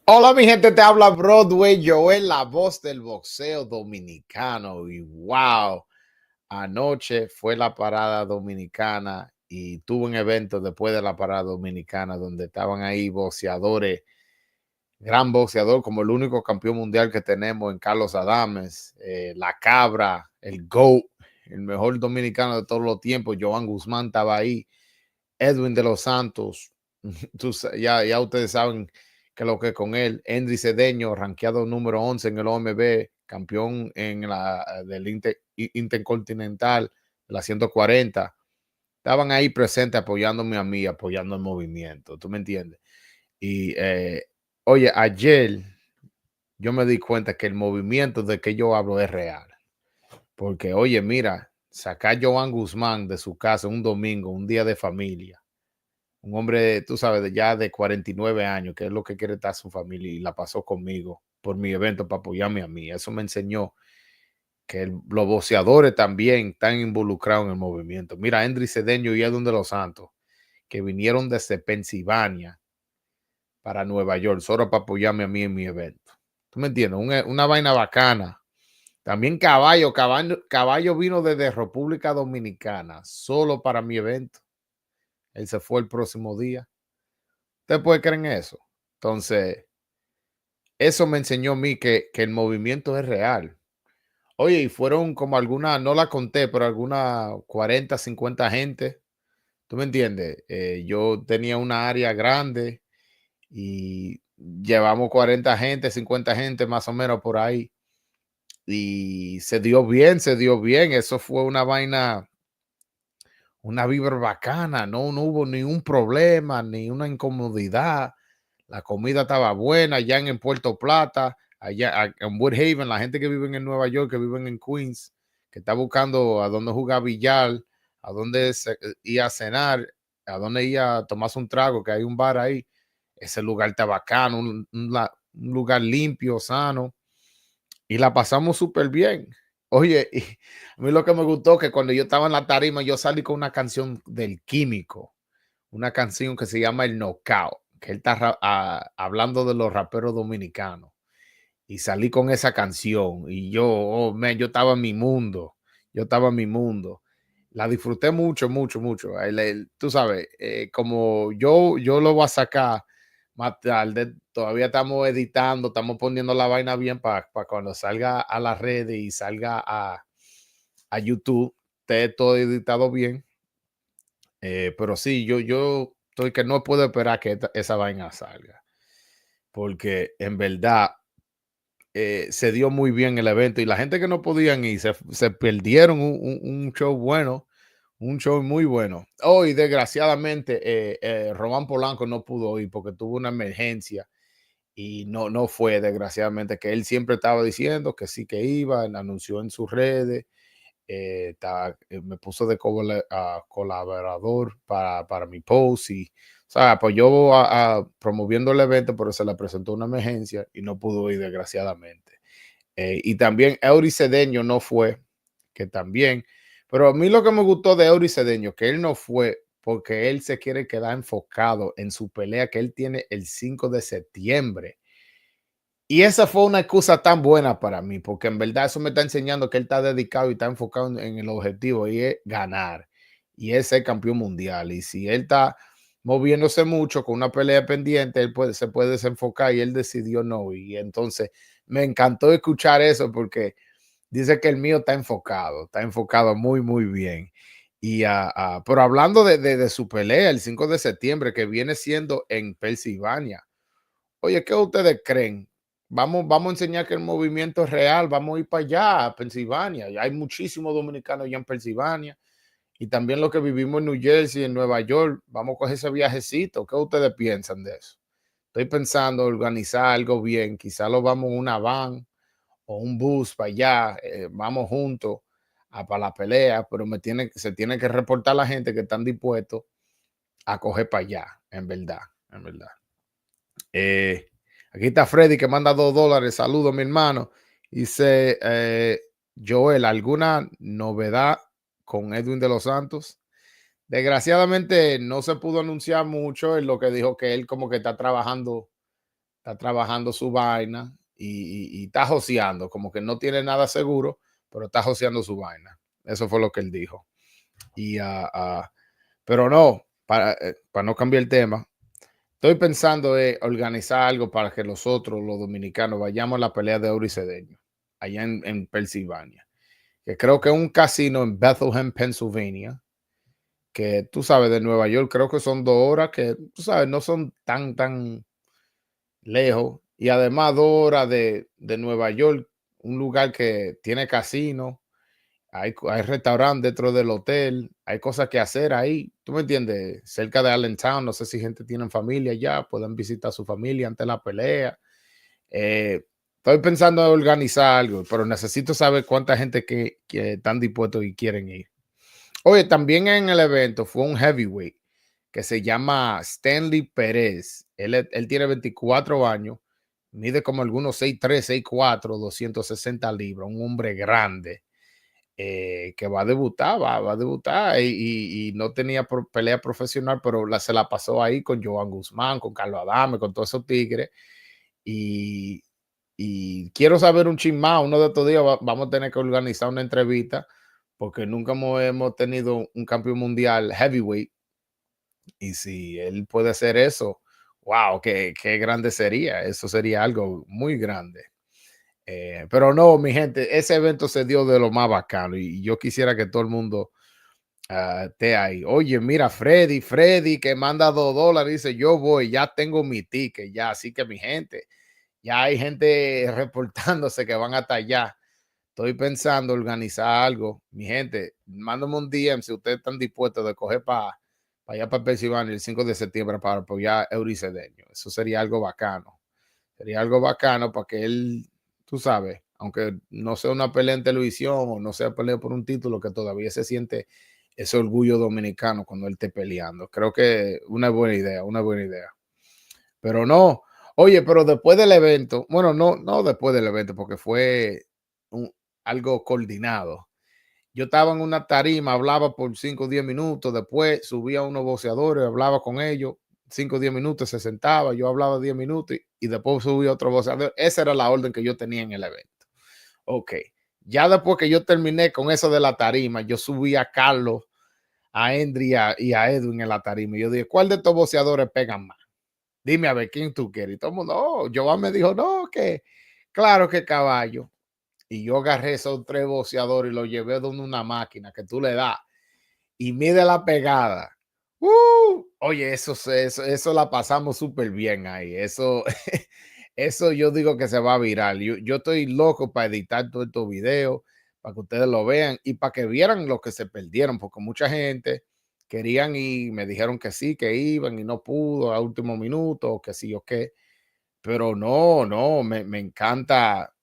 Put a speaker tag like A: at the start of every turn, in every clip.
A: Hola mi gente, te habla Broadway Joel, la voz del boxeo dominicano. Y wow, anoche fue la parada dominicana y tuve un evento después de la parada dominicana donde estaban ahí boxeadores, gran boxeador como el único campeón mundial que tenemos en Carlos Adames, La Cabra, el GOAT, el mejor dominicano de todos los tiempos, Joan Guzmán estaba ahí, Edwin de los Santos, ya ustedes saben que lo que con él, Henry Cedeño, rankeado número 11 en el OMB, campeón en del Intercontinental, la 140, estaban ahí presentes apoyándome a mí, apoyando el movimiento, ¿tú me entiendes? Y oye, ayer yo me di cuenta que el movimiento de que yo hablo es real, porque oye, mira, sacar a Joan Guzmán de su casa un domingo, un día de familia, un hombre, tú sabes, ya de 49 años, que es lo que quiere estar su familia y la pasó conmigo por mi evento para apoyarme a mí. Eso me enseñó que los boxeadores también están involucrados en el movimiento. Mira, Henry Cedeño y Edwin de los Santos, que vinieron desde Pensilvania para Nueva York, solo para apoyarme a mí en mi evento. ¿Tú me entiendes? Una vaina bacana. También Caballo vino desde República Dominicana, solo para mi evento. Él se fue el próximo día. ¿Usted puede creer en eso? Entonces, eso me enseñó a mí que el movimiento es real. Oye, y fueron como algunas, no la conté, pero algunas 40, 50 gente. ¿Tú me entiendes? Yo tenía una área grande y llevamos 40 gente, 50 gente más o menos por ahí. Y se dio bien, se dio bien. Eso fue una vibra bacana. No hubo ni un problema, ni una incomodidad. La comida estaba buena allá en Puerto Plata, allá en Woodhaven, la gente que vive en Nueva York, que viven en Queens, que está buscando a dónde jugar billar, a dónde ir a cenar, a dónde ir a tomarse un trago, que hay un bar ahí. Ese lugar está bacano, un lugar limpio, sano, y la pasamos súper bien. Oye, y a mí lo que me gustó que cuando yo estaba en la tarima, yo salí con una canción del Químico, una canción que se llama El Knockout, que él está hablando de los raperos dominicanos. Y salí con esa canción y yo, oh, man, yo estaba en mi mundo, yo estaba en mi mundo. La disfruté mucho, mucho, mucho. Tú sabes, como yo lo voy a sacar más tarde, todavía estamos editando, estamos poniendo la vaina bien para cuando salga a las redes y salga a YouTube, esté todo editado bien. Pero sí, yo estoy que no puedo esperar que esa vaina salga, porque en verdad se dio muy bien el evento y la gente que no podían ir se perdieron un show bueno, un show muy bueno. Hoy, desgraciadamente, Román Polanco no pudo ir porque tuvo una emergencia y no fue, desgraciadamente, que él siempre estaba diciendo que sí que iba, anunció en sus redes, me puso de colaborador para mi post y, o sea, apoyó promoviendo el evento, pero se le presentó una emergencia y no pudo ir, desgraciadamente. Y también Eury Cedeño no fue, que también, pero a mí lo que me gustó de Eury Cedeño, que él no fue porque él se quiere quedar enfocado en su pelea que él tiene el 5 de septiembre. Y esa fue una excusa tan buena para mí, porque en verdad eso me está enseñando que él está dedicado y está enfocado en el objetivo y es ganar y es ser campeón mundial. Y si él está moviéndose mucho con una pelea pendiente, se puede desenfocar y él decidió no. Y entonces me encantó escuchar eso porque dice que el mío está enfocado muy, muy bien. Pero hablando de su pelea el 5 de septiembre, que viene siendo en Pensilvania. Oye, ¿qué ustedes creen? Vamos a enseñar que el movimiento es real, vamos a ir para allá, a Pensilvania. Y hay muchísimos dominicanos allá en Pensilvania. Y también los que vivimos en New Jersey, en Nueva York, vamos a coger ese viajecito. ¿Qué ustedes piensan de eso? Estoy pensando organizar algo bien. Quizá lo vamos en una van o un bus para allá. Vamos juntos para la pelea, pero se tiene que reportar la gente que están dispuestos a coger para allá, en verdad, en verdad. Eh, Aquí está Freddy que manda $2. Saludos, mi hermano. Dice Joel, ¿alguna novedad con Edwin de los Santos? Desgraciadamente no se pudo anunciar mucho en lo que dijo que él como que está trabajando está trabajando su vaina y está joseando, como que no tiene nada seguro, pero está joseando su vaina. Eso fue lo que él dijo. Y, pero no, para no cambiar el tema, estoy pensando en organizar algo para que nosotros, los dominicanos, vayamos a la pelea de oro y cedeño, allá en Pensilvania, que creo que es un casino en Bethlehem, Pennsylvania, que tú sabes, de Nueva York, creo que son 2 horas, que tú sabes, no son tan lejos. Y además 2 horas de Nueva York, un lugar que tiene casino, hay restaurante dentro del hotel, hay cosas que hacer ahí, ¿tú me entiendes? Cerca de Allentown, no sé si gente tiene familia allá, pueden visitar a su familia antes de la pelea. Estoy pensando en organizar algo, pero necesito saber cuánta gente que están dispuestos y quieren ir. Oye, también en el evento fue un heavyweight que se llama Stanley Pérez. Él tiene 24 años, mide como algunos 6'3", 6'4", 260 libras, un hombre grande que va a debutar, va a debutar y no tenía pelea profesional, pero se la pasó ahí con Joan Guzmán, con Carlos Adame, con todos esos tigres. Y, y quiero saber un chin más, uno de estos días vamos a tener que organizar una entrevista porque nunca hemos tenido un campeón mundial heavyweight y si él puede hacer eso, wow, qué grande sería, eso sería algo muy grande. Pero no, mi gente, ese evento se dio de lo más bacano y yo quisiera que todo el mundo esté ahí. Oye, mira, Freddy que manda $2, dice, yo voy, ya tengo mi ticket, ya, así que mi gente, ya hay gente reportándose que van hasta allá. Estoy pensando organizar algo. Mi gente, mándame un DM si ustedes están dispuestos de coger para allá para Pensilvania el 5 de septiembre para apoyar a Euricedeño. Eso sería algo bacano. Sería algo bacano para que él, tú sabes, aunque no sea una pelea en televisión o no sea pelea por un título, que todavía se siente ese orgullo dominicano cuando él esté peleando. Creo que una buena idea, una buena idea. Pero no, oye, pero después del evento, bueno, no después del evento, porque fue algo coordinado. Yo estaba en una tarima, hablaba por 5 o 10 minutos, después subía a unos boxeadores, hablaba con ellos, 5 o 10 minutos, se sentaba, yo hablaba 10 minutos y después subía otro boxeador. Esa era la orden que yo tenía en el evento. Ok, ya después que yo terminé con eso de la tarima, yo subí a Carlos, a Endry y a Edwin en la tarima. Y yo dije, ¿cuál de estos boxeadores pegan más? Dime a ver quién tú quieres. Y todo el mundo, oh, Joan me dijo, no, que claro que caballo. Y yo agarré esos 3 boxeadores y los llevé donde una máquina que tú le das y mide la pegada. Oye, eso la pasamos súper bien ahí. Eso, eso yo digo que se va a viral. Yo estoy loco para editar todos estos videos, para que ustedes lo vean y para que vieran lo que se perdieron, porque mucha gente querían y me dijeron que sí, que iban y no pudo a último minuto, o que sí o qué. Pero no, me encanta,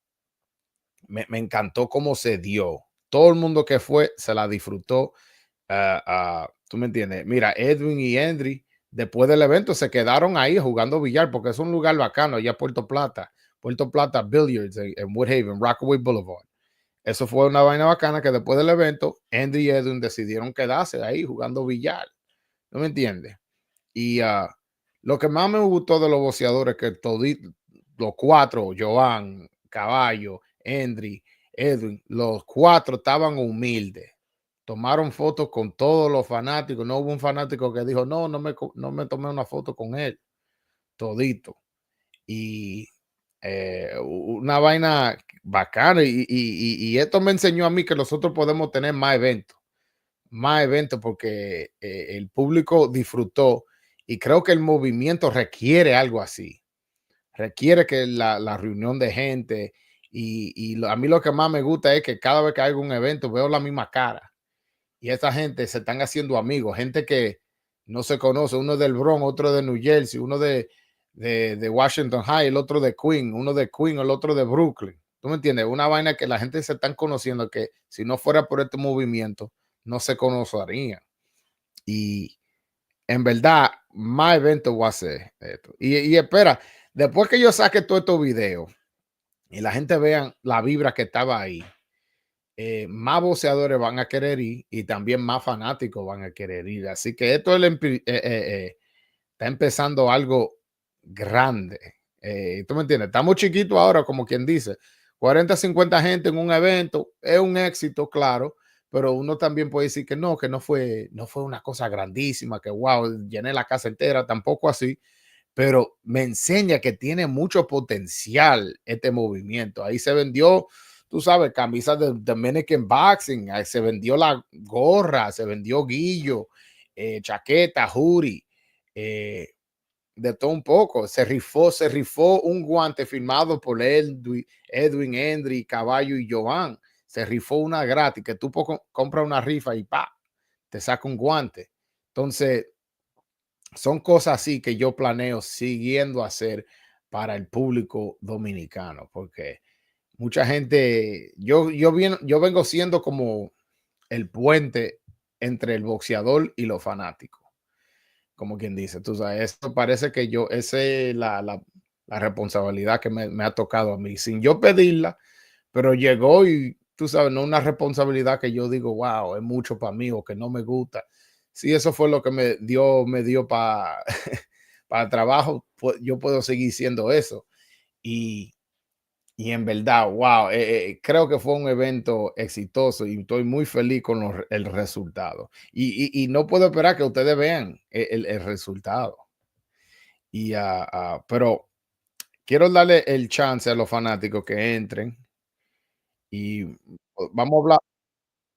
A: me encantó cómo se dio. Todo el mundo que fue se la disfrutó. ¿Tú me entiendes? Mira, Edwin y Henry, después del evento, se quedaron ahí jugando billar porque es un lugar bacano allá en Puerto Plata Billiards en Woodhaven, Rockaway Boulevard. Eso fue una vaina bacana que después del evento, Henry y Edwin decidieron quedarse ahí jugando billar. ¿No me entiendes? Y lo que más me gustó de los boxeadores que los 4, Joan, Caballo, Henry, Edwin, los 4 estaban humildes. Tomaron fotos con todos los fanáticos. No hubo un fanático que dijo, no me tomé una foto con él. Todito. Y una vaina bacana. Y esto me enseñó a mí que nosotros podemos tener más eventos porque el público disfrutó y creo que el movimiento requiere algo así, requiere que la reunión de gente a mí lo que más me gusta es que cada vez que hay un evento veo la misma cara y esta gente se están haciendo amigos, gente que no se conoce, uno del Bronx, otro de New Jersey, uno de Washington High, el otro de Queen, uno de Queen, el otro de Brooklyn. ¿Tú me entiendes? Una vaina que la gente se están conociendo que si no fuera por este movimiento no se conocerían. Y en verdad, más eventos voy a hacer esto. Y espera, después que yo saque todos estos videos y la gente vean la vibra que estaba ahí, más boxeadores van a querer ir y también más fanáticos van a querer ir. Así que esto está empezando algo grande. ¿Tú me entiendes? Estamos chiquitos ahora, como quien dice. 40, 50 gente en un evento es un éxito, claro, pero uno también puede decir que no fue una cosa grandísima, que wow, llené la casa entera, tampoco así, pero me enseña que tiene mucho potencial este movimiento. Ahí se vendió, tú sabes, camisas de Dominican Boxing, ahí se vendió la gorra, se vendió guillo, chaqueta, hoodie, eh, de todo un poco. Se rifó un guante firmado por Edwin, Endry, Caballo y Jovan. Se rifó una gratis, que tú compras una rifa y pa, te saca un guante. Entonces, son cosas así que yo planeo siguiendo hacer para el público dominicano, porque mucha gente, yo vengo siendo como el puente entre el boxeador y los fanáticos, como quien dice, tú sabes, esto parece que esa es la responsabilidad que me ha tocado a mí, sin yo pedirla, pero llegó y tú sabes, no una responsabilidad que yo digo, wow, es mucho para mí o que no me gusta. Sí, eso fue lo que me dio para para trabajo, pues, yo puedo seguir siendo eso. Y, y en verdad, wow, creo que fue un evento exitoso y estoy muy feliz con el resultado. Y no puedo esperar que ustedes vean el resultado. Pero quiero darle el chance a los fanáticos que entren y vamos a hablar,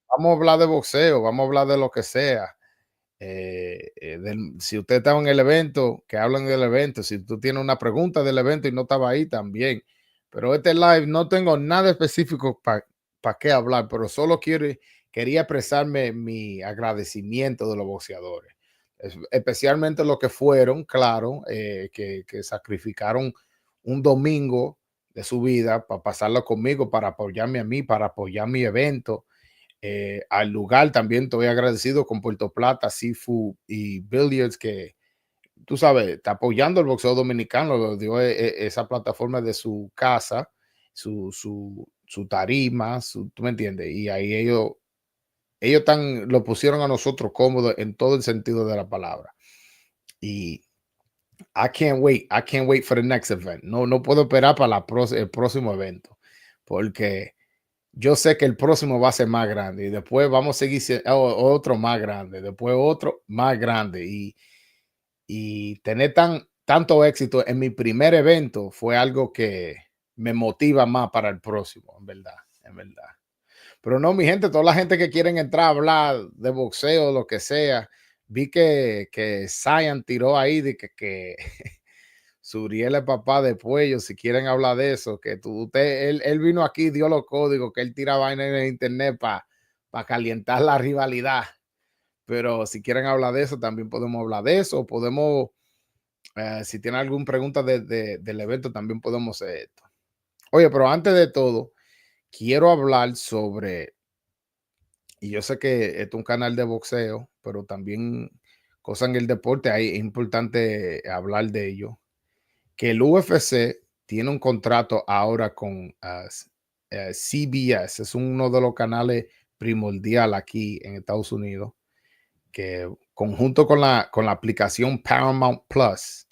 A: vamos a hablar de boxeo, vamos a hablar de lo que sea. Si usted estaba en el evento, que hablen del evento. Si tú tienes una pregunta del evento y no estaba ahí, también. Pero este live no tengo nada específico para qué hablar, pero solo quería expresarme mi agradecimiento de los boxeadores, especialmente los que fueron, claro, que sacrificaron un domingo de su vida para pasarlo conmigo, para apoyarme a mí, para apoyar mi evento, al lugar. También estoy agradecido con Puerto Plata, Seafood y Billiards, que tú sabes, está apoyando el boxeo dominicano, lo dio esa plataforma de su casa, su tarima, tú me entiendes, y ahí lo pusieron a nosotros cómodos en todo el sentido de la palabra. Y I can't wait for the next event. No, no puedo esperar para el próximo evento, porque yo sé que el próximo va a ser más grande y después vamos a seguir otro más grande, después otro más grande y tener tanto éxito en mi primer evento fue algo que me motiva más para el próximo, en verdad, en verdad. Pero no, mi gente, toda la gente que quieren entrar a hablar de boxeo, lo que sea, vi que Zion tiró ahí de que Suriel es papá de Puello, si quieren hablar de eso, que él vino aquí, dio los códigos, que él tira vaina en el internet para calentar la rivalidad. Pero si quieren hablar de eso, también podemos hablar de eso. Podemos, si tienen alguna pregunta del evento, también podemos hacer esto. Oye, pero antes de todo, quiero hablar sobre, y yo sé que esto es un canal de boxeo, pero también cosas en el deporte, ahí es importante hablar de ello, que el UFC tiene un contrato ahora con CBS, es uno de los canales primordial aquí en Estados Unidos, que conjunto con la aplicación Paramount Plus,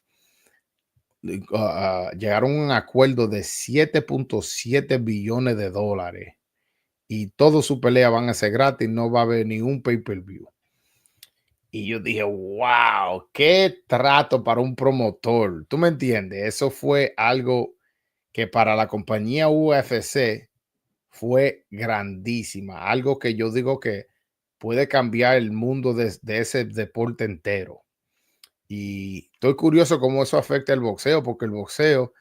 A: llegaron a un acuerdo de 7.7 billones de dólares y todo su pelea van a ser gratis, no va a haber ningún pay-per-view. Y yo dije, wow, qué trato para un promotor. ¿Tú me entiendes? Eso fue algo que para la compañía UFC fue grandísima, algo que yo digo que puede cambiar el mundo de ese deporte entero. Y estoy curioso cómo eso afecta el boxeo, porque el boxeo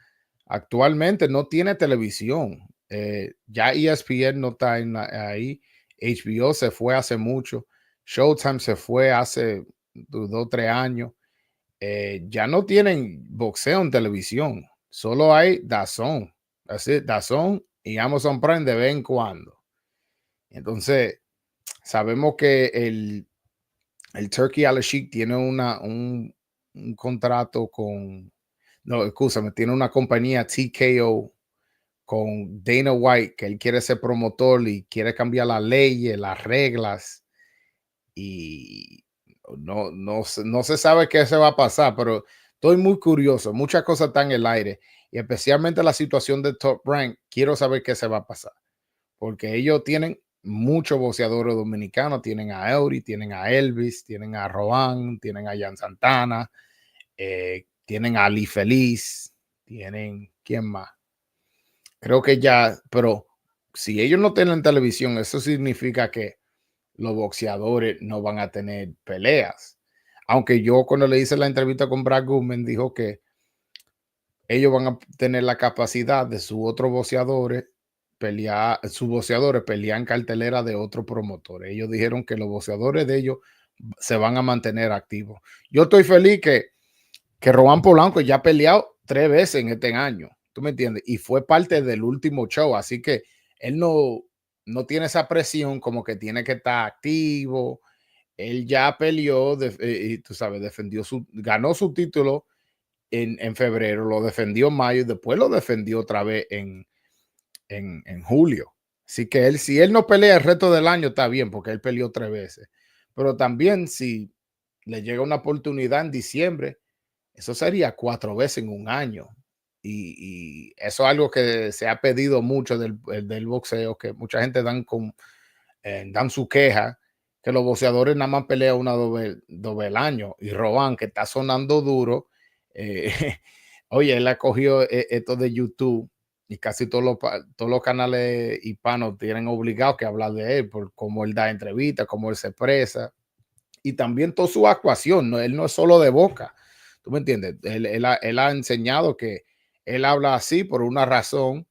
A: actualmente no tiene televisión. Ya ESPN no está ahí, HBO se fue hace mucho, Showtime se fue hace 2 o 3 años. Ya no tienen boxeo en televisión, solo hay DAZN, así, DAZN y Amazon Prime de vez en cuando. Entonces, sabemos que el Turkey Al-Sheikh tiene un contrato no, escúchame, tiene una compañía TKO con Dana White, que él quiere ser promotor y quiere cambiar las leyes, las reglas, y no se sabe qué se va a pasar, pero estoy muy curioso, muchas cosas están en el aire y especialmente la situación de Top Rank, quiero saber qué se va a pasar, porque ellos tienen muchos boxeadores dominicanos, tienen a Eury, tienen a Elvis, tienen a Roan, tienen a Jan Santana, tienen a Ali Feliz, tienen, ¿quién más? Creo que ya, pero si ellos no tienen televisión, eso significa que los boxeadores no van a tener peleas. Aunque yo cuando le hice la entrevista con Brad Goodman dijo que ellos van a tener la capacidad de sus otros boxeadores pelear, sus boxeadores pelear en cartelera de otros promotores. Ellos dijeron que los boxeadores de ellos se van a mantener activos. Yo estoy feliz que Roman Polanco ya ha peleado 3 veces en este año, ¿tú me entiendes? Y fue parte del último show, así que él no tiene esa presión como que tiene que estar activo. Él ya peleó, y tú sabes, ganó su título en febrero, lo defendió en mayo y después lo defendió otra vez en julio. Así que él, si él no pelea el resto del año, está bien, porque él peleó 3 veces. Pero también si le llega una oportunidad en diciembre, eso sería 4 veces en un año. Y eso es algo que se ha pedido mucho del boxeo, que mucha gente dan su queja, que los boxeadores nada más pelean una doble al año. Y Roban, que está sonando duro, eh, oye, él ha cogido esto de YouTube y casi todos los canales hispanos tienen obligado que hablar de él por cómo él da entrevistas, cómo él se expresa y también toda su actuación. ¿No? Él no es solo de boca, ¿tú me entiendes? Él ha enseñado que él habla así por una razón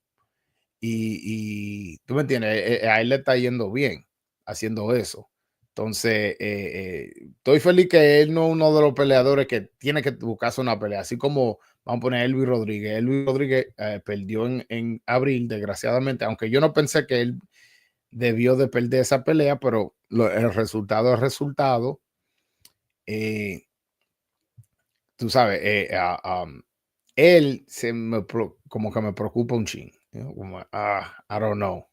A: y tú me entiendes, a él le está yendo bien haciendo eso. Entonces, estoy feliz que él no es uno de los peleadores que tiene que buscarse una pelea, así como vamos a poner Elvis Rodríguez. Elvis Rodríguez perdió en abril, desgraciadamente, aunque yo no pensé que él debió de perder esa pelea, pero el resultado es resultado. Eh, tú sabes, él como que me preocupa un ching. Como, I don't know.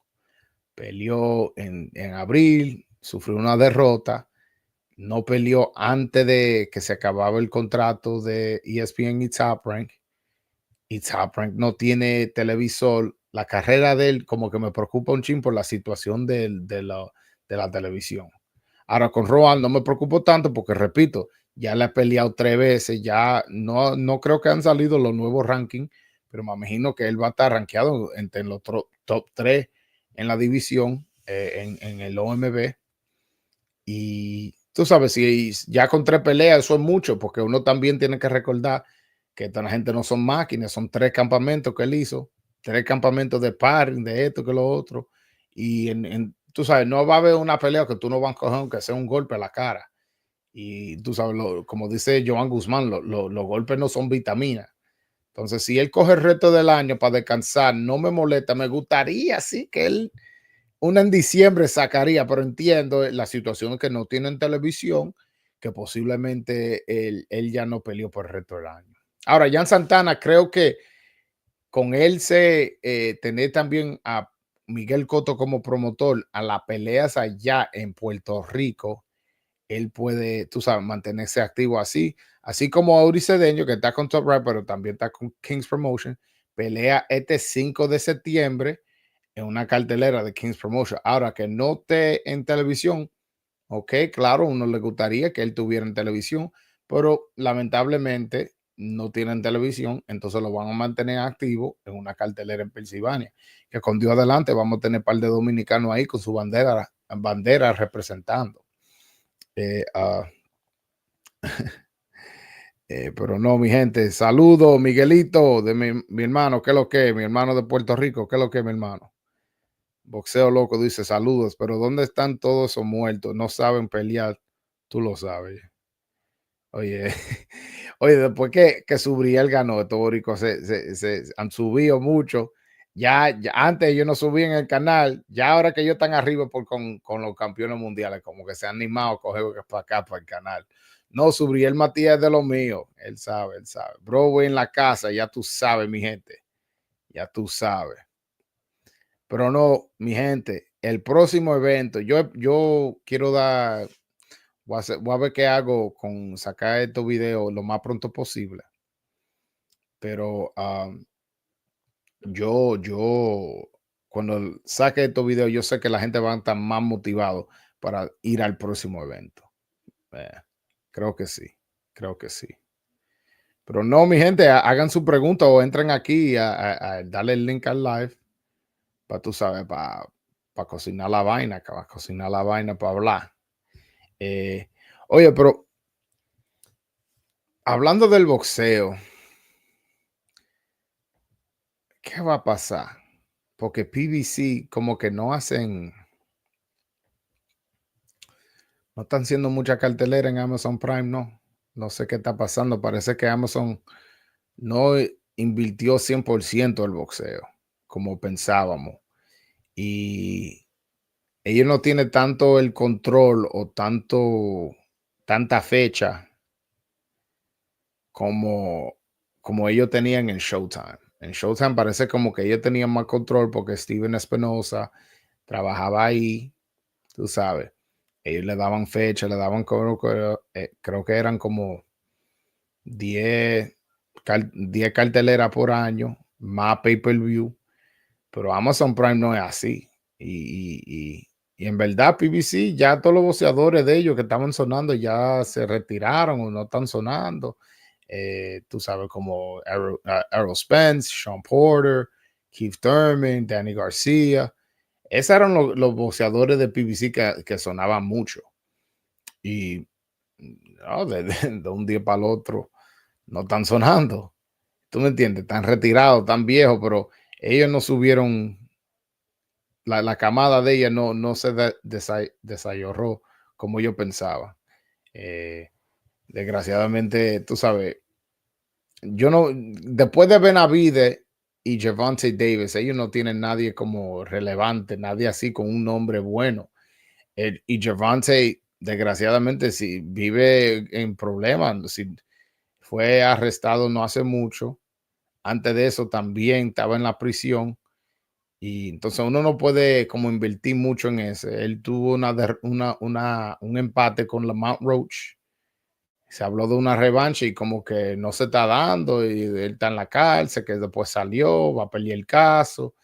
A: Peleó en abril, sufrió una derrota, no peleó antes de que se acababa el contrato de ESPN y Top Rank. Y Top Rank no tiene televisor. La carrera de él como que me preocupa un chin por la situación de la televisión. Ahora con Roald no me preocupo tanto porque, repito, ya le ha peleado 3 veces, ya no creo que han salido los nuevos rankings, pero me imagino que él va a estar rankeado entre los top 3 en la división, en el OMB. Y tú sabes, si ya con 3 peleas, eso es mucho, porque uno también tiene que recordar que esta gente no son máquinas, son 3 campamentos que él hizo, 3 campamentos de sparring, de esto, que lo otro. Y tú sabes, no va a haber una pelea que tú no vas a coger aunque sea un golpe a la cara. Y tú sabes, como dice Joan Guzmán, los golpes no son vitaminas. Entonces, si él coge el resto del año para descansar, no me molesta. Me gustaría, sí, que él una en diciembre sacaría, pero entiendo la situación que no tienen televisión, que posiblemente él ya no peleó por el resto del año. Ahora, Jan Santana, creo que con él tener también a Miguel Cotto como promotor a las peleas allá en Puerto Rico, él puede, tú sabes, mantenerse activo así, así como Auri Cedeño, que está con Top Rank, pero también está con Kings Promotion, pelea este 5 de septiembre en una cartelera de Kings Promotion. Ahora que no esté en televisión, ok, claro, uno le gustaría que él tuviera en televisión, pero lamentablemente no tienen televisión, entonces lo van a mantener activo en una cartelera en Pensilvania, que con Dios adelante vamos a tener un par de dominicanos ahí con su bandera representando. Eh, uh, pero no, mi gente, saludo Miguelito, de mi hermano, ¿qué es lo que? Mi hermano de Puerto Rico, ¿qué es lo que, mi hermano? Boxeo Loco dice saludos, pero ¿dónde están todos esos muertos? No saben pelear, tú lo sabes. Oye, oye, después que Subriel ganó, estos boricos se han subido mucho. Ya antes ellos no subían el canal, ya ahora que ellos están arriba con los campeones mundiales, como que se han animado a coger para acá, para el canal. No, Subriel Matías es de lo mío, él sabe, él sabe. Bro, voy en la casa, ya tú sabes, mi gente, ya tú sabes. Pero no, mi gente, el próximo evento, yo quiero voy a ver qué hago con sacar estos videos lo más pronto posible. pero yo, cuando saque estos videos, yo sé que la gente va a estar más motivado para ir al próximo evento. Eh, creo que sí, creo que sí. Pero no, mi gente, hagan su pregunta o entren aquí a darle el link al live para, tú sabes, para cocinar la vaina, para cocinar la vaina, para hablar. Eh, oye, pero hablando del boxeo, ¿qué va a pasar? Porque PBC como que no están haciendo mucha cartelera en Amazon Prime, no. No sé qué está pasando. Parece que Amazon no invirtió 100% el boxeo como pensábamos. Y ellos no tienen tanto el control o tanta fecha como, como ellos tenían en Showtime. En Showtime parece como que ellos tenían más control porque Steven Espinosa trabajaba ahí, tú sabes. Ellos le daban fecha, le daban, creo que eran como 10, 10 carteleras por año, más pay-per-view, pero Amazon Prime no es así. Y en verdad, PBC, ya todos los boxeadores de ellos que estaban sonando ya se retiraron o no están sonando. Tú sabes, como Errol Spence, Sean Porter, Keith Thurman, Danny García. Esos eran los boxeadores de PBC que sonaban mucho. Y no, de un día para el otro no están sonando. ¿Tú me entiendes? Están retirados, están viejos, pero ellos no subieron, la camada de ellos no se desarrolló como yo pensaba. Eh, desgraciadamente, tú sabes, yo no, después de Benavides y Gervonta Davis, ellos no tienen nadie como relevante, nadie así con un nombre bueno. Y Gervonta, desgraciadamente, si vive en problemas, si fue arrestado no hace mucho. Antes de eso también estaba en la prisión y entonces uno no puede como invertir mucho en ese. Él tuvo un empate con Lamont Roach. Se habló de una revancha y como que no se está dando y él está en la cárcel, que después salió, va a pelear el caso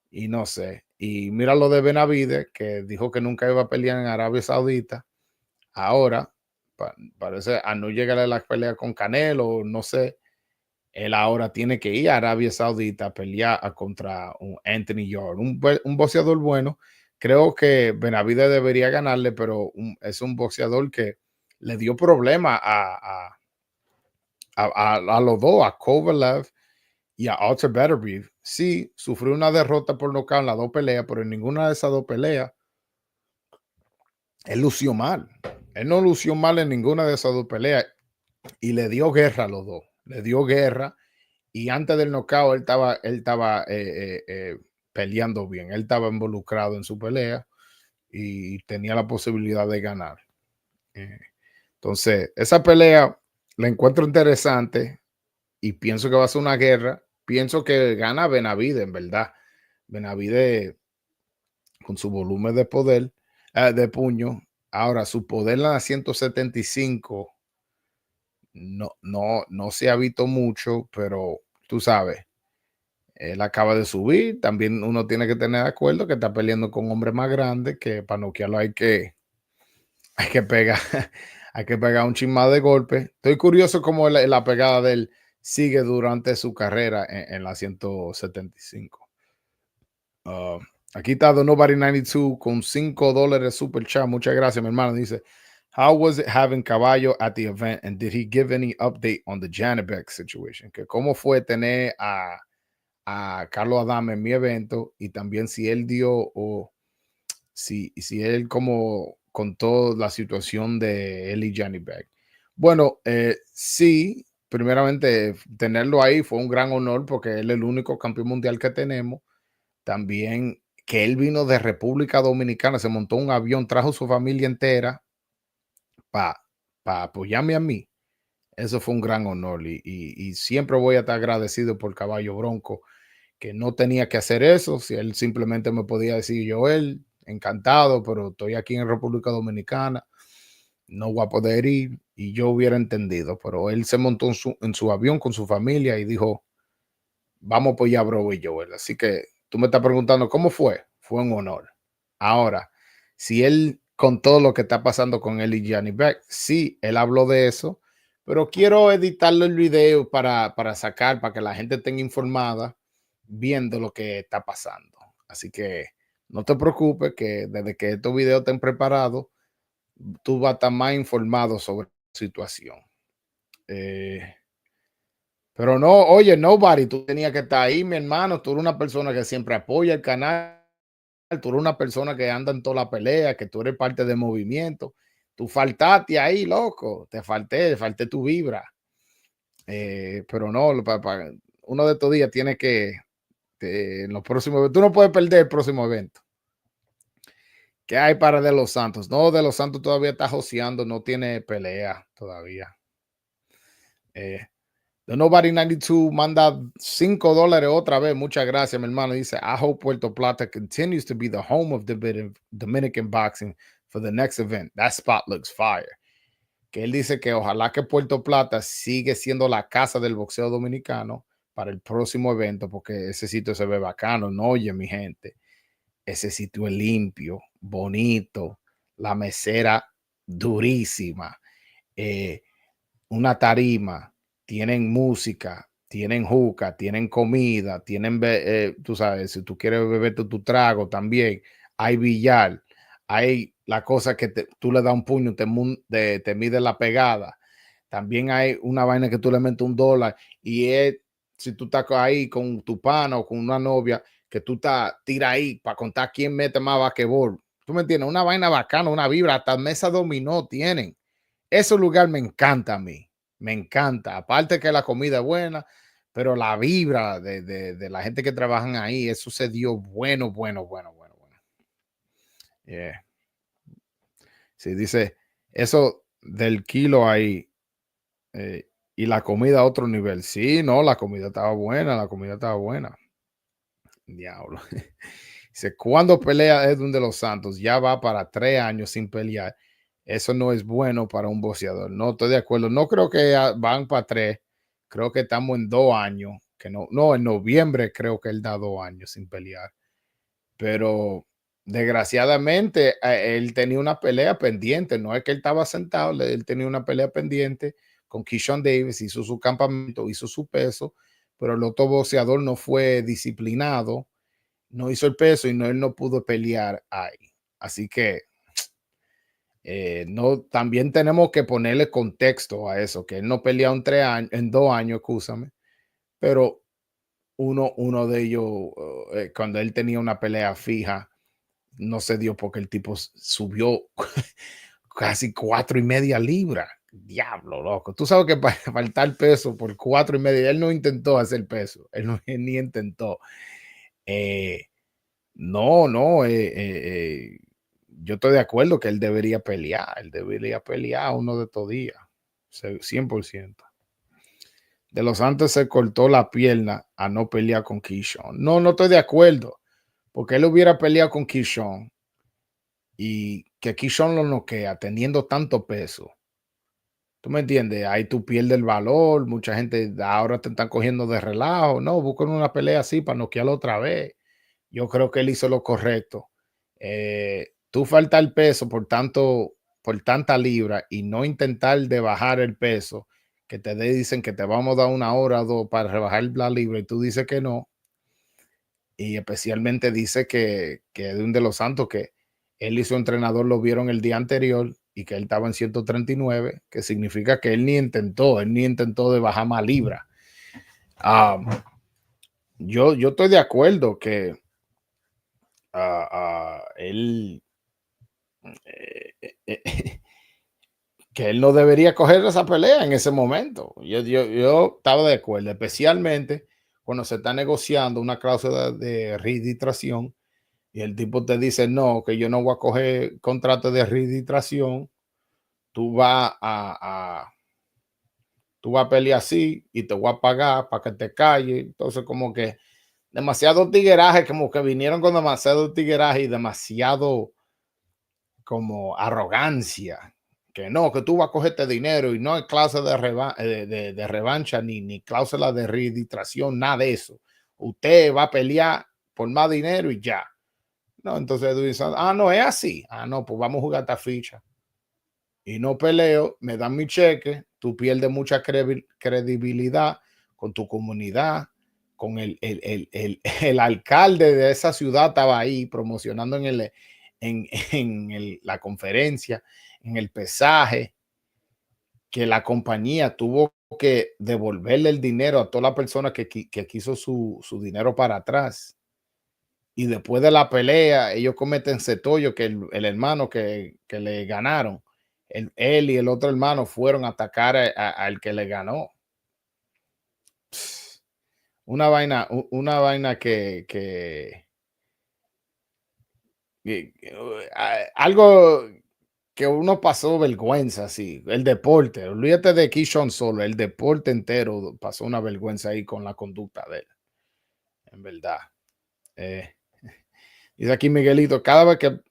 A: y no sé. Y mira lo de Benavides, que dijo que nunca iba a pelear en Arabia Saudita. Ahora, parece a no llegar a la pelea con Canelo, no sé. Él ahora tiene que ir a Arabia Saudita a pelear contra un Anthony Yarde, un boxeador bueno. Creo que Benavides debería ganarle, pero es un boxeador que le dio problema a los dos, a Kovalev y a Arthur Beterbiev. Sí, sufrió una derrota por nocaut en las dos peleas, pero en ninguna de esas dos peleas él lució mal. Él no lució mal en ninguna de esas dos peleas y le dio guerra a los dos. Le dio guerra. Y antes del knockout, él estaba peleando bien. Él estaba involucrado en su pelea y tenía la posibilidad de ganar. Eh, entonces, esa pelea la encuentro interesante y pienso que va a ser una guerra. Pienso que gana Benavides, en verdad. Benavides, con su volumen de poder, de puño. Ahora, su poder en la 175 no se ha visto mucho, pero tú sabes. Él acaba de subir. También uno tiene que tener de acuerdo que está peleando con hombres más grandes, que para noquearlo hay que pegar, hay que pegar un chin más de golpe. Estoy curioso cómo la pegada de él sigue durante su carrera en la 175. Uh, aquí está The Nobody 92 con $5 super chat. Muchas gracias, mi hermano. Dice, how was it having Caballo at the event and did he give any update on the Janibek situation? Que cómo fue tener a Carlos Adame en mi evento y también si él dio o si él como contó la situación de él y Johnny Beck. Bueno, sí, primeramente tenerlo ahí fue un gran honor porque él es el único campeón mundial que tenemos. También que él vino de República Dominicana, se montó un avión, trajo su familia entera para apoyarme a mí. Eso fue un gran honor y siempre voy a estar agradecido por Caballo Bronco que no tenía que hacer eso, si él simplemente me podía decir, Joel, encantado, pero estoy aquí en República Dominicana no voy a poder ir y yo hubiera entendido, pero él se montó en su avión con su familia y dijo, vamos a apoyar a Bro y Joel. Así que tú me estás preguntando, ¿cómo fue? Fue un honor. Ahora, si él, con todo lo que está pasando con él y Gianni Beck, sí, él habló de eso, pero quiero editarle el video para sacar, para que la gente esté informada viendo lo que está pasando. Así que no te preocupes que desde que estos videos estén preparados, tú vas a estar más informado sobre la situación. Eh, pero no, oye, nobody, tú tenías que estar ahí, mi hermano. Tú eres una persona que siempre apoya el canal. Tú eres una persona que anda en toda la pelea, que tú eres parte del movimiento. Tú faltaste ahí, loco. Falté tu vibra. Pero no, uno de estos días tiene que, en los próximos, tú no puedes perder el próximo evento. ¿Qué hay para De Los Santos? No, De Los Santos todavía está joseando, no tiene pelea todavía. Eh, The Nobody 92 manda $5 otra vez. Muchas gracias, mi hermano. Dice, I hope Puerto Plata continues to be the home of Dominican boxing for the next event. That spot looks fire. Que él dice que ojalá que Puerto Plata sigue siendo la casa del boxeo dominicano para el próximo evento, porque ese sitio se ve bacano. No, oye, mi gente, ese sitio es limpio, bonito, la mesera durísima. Eh, una tarima, tienen música, tienen juca, tienen comida, tú sabes, si tú quieres beberte tu trago también, hay billar, hay la cosa que tú le das un puño, te mide la pegada, también hay una vaina que tú le metes $1 y es, si tú estás ahí con tu pana o con una novia, que tú tira ahí para contar quién mete más basquetbol. ¿Tú me entiendes? Una vaina bacana, una vibra, hasta mesa dominó tienen. Ese lugar me encanta a mí, me encanta. Aparte que la comida es buena, pero la vibra de la gente que trabajan ahí, eso se dio bueno, bueno, bueno, bueno, bueno. Yeah. Sí, dice, eso del kilo ahí y la comida a otro nivel. Sí, no, la comida estaba buena, la comida estaba buena. Diablo. Dice, ¿cuándo pelea Edwin de los Santos? Ya va para 3 años sin pelear. Eso no es bueno para un boxeador. No estoy de acuerdo. No creo que van para 3. Creo que estamos en 2 años. Que no, en noviembre creo que él da 2 años sin pelear. Pero desgraciadamente él tenía una pelea pendiente. No es que él estaba sentado, él tenía una pelea pendiente con Keyshawn Davis, hizo su campamento, hizo su peso, pero el otro boxeador no fue disciplinado, no hizo el peso y él no pudo pelear ahí. Así que no, también tenemos que ponerle contexto a eso, que él no pelea en 2 años, escúchame, pero uno de ellos, cuando él tenía una pelea fija, no se dio porque el tipo subió casi 4.5 libras. Diablo, loco. Tú sabes que para faltar peso por 4.5, él no intentó hacer peso, él no ni intentó. Eh, no, no, yo estoy de acuerdo que él debería pelear uno de estos días, 100%. De los Santos se cortó la pierna a no pelear con Keyshawn. No, no estoy de acuerdo, porque él hubiera peleado con Keyshawn y que Keyshawn lo noquea teniendo tanto peso. ¿Tú me entiendes? Ahí tú pierdes el valor, mucha gente ahora te están cogiendo de relajo. No, buscan una pelea así para noquearlo otra vez. Yo creo que él hizo lo correcto. Tú falta el peso por tanta libra y no intentar de bajar el peso, que dicen que te vamos a dar 1 hora o 2 para rebajar la libra y tú dices que no. Y especialmente dice que de un de los Santos que él y su entrenador lo vieron el día anterior y que él estaba en 139, que significa que él ni intentó de bajar más libra. Yo estoy de acuerdo que él que él no debería coger esa pelea en ese momento. Yo estaba de acuerdo, especialmente cuando se está negociando una cláusula de reeditración y el tipo te dice, no, que yo no voy a coger contrato de reeditración, tú vas tú vas a pelear así y te voy a pagar para que te calles. Entonces, como que demasiado tigueraje, como que vinieron con demasiado tigueraje y demasiado como arrogancia, que no, que tú vas a coger este dinero y no hay cláusula de revancha ni cláusula de reeditración, nada de eso. Usted va a pelear por más dinero y ya. No, entonces tú dices, no, es así. No, pues vamos a jugar esta ficha. Y no peleo, me dan mi cheque, tú pierdes mucha credibilidad con tu comunidad, con el alcalde de esa ciudad estaba ahí promocionando la conferencia, en el pesaje, que la compañía tuvo que devolverle el dinero a toda la persona que quiso su dinero para atrás. Y después de la pelea, ellos cometen cetollo que el hermano que le ganaron, él y el otro hermano fueron a atacar al que le ganó. Una vaina algo que uno pasó vergüenza, sí. El deporte, olvídate de Keyshawn solo, el deporte entero pasó una vergüenza ahí con la conducta de él, en verdad. Eh, Dice aquí Miguelito, cada vez que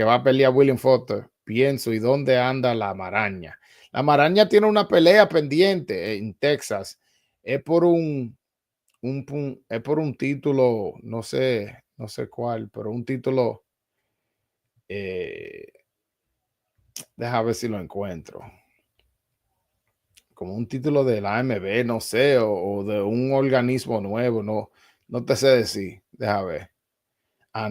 A: va a pelear William Foster, pienso, ¿y dónde anda la maraña? La maraña tiene una pelea pendiente en Texas. Es por es por un título, no sé cuál, pero un título, eh, deja ver si lo encuentro. Como un título de la AMB, no sé, o de un organismo nuevo, no te sé decir, deja ver.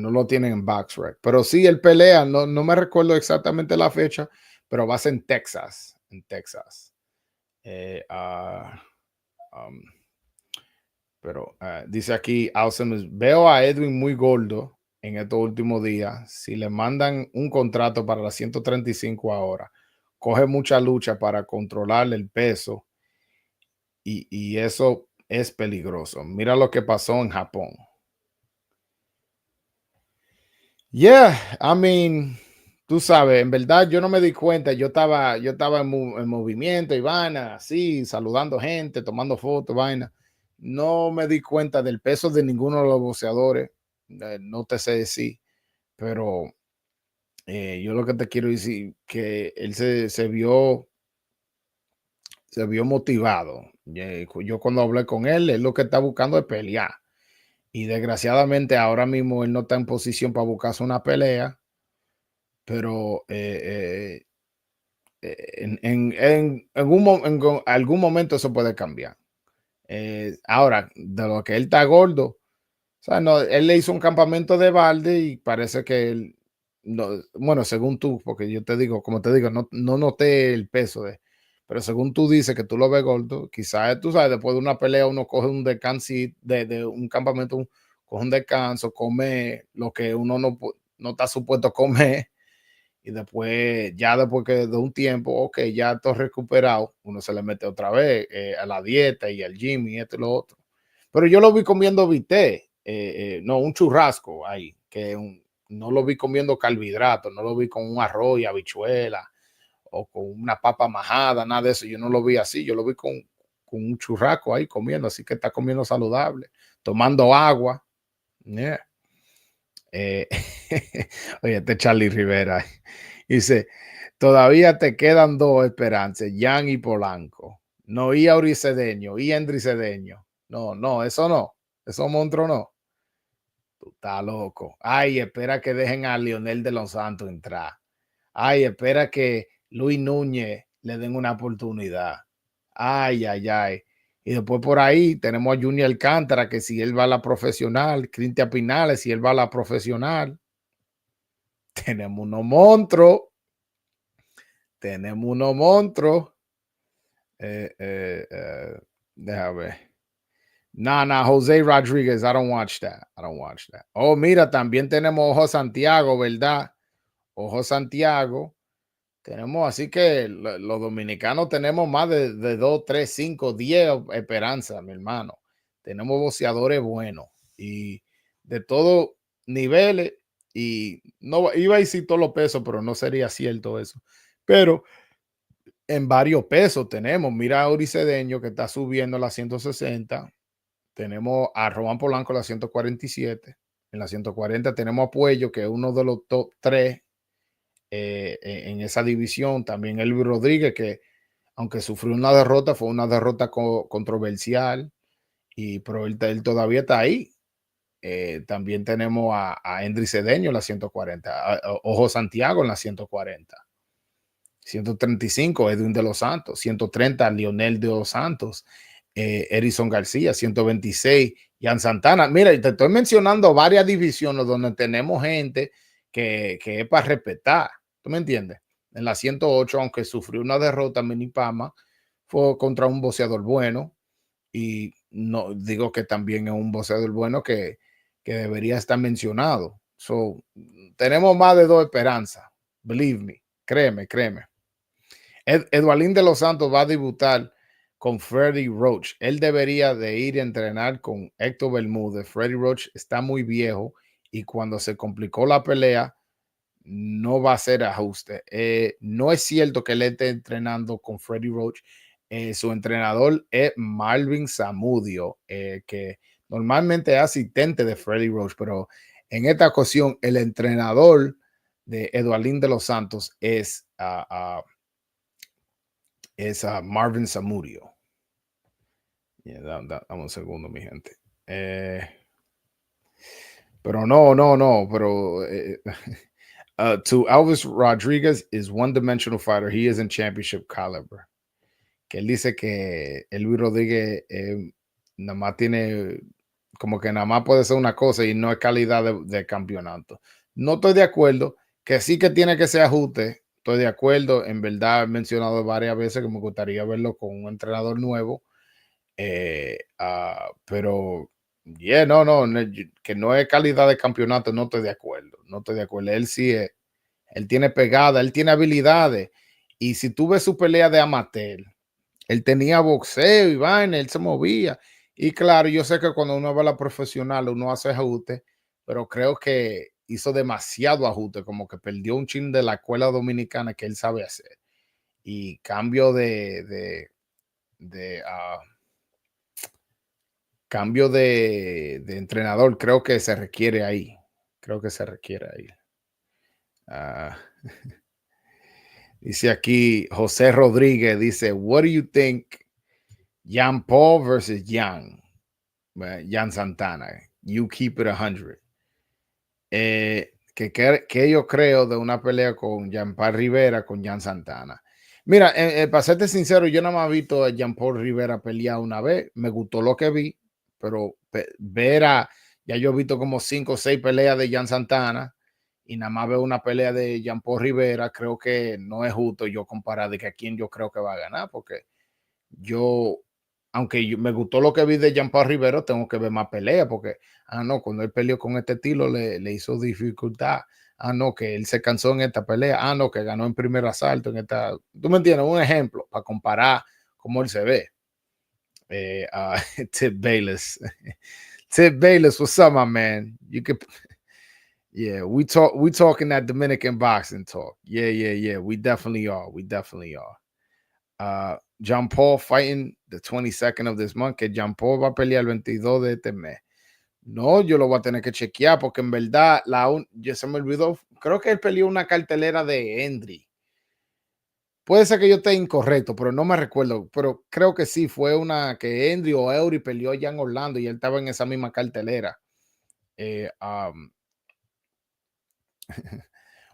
A: No lo tienen en BoxRec. Pero sí, él pelea. No me recuerdo exactamente la fecha, pero va a ser en Texas. En Texas. Eh, ah, um, pero dice aquí, Alzheimer's, veo a Edwin muy gordo en estos últimos días. Si le mandan un contrato para las 135 ahora, coge mucha lucha para controlar el peso y eso es peligroso. Mira lo que pasó en Japón. Yeah, I mean, tú sabes, en verdad yo no me di cuenta, yo estaba en movimiento y vaina, así, saludando gente, tomando fotos, vaina. No me di cuenta del peso de ninguno de los boxeadores, no te sé decir, pero yo lo que te quiero decir que él se vio motivado. Yo cuando hablé con él lo que está buscando es pelear. Y desgraciadamente ahora mismo él no está en posición para buscarse una pelea, pero en algún momento eso puede cambiar. Ahora, de lo que él está gordo, o sea, no, él le hizo un campamento de balde y parece que él, no, bueno, según tú, porque yo te digo, como te digo, no noté el peso pero según tú dices que tú lo ves gordo, quizás tú sabes, después de una pelea uno coge un descanso de un campamento, coge un descanso, come lo que uno no está supuesto a comer y después, ya después que de un tiempo, ok, ya todo recuperado, uno se le mete otra vez a la dieta y al gym y esto y lo otro. Pero yo lo vi comiendo bité, no, un churrasco ahí, no lo vi comiendo carbohidratos, no lo vi con un arroz y habichuela o con una papa majada, nada de eso. Yo no lo vi así, yo lo vi con un churrasco ahí comiendo, así que está comiendo saludable, tomando agua. Yeah. Eh, oye, este Charlie Rivera dice: todavía te quedan dos esperanzas, Jan y Polanco. No, y Auricedeño, y Endricedeño. No, eso no. Esos monstruos no. Tú estás loco. Ay, espera que dejen a Lionel de los Santos entrar. Ay, espera que Luis Núñez le den una oportunidad. Ay. Y después por ahí tenemos a Junior Alcántara, que si él va a la profesional, Cristian Pinales, si él va a la profesional. Tenemos unos monstruos. Tenemos unos monstruos. Deja ver. No, Jose Rodríguez, I don't watch that. Oh, mira, también tenemos Ojo Santiago, ¿verdad? Ojo Santiago. Tenemos, así que los dominicanos tenemos más de 2, 3, 5, 10 esperanzas, mi hermano. Tenemos boxeadores buenos y de todos niveles. Y no iba a decir todos los pesos, pero no sería cierto eso. Pero en varios pesos tenemos. Mira a Cedeño que está subiendo a las 160. Tenemos a Román Polanco en la 147. En la 140 tenemos a Puello, que es uno de los top 3 en esa división. También Elvis Rodríguez, que aunque sufrió una derrota, fue una derrota controversial, pero él todavía está ahí. También tenemos a Endry Cedeño en la 140, Ojo Santiago en la 140. 135, Edwin de los Santos, 130, Lionel de los Santos, Erison García, 126, Jan Santana. Mira, te estoy mencionando varias divisiones donde tenemos gente que es para respetar. ¿Tú me entiendes? En la 108, aunque sufrió una derrota, Mini Pama, fue contra un boxeador bueno. Y no digo que también es un boxeador bueno que debería estar mencionado. So, tenemos más de dos esperanzas. Believe me, créeme. Eduardín de los Santos va a debutar con Freddie Roach. Él debería de ir a entrenar con Héctor Bermúdez. Freddie Roach está muy viejo y cuando se complicó la pelea, no va a hacer ajuste. No es cierto que él esté entrenando con Freddie Roach. Su entrenador es Marvin Zamudio, que normalmente es asistente de Freddie Roach, pero en esta ocasión el entrenador de Eduardín de los Santos es Marvin Zamudio. Yeah, dame un segundo, mi gente. Pero no, pero to Elvis Rodriguez is one-dimensional fighter. He isn't championship caliber. Que él dice que Elvis Rodríguez nada más tiene, como que nada más puede ser una cosa y no es calidad de campeonato. No estoy de acuerdo, que sí que tiene que ser ajuste. Estoy de acuerdo, en verdad he mencionado varias veces que me gustaría verlo con un entrenador nuevo. Pero que no es calidad de campeonato, no estoy de acuerdo. No estoy de acuerdo. Él sí es, él tiene pegada, él tiene habilidades. Y si tú ves su pelea de amateur, él tenía boxeo y vaina, él se movía. Y claro, yo sé que cuando uno va a la profesional, uno hace ajuste, pero creo que hizo demasiado ajuste, como que perdió un chin de la escuela dominicana que él sabe hacer. Y cambio de cambio de entrenador, creo que se requiere ahí. Creo que se requiere ahí. Ah, dice aquí José Rodríguez, dice, what do you think Jan Paul versus Jan Santana? You keep it 100. Que yo creo de una pelea con Jean Paul Rivera con Jan Santana. Mira, para serte sincero, yo nada más he visto a Jean Paul Rivera pelear una vez. Me gustó lo que vi, pero ya yo he visto como 5 o 6 peleas de Jan Santana y nada más veo una pelea de Jean Paul Rivera. Creo que no es justo yo comparar de que a quién yo creo que va a ganar, porque yo, aunque me gustó lo que vi de Jean Paul Rivera, tengo que ver más pelea, porque, no, cuando él peleó con este estilo le hizo dificultad. No, que él se cansó en esta pelea. No, que ganó en primer asalto en esta. ¿Tú me entiendes? Un ejemplo para comparar cómo él se ve. Tip Bayless. Tip Bayless, what's up, my man? You could, yeah, we talking that Dominican boxing talk. Yeah. We definitely are. John Paul fighting the 22nd of this month, que John Paul va a pelear el 22 de este mes. No, yo lo voy a tener que chequear porque en verdad ya se me olvidó. Creo que él peleó una cartelera de Endry. Puede ser que yo esté incorrecto, pero no me recuerdo. Pero creo que sí, fue una que Endry o Eury peleó ya en Orlando y él estaba en esa misma cartelera.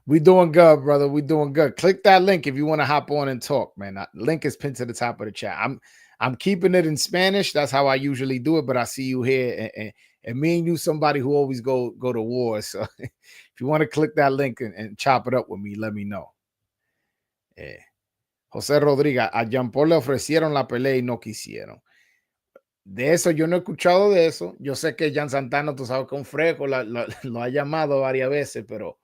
A: We doing good, brother. We doing good. Click that link if you want to hop on and talk, man. Link is pinned to the top of the chat. I'm keeping it in Spanish. That's how I usually do it. But I see you here, and me and you, somebody who always go to war. So if you want to click that link and chop it up with me, let me know. José Rodríguez, a Jean Paul le ofrecieron la pelea y no quisieron. De eso yo no he escuchado de eso. Yo sé que Jan Santana, tú sabes que un fresco lo ha llamado varias veces, pero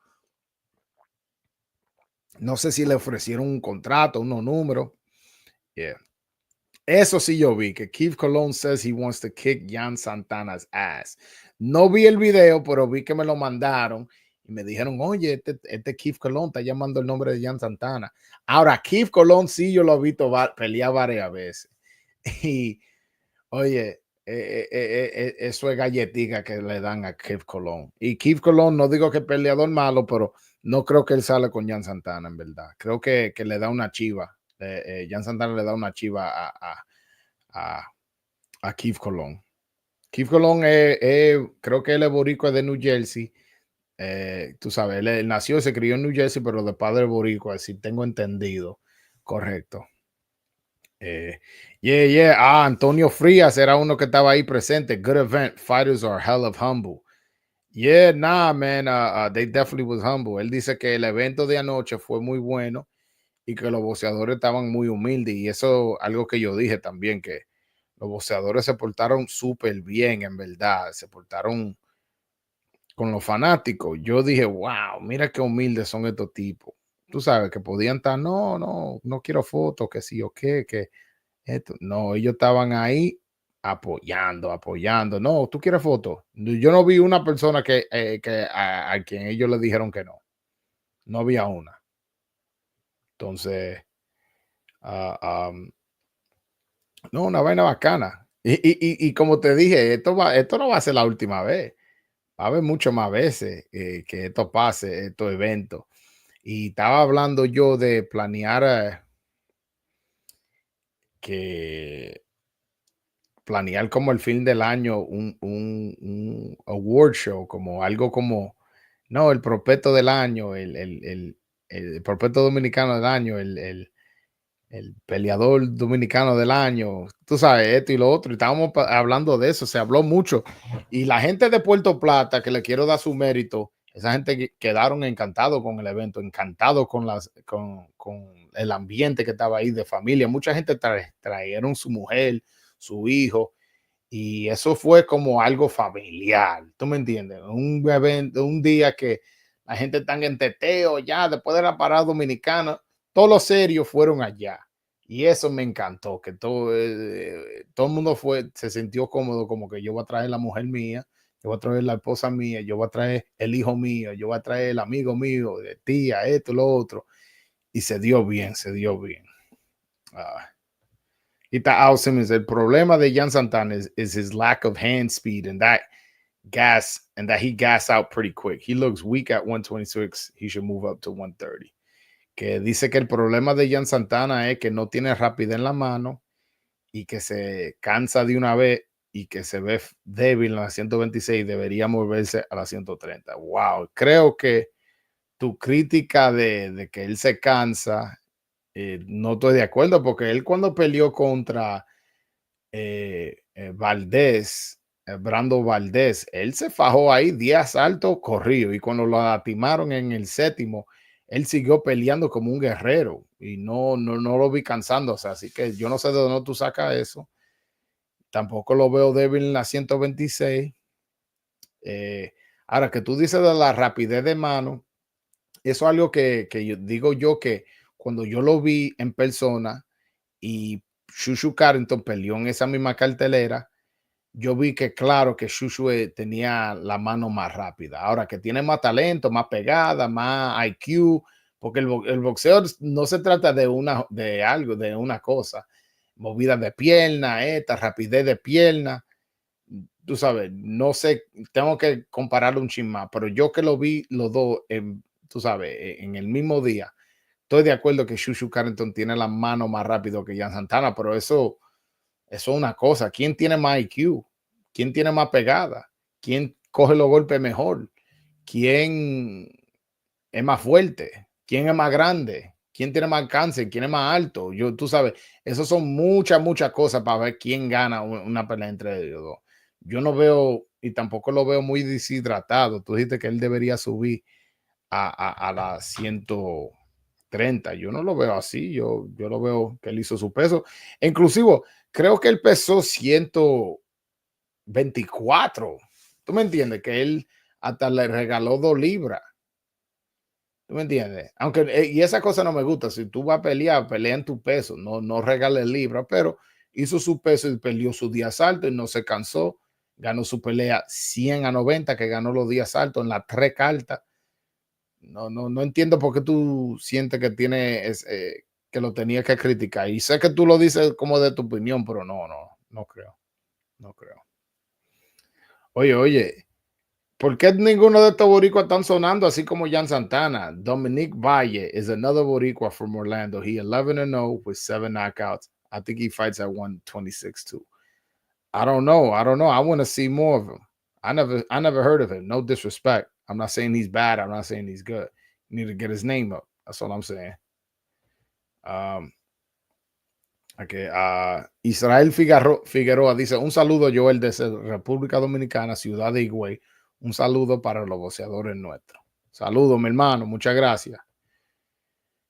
A: no sé si le ofrecieron un contrato, unos números. Yeah. Eso sí yo vi, que Keith Colon says he wants to kick Jan Santana's ass. No vi el video, pero vi que me lo mandaron y me dijeron, oye, este Keith Colon está llamando el nombre de Jan Santana. Ahora, Keith Colon sí yo lo he visto pelear varias veces. Y, oye, eso es galletica que le dan a Keith Colon. Y Keith Colon, no digo que es peleador malo, pero No creo que él sale con Jan Santana, en verdad. Creo que le da una chiva. Jan Santana le da una chiva a, a Keith Colón. Keith Colón creo que él es boricua de New Jersey. Tú sabes, él nació y se crió en New Jersey, pero de padre boricua, si tengo entendido. Correcto. Yeah. Antonio Frías era uno que estaba ahí presente. Good event. Fighters are hell of humble. Yeah, nah, man. They definitely was humble. Él dice que el evento de anoche fue muy bueno y que los boxeadores estaban muy humildes. Y eso algo que yo dije también, que los boxeadores se portaron súper bien, en verdad. Se portaron con los fanáticos. Yo dije, wow, mira qué humildes son estos tipos. Tú sabes que podían estar, no quiero fotos, que sí o qué, que esto. No, ellos estaban ahí apoyando. No, ¿tú quieres fotos? Yo no vi una persona que a quien ellos le dijeron que no. No había una. Entonces, ah, no, una vaina bacana. Y como te dije, esto no va a ser la última vez. Va a haber mucho más veces que esto pase, estos eventos. Y estaba hablando yo de planear que planear como el fin del año un award show, como algo como, no, el prospecto del año, el prospecto dominicano del año, el peleador dominicano del año, tú sabes, esto y lo otro, y estábamos hablando de eso, se habló mucho, y la gente de Puerto Plata, que le quiero dar su mérito, esa gente quedaron encantados con el evento, encantados con el ambiente que estaba ahí de familia, mucha gente trajeron su mujer, su hijo, y eso fue como algo familiar, ¿tú me entiendes? Un evento, un día que la gente está en teteo ya, después de la parada dominicana, todos los serios fueron allá. Y eso me encantó, que todo el mundo se sintió cómodo, como que yo voy a traer la mujer mía, yo voy a traer la esposa mía, yo voy a traer el hijo mío, yo voy a traer el amigo mío, de tía, esto, lo otro. Y se dio bien, se dio bien. Ah, y está awesome. El problema de Jan Santana is his lack of hand speed and that he gas out pretty quick. He looks weak at 126. He should move up to 130. Que dice que el problema de Jan Santana es que no tiene rapidez en la mano y que se cansa de una vez y que se ve débil en la 126, debería moverse a la 130. Wow, creo que tu crítica de que él se cansa, no estoy de acuerdo, porque él cuando peleó contra Valdés, Brando Valdés, él se fajó ahí 10 asaltos corridos y cuando lo latimaron en el séptimo, él siguió peleando como un guerrero y no lo vi cansándose. Así que yo no sé de dónde tú sacas eso. Tampoco lo veo débil en la 126. Ahora que tú dices de la rapidez de mano, eso es algo que yo digo yo que cuando yo lo vi en persona y Shushu Carrington peleó en esa misma cartelera, yo vi que claro que Shushu tenía la mano más rápida. Ahora que tiene más talento, más pegada, más IQ, porque el boxeo no se trata de algo, de una cosa. Movida de pierna, rapidez de pierna. Tú sabes, no sé, tengo que compararlo un chin más, pero yo que lo vi los dos, tú sabes, en el mismo día, estoy de acuerdo que Shushu Carrington tiene la mano más rápido que Jan Santana, pero eso es una cosa. ¿Quién tiene más IQ? ¿Quién tiene más pegada? ¿Quién coge los golpes mejor? ¿Quién es más fuerte? ¿Quién es más grande? ¿Quién tiene más alcance? ¿Quién es más alto? Tú sabes, eso son muchas cosas para ver quién gana una pelea entre ellos dos. Yo no veo, y tampoco lo veo muy deshidratado. Tú dijiste que él debería subir a la 130. Yo no lo veo así. Yo lo veo que él hizo su peso. Inclusive, creo que él pesó 124. ¿Tú me entiendes? Que él hasta le regaló 2 libras. ¿Tú me entiendes? Aunque, y esa cosa no me gusta. Si tú vas a pelear, pelea en tu peso. No regales libras, pero hizo su peso y peleó sus días altos y no se cansó. Ganó su pelea 100-90, que ganó los días altos en las 3 cartas. No entiendo por qué tú sientes que que lo tenías que criticar. Y sé que tú lo dices como de tu opinión, pero no creo. No creo. Oye, ¿Por qué ninguno de estos boricuas están sonando así como Jan Santana? Dominic Valle is another boricua from Orlando. He 11-0 with 7 knockouts. I think he fights at 126 too. I don't know. I want to see more of him. I never heard of him. No disrespect. I'm not saying he's bad. I'm not saying he's good. You need to get his name up. That's all I'm saying. Okay, Israel Figueroa dice: un saludo, Joel, desde República Dominicana, Ciudad de Higüey. Un saludo para los boxeadores nuestros. Saludos, mi hermano. Muchas gracias.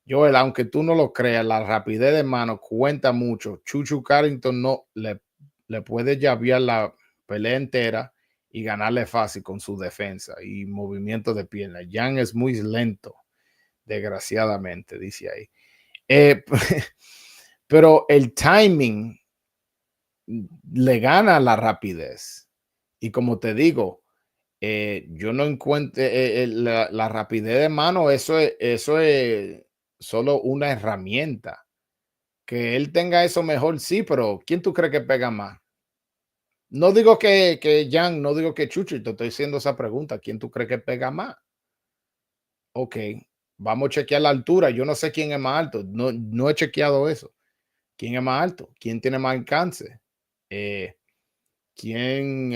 A: Joel, aunque tú no lo creas, la rapidez de mano cuenta mucho. Chuchu Carrington no le puede llavear la pelea entera y ganarle fácil con su defensa y movimiento de pierna. Jan es muy lento, desgraciadamente, dice ahí. Pero el timing le gana la rapidez. Y como te digo, yo no encuentro la rapidez de mano, eso es solo una herramienta. Que él tenga eso mejor, sí, pero ¿quién tú crees que pega más? No digo que Jan, no digo que Chucho, te estoy haciendo esa pregunta. ¿Quién tú crees que pega más? Ok, vamos a chequear la altura. Yo no sé quién es más alto. No he chequeado eso. ¿Quién es más alto? ¿Quién tiene más alcance? ¿Quién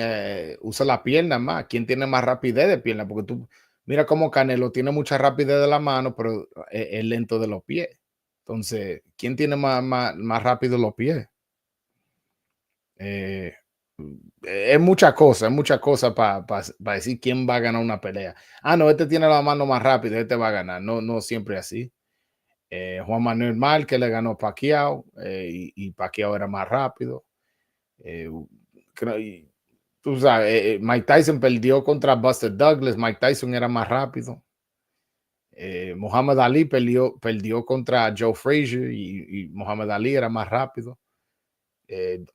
A: usa la pierna más? ¿Quién tiene más rapidez de pierna? Porque tú, mira cómo Canelo tiene mucha rapidez de la mano, pero es lento de los pies. Entonces, ¿quién tiene más rápido los pies? Eh, es muchas cosas para decir quién va a ganar una pelea. No, este tiene la mano más rápida, este va a ganar. No siempre así. Juan Manuel Márquez le ganó a Pacquiao y Pacquiao era más rápido. Tú sabes, Mike Tyson perdió contra Buster Douglas. Mike Tyson era más rápido. Muhammad Ali perdió contra Joe Frazier y Muhammad Ali era más rápido.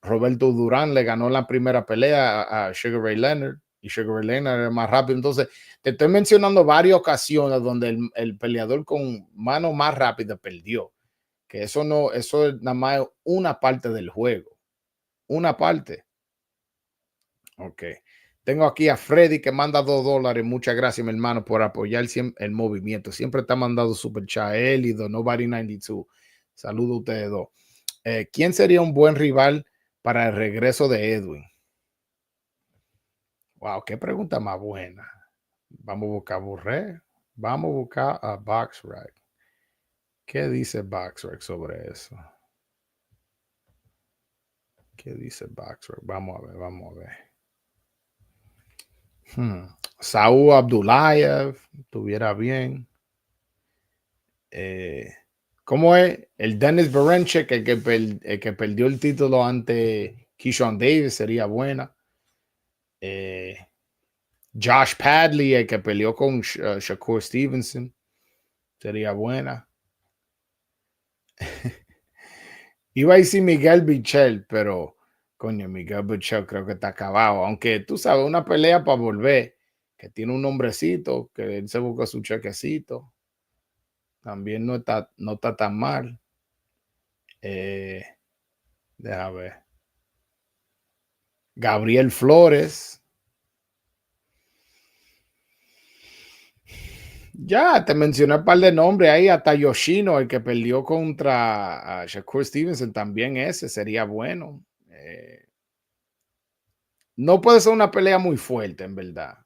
A: Roberto Durán le ganó la primera pelea a Sugar Ray Leonard y Sugar Ray Leonard era más rápido. Entonces, te estoy mencionando varias ocasiones donde el peleador con mano más rápida perdió. Que eso es nada más una parte del juego. Una parte. Ok. Tengo aquí a Freddy que manda $2. Muchas gracias, mi hermano, por apoyar el movimiento. Siempre está mandando super chat. Él y Nobody 92. Saludos a ustedes dos. ¿Quién sería un buen rival para el regreso de Edwin? Wow, qué pregunta más buena. Vamos a buscar Burré. Vamos a buscar a BoxRec. ¿Qué dice BoxRec sobre eso? ¿Qué dice BoxRec? Vamos a ver. Saúl Abdulayev, estuviera bien. ¿Cómo es? El Dennis Berenchek, el que perdió el título ante Keyshawn Davis, sería buena. Josh Padley, el que peleó con Shakur Stevenson, sería buena. Iba a decir Miguel Bichel, pero coño, Miguel Bichel creo que está acabado. Aunque tú sabes, una pelea para volver, que tiene un nombrecito, que él se busca su chequecito. También no está tan mal. Deja ver. Gabriel Flores. Ya, te mencioné un par de nombres ahí, hasta Yoshino, el que perdió contra Shakur Stevenson, también ese sería bueno. No puede ser una pelea muy fuerte, en verdad.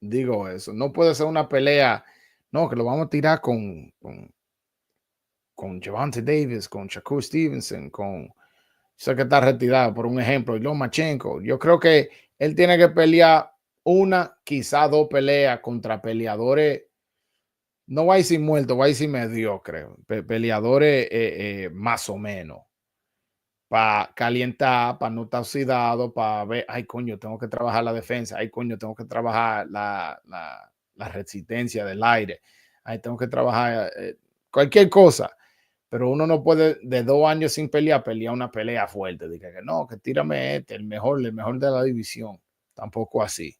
A: Digo eso, no puede ser una pelea, no, que lo vamos a tirar con Gervonta Davis, con Shakur Stevenson, sé que está retirado, por un ejemplo, y Lomachenko. Yo creo que él tiene que pelear una, quizá dos peleas contra peleadores. No va a decir muerto, va a decir mediocre. Peleadores más o menos. Para calentar, para no estar oxidado, para ver, ay coño, tengo que trabajar la defensa, ay coño, tengo que trabajar la resistencia del aire, ay, tengo que trabajar cualquier cosa. Pero uno no puede de 2 años sin pelear una pelea fuerte. Dice que no, que tírame el mejor de la división. Tampoco así.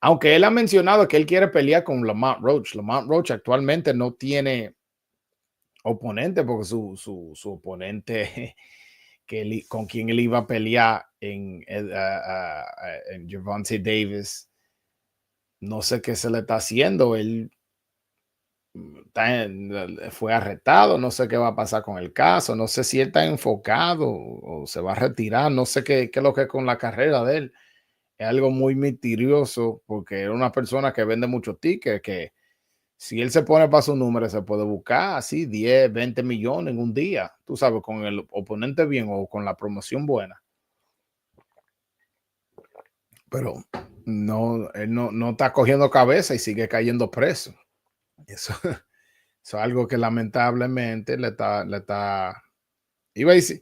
A: Aunque él ha mencionado que él quiere pelear con Lamont Roach. Lamont Roach actualmente no tiene oponente porque su oponente con quien él iba a pelear en Gervonta Davis no sé qué se le está haciendo. Él fue arrestado, no sé qué va a pasar con el caso, no sé si él está enfocado o se va a retirar, no sé qué es lo que es con la carrera de él. Es algo muy misterioso porque es una persona que vende muchos tickets, que si él se pone para su número, se puede buscar así 10, 20 millones en un día, tú sabes, con el oponente bien o con la promoción buena. Pero no, él no está cogiendo cabeza y sigue cayendo preso. Eso, eso es algo que lamentablemente iba a decir,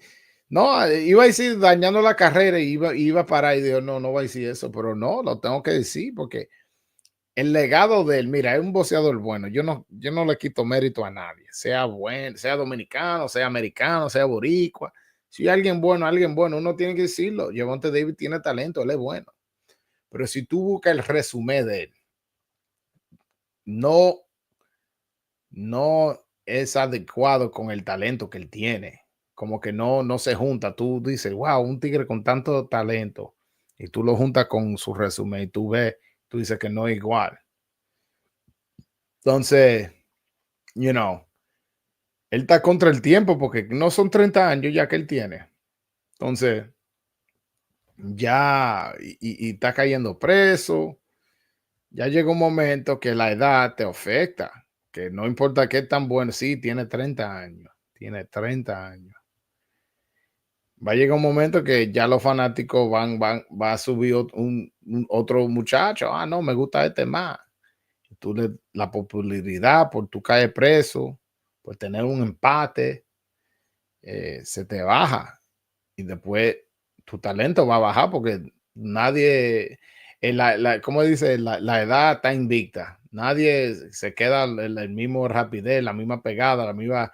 A: no, iba a decir dañando la carrera y iba a parar y dijo, no voy a decir eso, pero no, lo tengo que decir porque el legado de él, mira, es un boxeador bueno. Yo no le quito mérito a nadie, sea bueno, sea dominicano, sea americano, sea boricua. Si hay alguien bueno, uno tiene que decirlo. Gervonta Davis tiene talento, él es bueno. Pero si tú buscas el resumen de él, no, no es adecuado con el talento que él tiene. Como que no se junta. Tú dices, wow, un tigre con tanto talento. Y tú lo juntas con su resumen y tú dices que no es igual. Entonces, you know, él está contra el tiempo porque no son 30 años ya que él tiene. Entonces, ya, y está cayendo preso. Ya llega un momento que la edad te afecta, que no importa qué tan bueno, sí, tiene 30 años. Va a llegar un momento que ya los fanáticos va a subir otro muchacho. Ah, no, me gusta este más. La popularidad por tu caer preso, por tener un empate, se te baja y después tu talento va a bajar porque nadie, ¿cómo dice? La edad está invicta. Nadie se queda el mismo rapidez, la misma pegada, la misma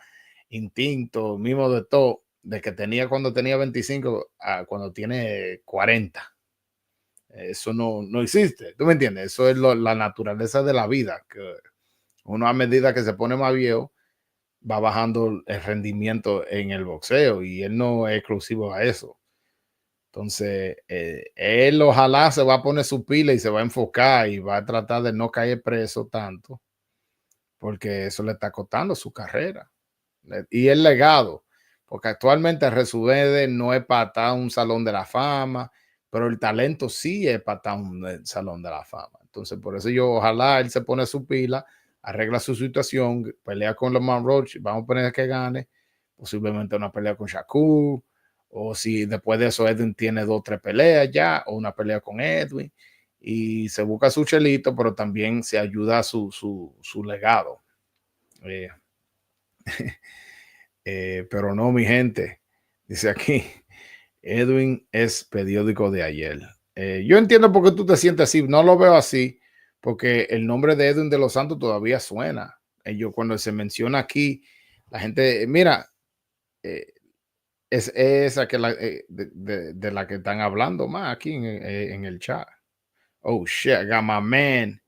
A: instinto, mismo de todo, de que tenía cuando tenía 25 a cuando tiene 40. Eso no existe, ¿tú me entiendes? Eso es la naturaleza de la vida, que uno a medida que se pone más viejo, va bajando el rendimiento en el boxeo y él no es exclusivo a eso. Entonces, él ojalá se va a poner su pila y se va a enfocar y va a tratar de no caer preso tanto, porque eso le está costando su carrera y el legado, porque actualmente Resubede no es para estar en un salón de la fama, pero el talento sí es para estar en un salón de la fama. Entonces, por eso yo ojalá él se pone su pila, arregla su situación, pelea con Lamar Roach, vamos a poner que gane, posiblemente una pelea con Shakur, o si después de eso Edwin tiene 2 o 3 peleas ya, o una pelea con Edwin, y se busca su chelito, pero también se ayuda a su legado. Eh, pero no, mi gente, dice aquí, Edwin es periódico de ayer. Yo entiendo por qué tú te sientes así, no lo veo así, porque el nombre de Edwin de los Santos todavía suena. Yo cuando se menciona aquí, la gente, mira, eh, es esa que de la que están hablando más aquí en el chat. Oh shit, I got my man,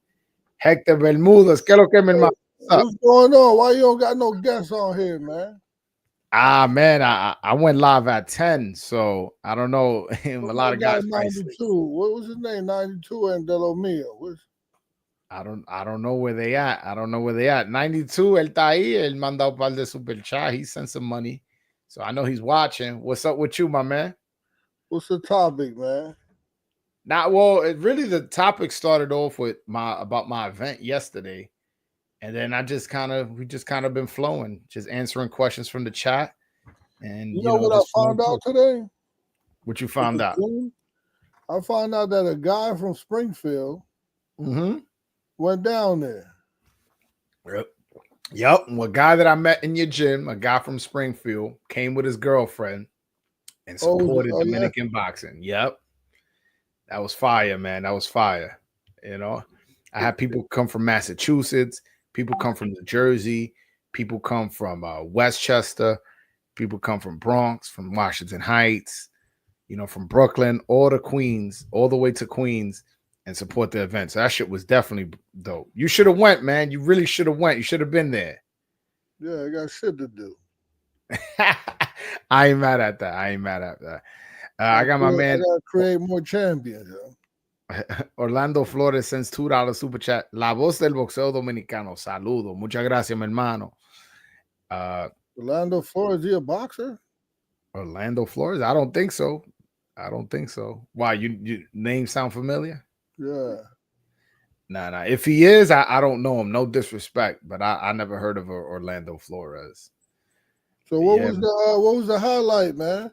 A: Héctor Bermúdez. ¿Qué es lo que mi hermano?
B: What's going on? Why you don't got no guests on here, man?
A: Man, I went live at 10, so I don't know. A
B: What
A: lot
B: about
A: of guys
B: guy
A: probably sleep.
B: 92? What was his name? 92 and Delomio.
A: I don't know where they at. I don't know where they at. 92, él está ahí. Él mandó un par de super chat. He sent some money. So I know he's watching. What's up with you, my man?
B: What's the topic, man?
A: Now, well, really the topic started off with about my event yesterday. And then we just kind of been flowing, just answering questions from the chat and
B: You know what I
A: just flowing
B: found out
A: through.
B: today?
A: What you
B: With
A: found
B: the
A: out?
B: Zoom? I found out that a guy from Springfield
A: Mm-hmm.
B: went down there.
A: Yep. Well, a guy that I met in your gym, a guy from Springfield, came with his girlfriend and supported
B: Oh yeah.
A: Dominican boxing. Yep. That was fire, man. That was fire. You know, I had people come from Massachusetts, people come from New Jersey, people come from Westchester, people come from Bronx, from Washington Heights, from Brooklyn, all the Queens, all the way to Queens, and support the event. So that shit was definitely dope. You should have went, man. You really should have went. You should have been there.
B: Yeah, I got shit to do.
A: I ain't mad at that. I ain't mad at that. I got my
B: I
A: man.
B: gotta create more champions. Huh?
A: Orlando Flores sends $2 super chat. La voz del boxeo dominicano. Saludo. Muchas gracias, mi hermano.
B: Orlando Flores, is he a boxer?
A: Orlando Flores? I don't think so. I don't think so. Why? You name sound familiar?
B: Yeah.
A: Nah. If he is, I don't know him. No disrespect, but I never heard of Orlando Flores.
B: So what was the highlight, man?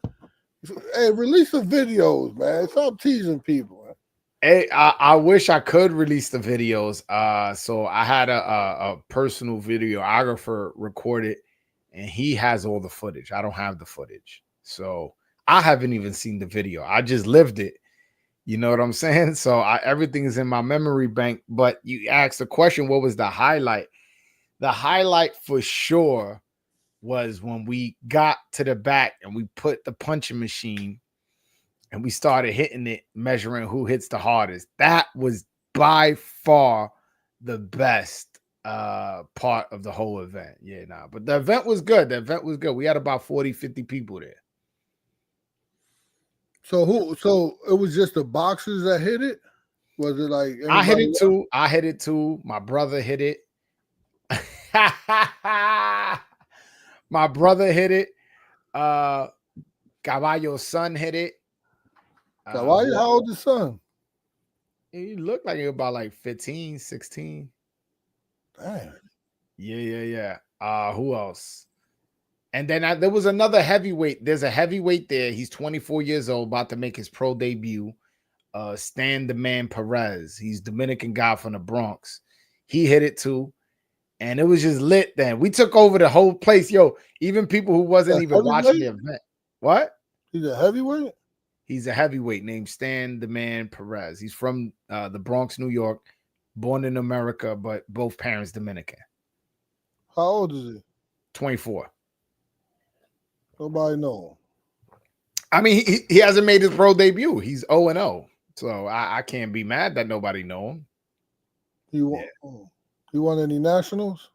B: Hey, release the videos, man. Stop teasing people. Man.
A: Hey, I wish I could release the videos. So I had a personal videographer record it, and he has all the footage. I don't have the footage, so I haven't even seen the video. I just lived it. You know what I'm saying? So everything is in my memory bank. But you asked the question, what was the highlight? The highlight for sure was when we got to the back and we put the punching machine and we started hitting it, measuring who hits the hardest. That was by far the best part of the whole event. Yeah, but the event was good. We had about 40, 50 people there.
B: So it was just the boxers that hit it? Was it like
A: I hit it too. My brother hit it. My brother hit it. Caballo's son hit it.
B: Caballo, how old is his son?
A: He looked like he was about like 15, 16.
B: Damn.
A: Yeah. Who else? And then there was another heavyweight. There's a heavyweight there. He's 24 years old, about to make his pro debut. Stan the Man Perez. He's Dominican guy from the Bronx. He hit it too. And it was just lit then. We took over the whole place. Yo, even people who wasn't even watching the event. What?
B: He's a heavyweight?
A: He's a heavyweight named Stan the Man Perez. He's from the Bronx, New York, born in America, but both parents Dominican.
B: How old is he?
A: 24.
B: Nobody know.
A: I mean, he hasn't made his pro debut. He's 0-0. So I can't be mad that nobody know him.
B: He won any nationals?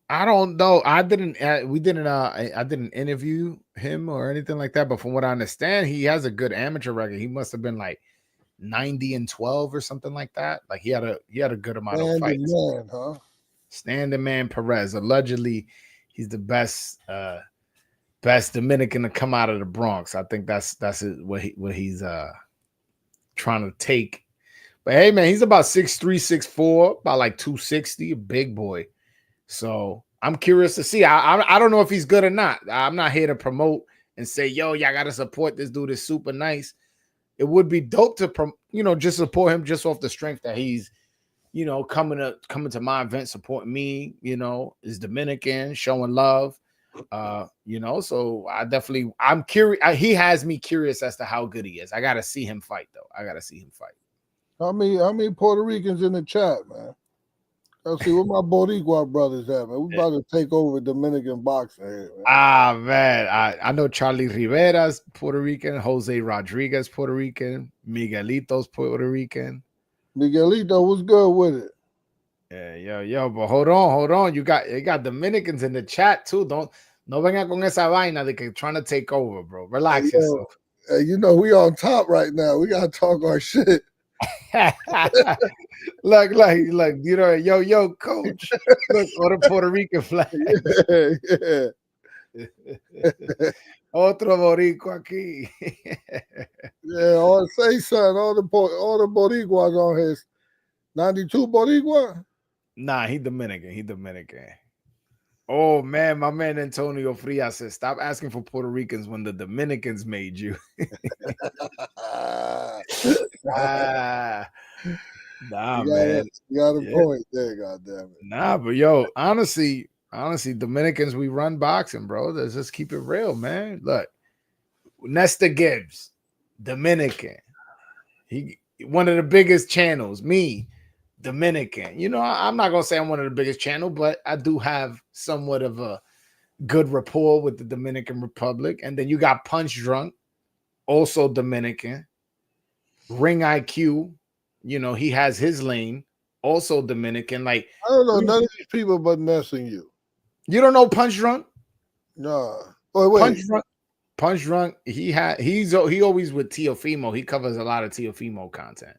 A: I don't know. I didn't interview him or anything like that. But from what I understand, he has a good amateur record. He must have been like 90-12 or something like that. Like he had a good amount of fights. Stan the Man Perez. Allegedly, he's the best Dominican to come out of the Bronx. I think that's what he's trying to take. But hey, man, he's about 6'3", 6'4", about like 260, a big boy. So I'm curious to see. I don't know if he's good or not. I'm not here to promote and say, yo, y'all got to support this dude. Is super nice. It would be dope to, just support him just off the strength that he's, coming to my event, supporting me, is Dominican, showing love, so I'm curious. He has me curious as to how good he is. I got to see him fight though.
B: How many Puerto Ricans in the chat, man? Let's see what my Boricua brothers have, man. We about to take over Dominican boxing here, man.
A: Man. I know Charlie Rivera's Puerto Rican, Jose Rodriguez Puerto Rican, Miguelito's Puerto Rican.
B: Miguelito was good with it.
A: Yeah, but hold on. You got Dominicans in the chat too. No venga con esa vaina de que trying to take over, bro. Relax yourself.
B: We on top right now. We gotta talk our shit.
A: Look, yo, coach. Look, all the Puerto Rican flag. Otro boricua aquí.
B: All the Boricuas on his 92 Boricua.
A: Nah, he Dominican. Oh man, my man Antonio Frias says, stop asking for Puerto Ricans when the Dominicans made you. Man.
B: You got a point there, goddamn it.
A: Nah, but yo, honestly, Dominicans, we run boxing, bro. Let's just keep it real, man. Look, Nesta Gibbs, Dominican. He one of the biggest channels. Me, Dominican. I'm not gonna say I'm one of the biggest channel, but I do have somewhat of a good rapport with the Dominican Republic. And then you got Punch Drunk, also Dominican. Ring IQ, he has his lane, also Dominican. Like
B: I don't know none of these people but Ness and you.
A: You don't know Punch Drunk?
B: No. Oh, wait.
A: Punch Drunk, he always with Teofimo. He covers a lot of Teofimo content.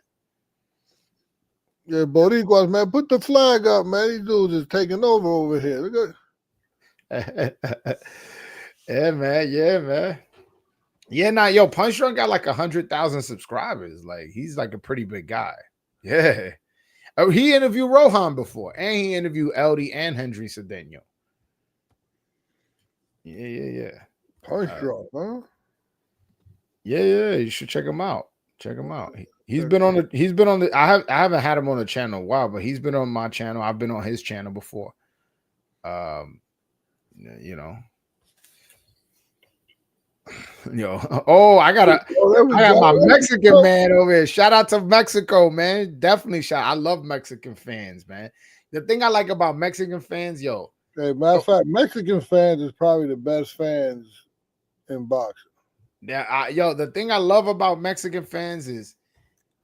B: Yeah, Boricuas, man, put the flag up, man. These dudes is taking over here. Look
A: at yeah, man. Yeah, nah, yo, Punch Drunk got like 100,000 subscribers. Like, he's like a pretty big guy. Yeah. Oh, he interviewed Rohan before, and he interviewed LD and Henry Cedeno. Yeah.
B: Punch Drunk, huh?
A: Yeah. You should check him out. Check him out. He's been on the. I haven't had him on the channel in a while, but he's been on my channel. I've been on his channel before. You know. Yo, I got my Mexican man over here. Shout out to Mexico, man. Definitely shout. I love Mexican fans, man. The thing I like about Mexican fans, yo.
B: Hey, matter of fact, Mexican fans is probably the best fans in boxing.
A: Yeah, the thing I love about Mexican fans is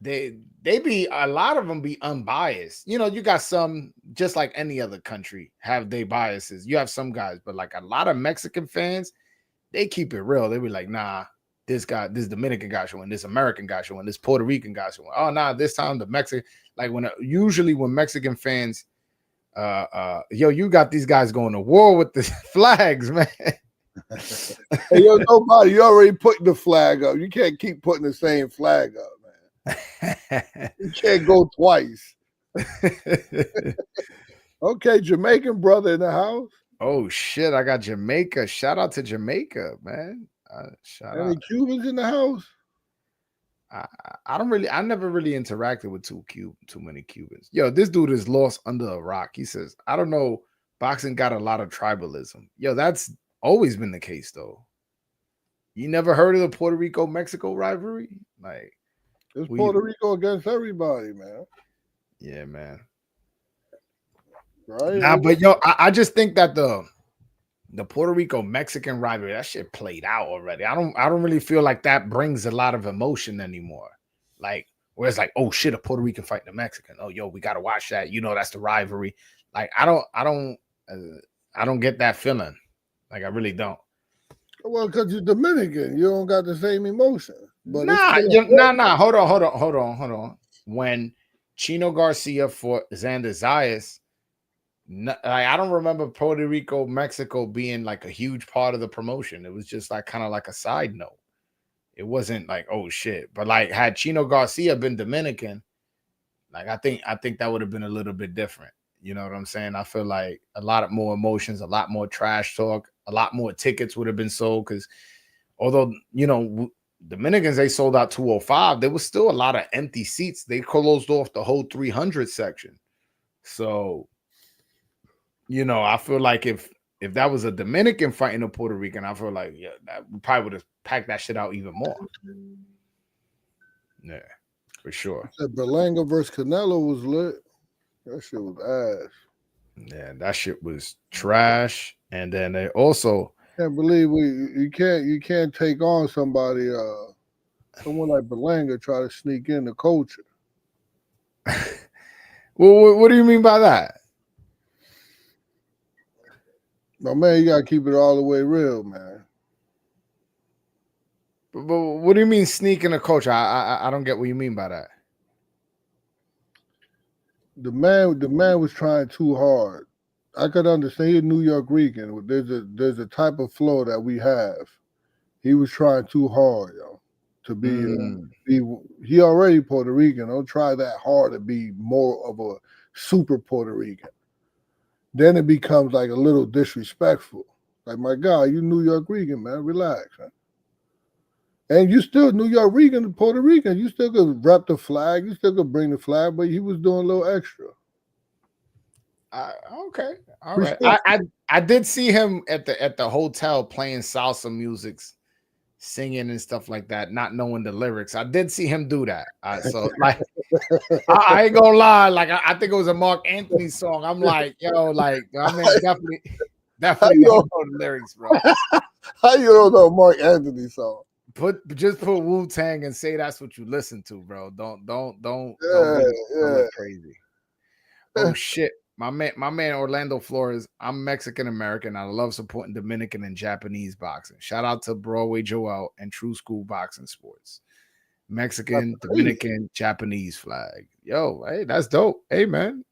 A: they be, a lot of them be unbiased. You know, you got some, just like any other country have their biases. You have some guys, but like a lot of Mexican fans, they keep it real. They be like, nah, this Dominican guy should win, this American guy should win, this Puerto Rican guy should win. Oh, nah, this time the Mexican, like usually when Mexican fans, you got these guys going to war with the flags, man.
B: Hey, yo, nobody, you already put the flag up. You can't keep putting the same flag up, man. You can't go twice. Okay, Jamaican brother in the house.
A: Oh shit, I got Jamaica. Shout out to Jamaica, man.
B: Any Cubans in the house?
A: I never really interacted with too many Cubans. Yo, this dude is lost under a rock. He says, I don't know, boxing got a lot of tribalism. Yo, that's always been the case though. You never heard of the Puerto Rico-Mexico rivalry? Like,
B: it's Puerto Rico against everybody, man.
A: Yeah, man.
B: Right.
A: Nah, but yo, I just think that the Puerto Rico Mexican rivalry, that shit played out already. I don't really feel like that brings a lot of emotion anymore. Like, where it's like, oh shit, a Puerto Rican fighting a Mexican. Oh, yo, we gotta watch that. You know, that's the rivalry. Like, I don't get that feeling. Like, I really don't.
B: Well, because you're Dominican, you don't got the same emotion. But
A: nah. Hold on. When Chino Garcia fought Xander Zayas, I don't remember Puerto Rico, Mexico being like a huge part of the promotion. It was just like kind of like a side note. It wasn't like, oh shit. But like, had Chino Garcia been Dominican, like I think that would have been a little bit different. You know what I'm saying? I feel like a lot more emotions, a lot more trash talk, a lot more tickets would have been sold, because although, you know, Dominicans, they sold out 205, there was still a lot of empty seats. They closed off the whole 300 section. So, you know, I feel like if that was a Dominican fighting a Puerto Rican, I feel like, yeah, that probably would have packed that shit out even more. Yeah, for sure.
B: That Berlanga versus Canelo was lit. That shit was ass.
A: Yeah, that shit was trash. And then they also
B: can't believe you can't take on somebody, someone like Berlanga try to sneak in the culture.
A: Well, what do you mean by that?
B: No, man, you gotta keep it all the way real, man.
A: But what do you mean sneak in the culture? I don't get what you mean by that.
B: The man was trying too hard. I could understand. He's New York Rican. There's a type of flow that we have. He was trying too hard, yo, to be. He already Puerto Rican. Don't try that hard to be more of a super Puerto Rican. Then it becomes like a little disrespectful. Like, my God, you New York Rican, man. Relax, man. And you still New York Rican, Puerto Rican. You still could rep the flag. You still could bring the flag, but he was doing a little extra.
A: Okay, all right. I did see him at the hotel playing salsa music, singing and stuff like that, not knowing the lyrics. I did see him do that. So like, I ain't gonna lie. Like, I think it was a Mark Anthony song. I'm like, yo, like, I mean, definitely don't know the lyrics, bro.
B: How you don't know Mark Anthony song?
A: Just put Wu-Tang and say that's what you listen to, bro. Don't go crazy. Oh shit. my man Orlando Flores. I'm Mexican American. I love supporting Dominican and Japanese boxing. Shout out to Broadway Joel and True School Boxing Sports. Mexican, Dominican, Japanese flag. Yo, hey, that's dope. Hey, man,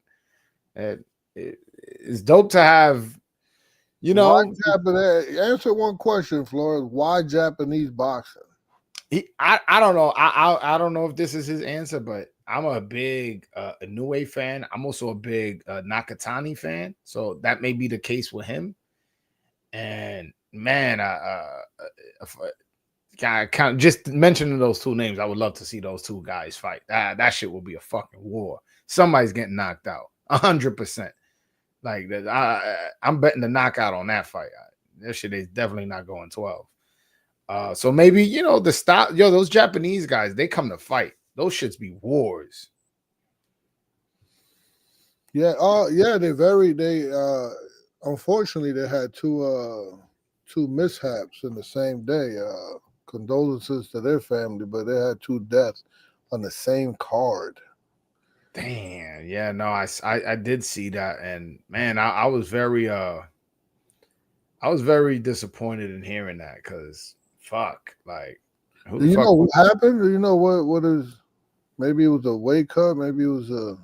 A: it's dope to have. You know,
B: answer one question, Flores. Why Japanese boxing?
A: I don't know. I don't know if this is his answer, but I'm a big Inoue fan. I'm also a big Nakatani fan, so that may be the case with him. And man, kind of just mentioning those two names, I would love to see those two guys fight. That shit will be a fucking war. Somebody's getting knocked out, 100%. Like that, I'm betting the knockout on that fight. That shit is definitely not going 12. So maybe the style. Yo, those Japanese guys, they come to fight. Those shits be wars.
B: Yeah. Yeah. They unfortunately they had two mishaps in the same day. Condolences to their family, but they had two deaths on the same card.
A: Damn. Yeah. No, I did see that, and man, I was very disappointed in hearing that because fuck, like, who
B: Do
A: the
B: you
A: fuck?
B: know what happened? Do you know what is? Maybe it was a weight cut. Maybe it was a.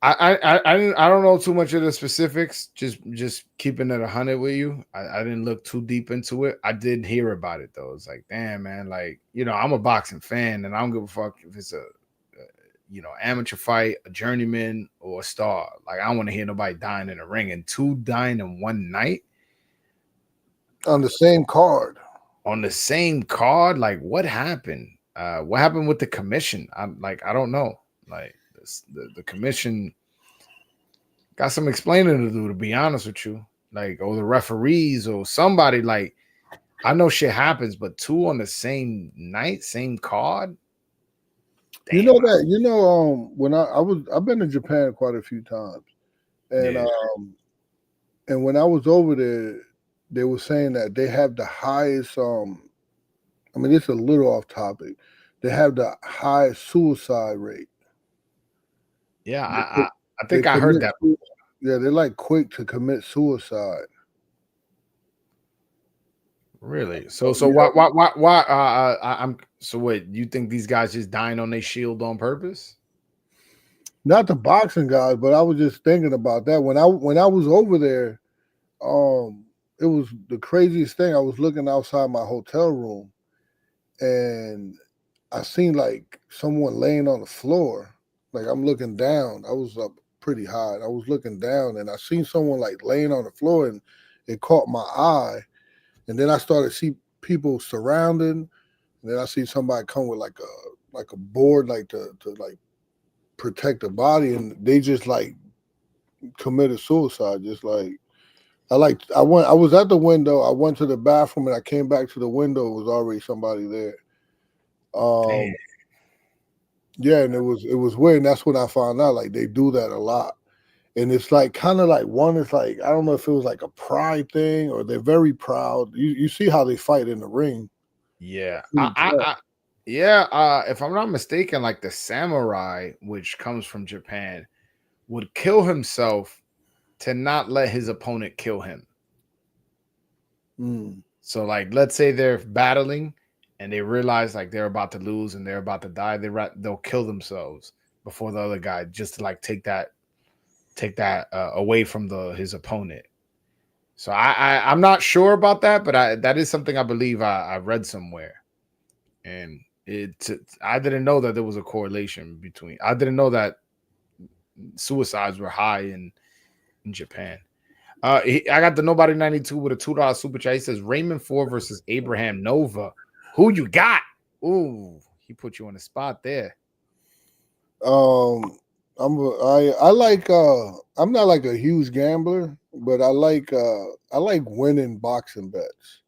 A: I don't know too much of the specifics. Just keeping it 100 with you. I didn't look too deep into it. I did hear about it though. It's like, damn, man. Like, I'm a boxing fan, and I don't give a fuck if it's a amateur fight, a journeyman, or a star. Like, I don't want to hear nobody dying in the ring, and two dying in one night
B: on the same card.
A: On the same card. Like, what happened? What happened with the commission? I don't know. Like, the commission got some explaining to do, to be honest with you. Like, or the referees or somebody. Like, I know shit happens, but two on the same night, same card.
B: Damn. You know that when I've been to Japan quite a few times, and and when I was over there, they were saying that they have the highest. I mean, it's a little off topic. They have the highest suicide rate.
A: Yeah, I think I heard that.
B: Yeah, they're like quick to commit suicide.
A: Really? So why? I'm so wait. You think these guys just dying on their shield on purpose?
B: Not the boxing guys, but I was just thinking about that when I was over there. It was the craziest thing. I was looking outside my hotel room, and I seen like someone laying on the floor. Like, I'm looking down. I was up pretty high. I was looking down, and I seen someone like laying on the floor, and it caught my eye. And then I started to see people surrounding. And then I see somebody come with like a board, like to like protect the body, and they just like committed suicide. Just like I was at the window. I went to the bathroom, and I came back to the window. It was already somebody there. Yeah, and it was weird. And that's when I found out like they do that a lot. And it's like kind of like one is like, I don't know if it was like a pride thing or they're very proud. You see how they fight in the ring.
A: Yeah. If I'm not mistaken, like the samurai, which comes from Japan, would kill himself to not let his opponent kill him. So like, let's say they're battling and they realize like they're about to lose and they're about to die. They'll kill themselves before the other guy, just to like take that away from his opponent. So I'm not sure about that, but that is something I believe I read somewhere, and I didn't know that there was a correlation between. I didn't know that suicides were high in Japan. I got the Nobody 92 with a $2 super chat. He says Raymond Ford versus Abraham Nova. Who you got? Ooh, he put you on the spot there.
B: I like I'm not like a huge gambler, but I like winning boxing bets.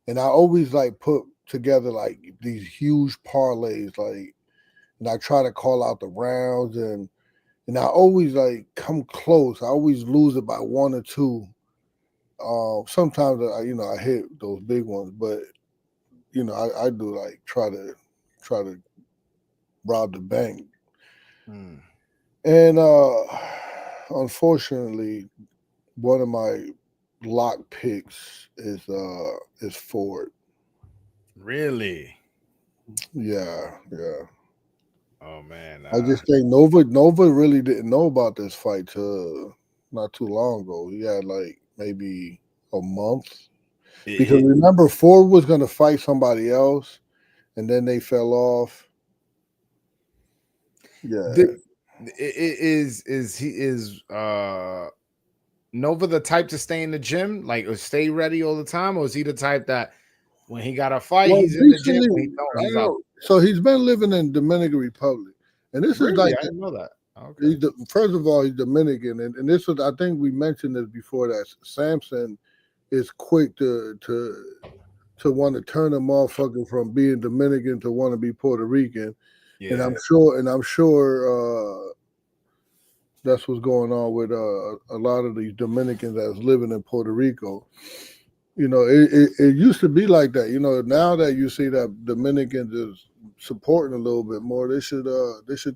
B: And I always like put together like these huge parlays, like, and I try to call out the rounds, and I always like come close. I always lose it by one or two. Sometimes I hit those big ones, but I do like try to rob the bank. And unfortunately, one of my lock picks is Ford.
A: Really?
B: Yeah.
A: Oh man.
B: I just think Nova really didn't know about this fight till not too long ago. He had like maybe a month. Because remember, Ford was gonna fight somebody else, and then they fell off. Yeah.
A: Is Nova the type to stay in the gym, like or stay ready all the time, or is he the type that when he got a fight,
B: Well,
A: he's in the gym,
B: recently,
A: when he don't,
B: I
A: he's
B: don't
A: out?
B: know. So he's been living in Dominican Republic, and this is
A: Really?
B: like
A: I didn't know that. Okay.
B: first of all, he's Dominican, and this was, I think we mentioned this before, that Samson is quick to want to turn a motherfucker from being Dominican to want to be Puerto Rican, and
A: Yeah.
B: I'm sure that's what's going on with a lot of these Dominicans that's living in Puerto Rico. You know, it used to be like that. You know, now that you see that Dominicans is supporting a little bit more, they should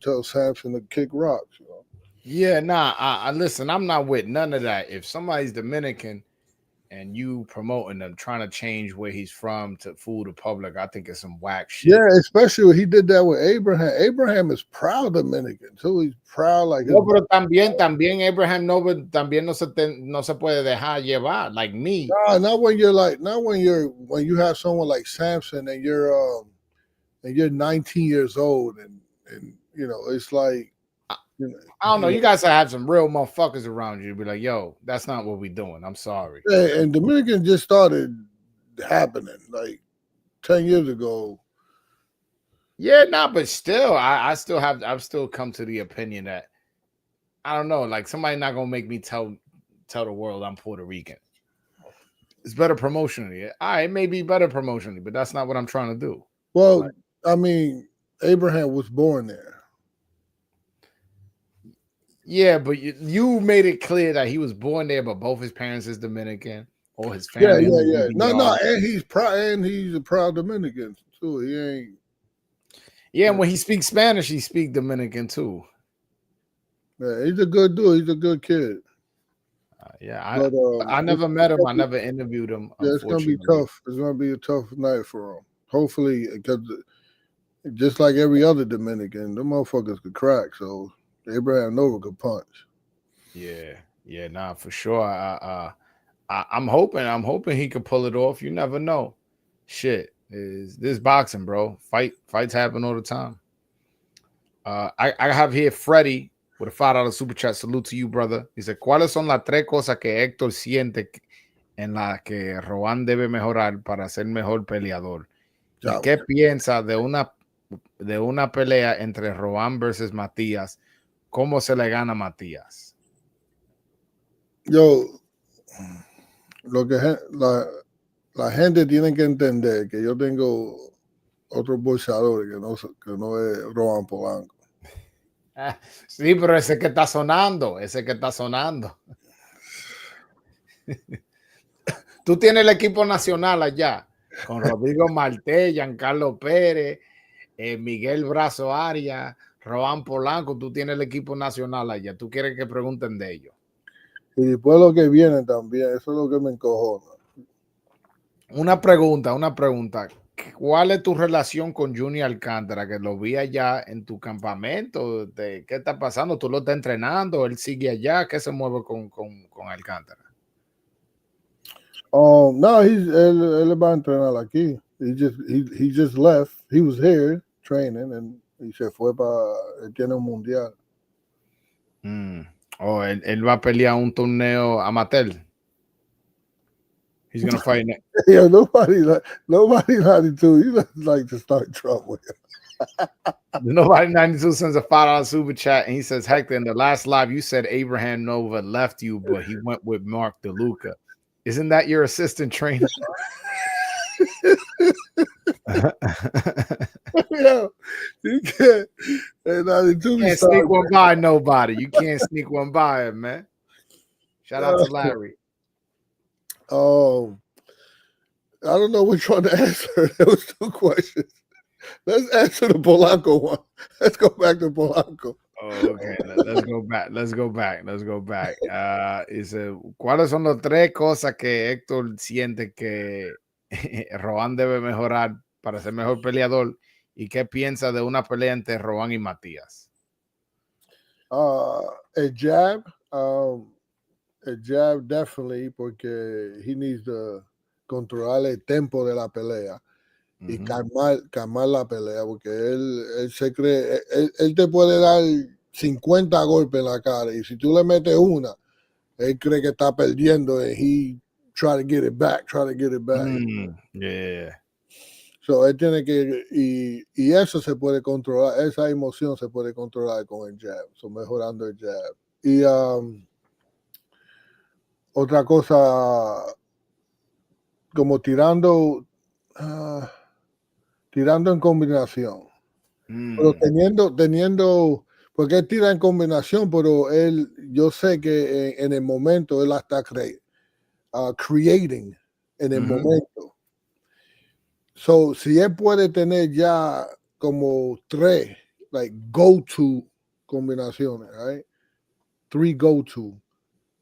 B: tell Samson to kick rocks. You know?
A: Yeah, nah. I listen. I'm not with none of that. If somebody's Dominican and you promoting them, trying to change where he's from to fool the public, I think it's some whack shit.
B: Yeah, especially when he did that with Abraham. Abraham is proud Dominican too. He's proud like his.
A: No, pero también Abraham también no se puede dejar llevar, like me.
B: Nah, not when you have someone like Samson and you're 19 years old and you know it's like, you know,
A: I don't know. You guys have some real motherfuckers around you. Be like, yo, that's not what we doing. I'm sorry.
B: and Dominican just started happening like 10 years ago.
A: Yeah, nah, but still, I've still come to the opinion that I don't know, like somebody not gonna make me tell the world I'm Puerto Rican. It's better promotionally. It may be better promotionally, but that's not what I'm trying to do.
B: Well,
A: Like,
B: I mean, Abraham was born there.
A: yeah, but you made it clear that he was born there, but both his parents is Dominican, or his
B: Yeah.
A: family.
B: No, and he's proud, and he's a proud Dominican too. He ain't.
A: Yeah, and when he speaks Spanish, he speaks Dominican too.
B: Yeah, he's a good dude. He's a good kid.
A: I never met him. I never interviewed him.
B: Yeah, it's gonna be tough. It's gonna be a tough night for him. Hopefully, because just like every other Dominican, the motherfuckers could crack. So Abraham Nova could punch.
A: Yeah, nah, for sure. I'm hoping he could pull it off. You never know. Shit, is this boxing, bro? Fights happen all the time. I have here Freddie with a $5 super chat. Salute to you, brother. Dice, ¿cuáles son las tres cosas que Héctor siente en las que Rohan debe mejorar para ser mejor peleador? ¿Y qué piensa de una pelea entre Rohan versus Matías? ¿Cómo se le gana a Matías?
B: Yo, lo que la gente tiene que entender que yo tengo otros boxeadores que no es Rohan Polanco.
A: Sí, pero ese que está sonando. Tú tienes el equipo nacional allá, con Rodrigo Marté, Giancarlo Pérez, Miguel Brazo Arias, Rohan Polanco. Tú tienes el equipo nacional allá. Tú quieres que pregunten de ellos.
B: Y después lo que viene también, eso es lo que me encojona.
A: Una pregunta. ¿Cuál es tu relación con Junior Alcántara? Que lo vi allá en tu campamento. ¿Qué está pasando? ¿Tú lo estás entrenando? ¿Él sigue allá? ¿Qué se mueve con Alcántara?
B: No, él va a entrenar aquí. He just left. He was here training and y se fue él tiene un mundial.
A: Oh, él va a pelear un torneo amateur. He's gonna fight next.
B: Yeah, nobody like to start trouble.
A: Nobody 92 sends a $5 super chat and he says, Hector, in the last live you said Abraham Nova left you, but he went with Mark DeLuca. Isn't that your assistant trainer?
B: Yeah, you can't.
A: You can't sneak one by nobody. You can't sneak one by him, man. Shout out to Larry.
B: I don't know which one to answer. There was two questions. Let's answer the Polanco one. Let's go back to Polanco.
A: Okay, let's go back. Let's go back. Let's go back. Dice, ¿cuáles son las tres cosas que Héctor siente que Rohan debe mejorar para ser mejor peleador? ¿Y qué piensa de una pelea entre Rohan y Matías?
B: A jab. A jab definitely, porque he needs to controlar el tempo de la pelea y calmar la pelea, porque él se cree, él te puede dar 50 golpes en la cara y si tú le metes una, él cree que está perdiendo and he try to get it back.
A: Yeah.
B: So él tiene que, y eso se puede controlar, esa emoción se puede controlar con el jab, so mejorando el jab. Y otra cosa, como tirando en combinación. Pero teniendo, porque él tira en combinación, pero yo sé que en el momento él está creating en el momento. So, si él puede tener ya como 3, like go-to combinaciones, right? 3 go-to,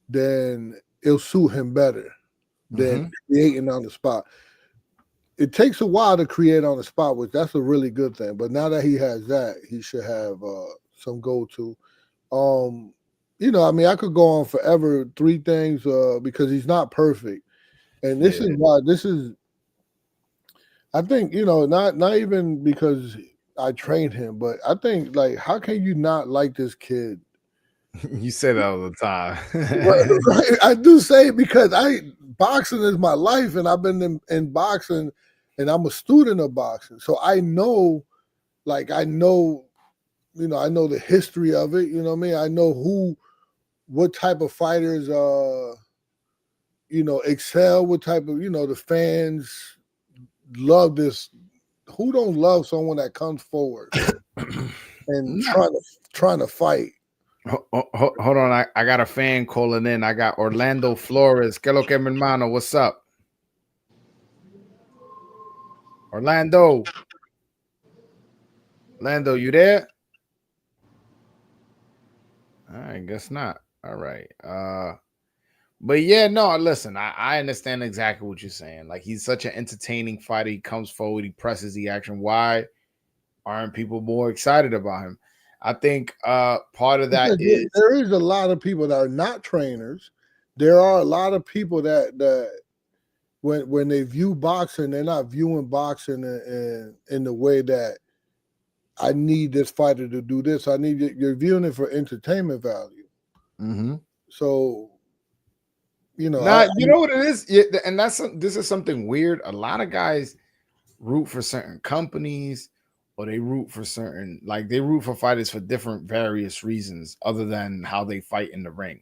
B: then it'll suit him better than creating on the spot. It takes a while to create on the spot, which that's a really good thing. But now that he has that, he should have some go-to. I mean, I could go on forever 3 things because he's not perfect, and this is why. I think not even because I trained him, but I think like how can you not like this kid?
A: You say that all the time.
B: Right? I do say it because boxing is my life, and I've been in boxing, and I'm a student of boxing, so I know the history of it. You know what I mean? I know what type of fighters excel, what type of the fans love this. Who don't love someone that comes forward and trying to fight?
A: Hold on, I got a fan calling in. I got Orlando Flores. ¿Qué lo que, mi hermano? What's up? Orlando, you there? I guess not. All right. But yeah, no, listen, I understand exactly what you're saying. Like, he's such an entertaining fighter. He comes forward, he presses the action. Why aren't people more excited about him? I think part of that is
B: there is a lot of people that are not trainers. There are a lot of people that when they view boxing, they're not viewing boxing in the way that I need this fighter to do this. You're viewing it for entertainment value. So,
A: you know what it is, yeah, and this is something weird. A lot of guys root for certain companies, or they root for fighters for different various reasons other than how they fight in the ring.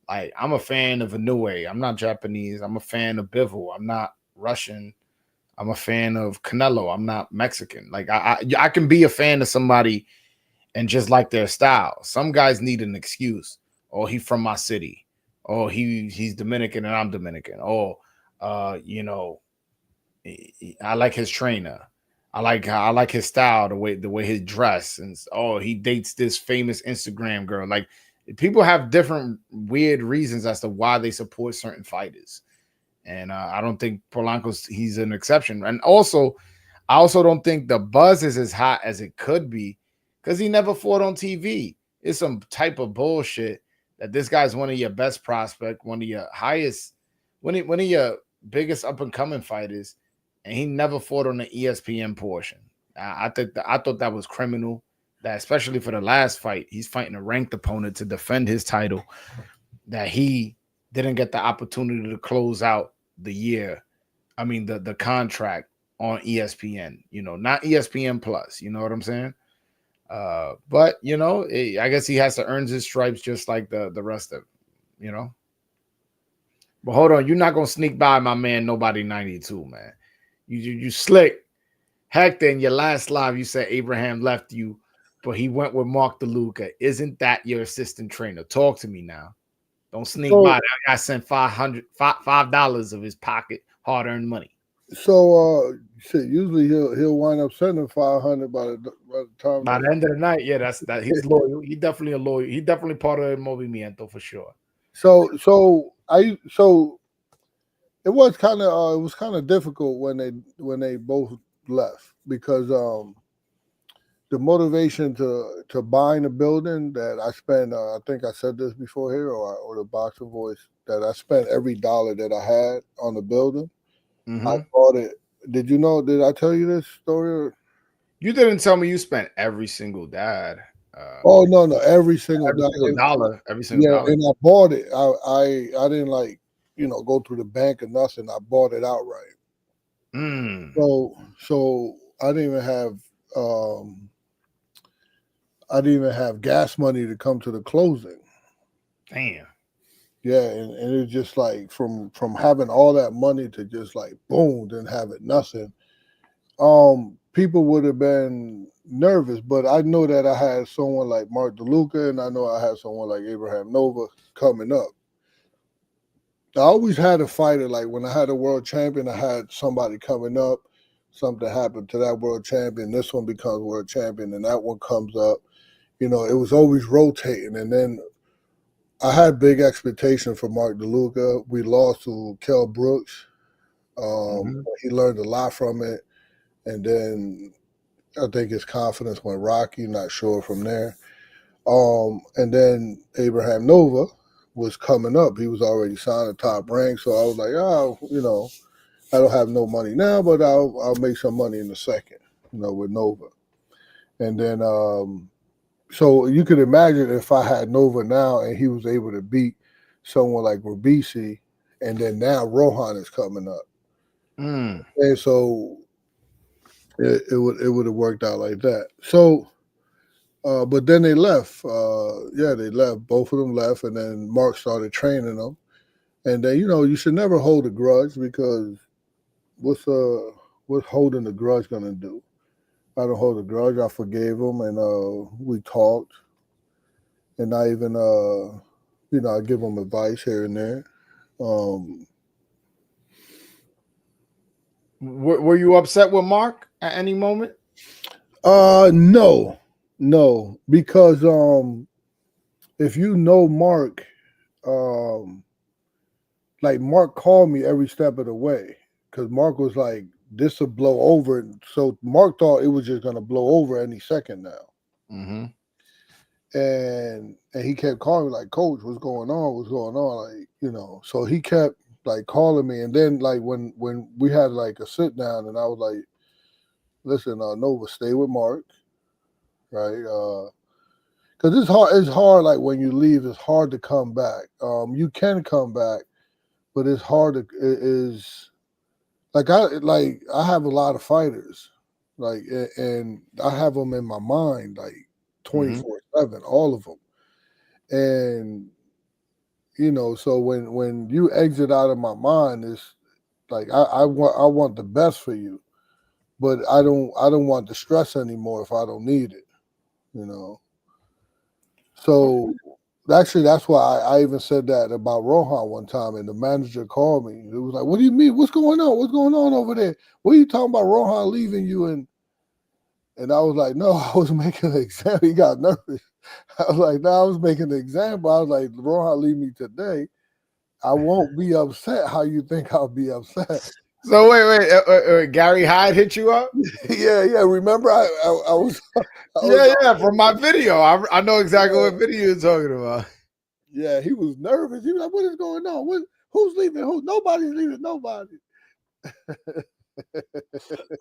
A: Like, I'm a fan of Inoue. I'm not Japanese. I'm a fan of Bivol. I'm not Russian. I'm a fan of Canelo. I'm not Mexican. Like, I can be a fan of somebody and just like their style. Some guys need an excuse. Oh, he's from my city. Oh, he's Dominican and I'm Dominican. Oh, I like his trainer. I like his style, the way his dress, and he dates this famous Instagram girl. Like, people have different weird reasons as to why they support certain fighters, and I don't think he's an exception. And also, I also don't think the buzz is as hot as it could be because he never fought on TV. It's some type of bullshit that this guy's one of your best prospect, one of your highest, one of your biggest up and coming fighters, and he never fought on the ESPN portion. I thought that was criminal. That especially for the last fight, he's fighting a ranked opponent to defend his title. That he didn't get the opportunity to close out the year. I mean the contract on ESPN. Not ESPN Plus. You know what I'm saying? But I guess he has to earn his stripes just like the rest of them. But hold on, you're not gonna sneak by my man. Nobody 92, man. You slick. Hector, in your last live, you said Abraham left you, but he went with Mark DeLuca. Isn't that your assistant trainer? Talk to me now. Don't sneak by. That guy sent $5 of his pocket hard-earned money.
B: So shit, usually he'll wind up sending 500 by the time
A: By the end of the night, yeah, that's that. He's loyal. He definitely a loyal. He definitely part of the Movimiento for sure.
B: So it was kind of difficult when they both left because the motivation to buying a building that I spent I think I said this before here or the Boxer Voice that I spent every dollar that I had on the building. I bought it. Did you know? Did I tell you this story?
A: You didn't tell me you spent every single dad.
B: Oh no, every single
A: Dollar. Every single
B: Yeah,
A: dollar.
B: and I bought it. I didn't like go through the bank or nothing. I bought it outright. So I didn't even have um I didn't even have gas money to come to the closing.
A: Damn.
B: Yeah, and it's just like from having all that money to just like boom, then have it nothing. People would have been nervous, but I know that I had someone like Mark DeLuca and I know I had someone like Abraham Nova coming up. I always had a fighter. Like when I had a world champion, I had somebody coming up. Something happened to that world champion. This one becomes world champion, and that one comes up. It was always rotating. And then I had big expectations for Mark DeLuca. We lost to Kell Brooks. He learned a lot from it. And then I think his confidence went rocky, not sure from there. And then Abraham Nova was coming up. He was already signed a top rank. So I was like, I don't have no money now, but I'll make some money in a second, with Nova. And then so you could imagine if I had Nova now and he was able to beat someone like Ribisi, and then now Rohan is coming up. And so it would have worked out like that. So but then they left. They left. Both of them left, and then Mark started training them. And then you should never hold a grudge because what's holding the grudge gonna do? I don't hold a grudge. I forgave him, and we talked, and I even I give him advice here and there.
A: Were you upset with Mark at any moment?
B: No, because if you know Mark, like Mark called me every step of the way because Mark was like, "This will blow over." So Mark thought it was just gonna blow over any second now. And he kept calling me like, "Coach, what's going on? What's going on?" Like, so he kept like calling me, and then like when we had like a sit down, and I was like, "Listen, Nova, stay with Mark, right? Because it's hard. It's hard. Like when you leave, it's hard to come back. You can come back, but it's hard. It is like I have a lot of fighters, like, and I have them in my mind, like 24/7, all of them. And so when you exit out of my mind, it's like I want the best for you, but I don't want the stress anymore if I don't need it, So actually, that's why I even said that about Rohan one time, and the manager called me. It was like, "What do you mean? What's going on? What's going on over there? What are you talking about? Rohan leaving you?" And I was like, "No, I was making an example." He got nervous. I was like, "No, I was making an example." I was like, "Rohan leave me today. I won't be upset. How you think I'll be upset?"
A: So wait. Gary Hyde hit you up?
B: Yeah. Remember, I was.
A: Yeah. From my video, I know exactly what video you're talking about.
B: Yeah, he was nervous. He was like, "What is going on? Who's leaving? Nobody's leaving. Nobody."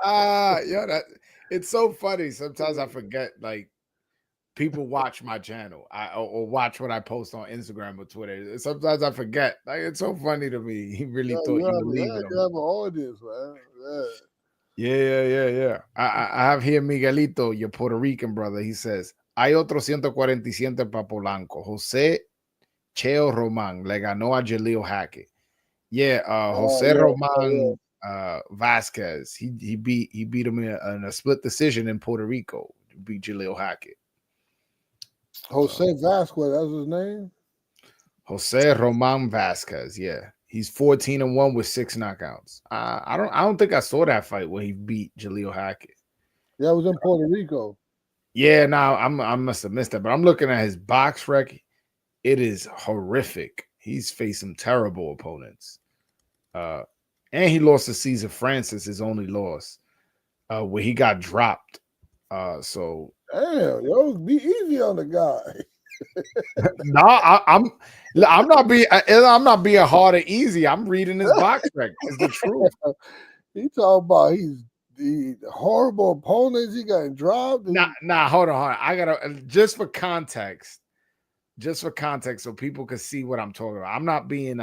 A: That it's so funny. Sometimes I forget, like, people watch my channel, or watch what I post on Instagram or Twitter. Sometimes I forget. Like, it's so funny to me. He really thought you were leaving him.
B: You have an audience, man.
A: Yeah. I have here Miguelito, your Puerto Rican brother. He says, hay otro 147 para Polanco. José Cheo Román le ganó a Jaleel Hackett. Yeah, Jose Roman Vasquez. He beat him in a split decision in Puerto Rico. Beat Jaleel Hackett.
B: Jose Vasquez, that's his name.
A: Jose Roman Vasquez. Yeah. He's 14-1 with 6 knockouts. I don't think I saw that fight where he beat Jaleel Hackett.
B: Yeah, it was in Puerto Rico.
A: Yeah, now I must have missed that, but I'm looking at his box rec. It is horrific. He's faced some terrible opponents. And he lost to Cesar Francis, his only loss, where he got dropped. So
B: damn, yo, be easy on the guy.
A: no, I'm not being hard or easy. I'm reading his box rec. It's the truth.
B: He talking about he's the horrible opponents. He got dropped.
A: Nah, hold on. I gotta just for context, so people can see what I'm talking about. I'm not being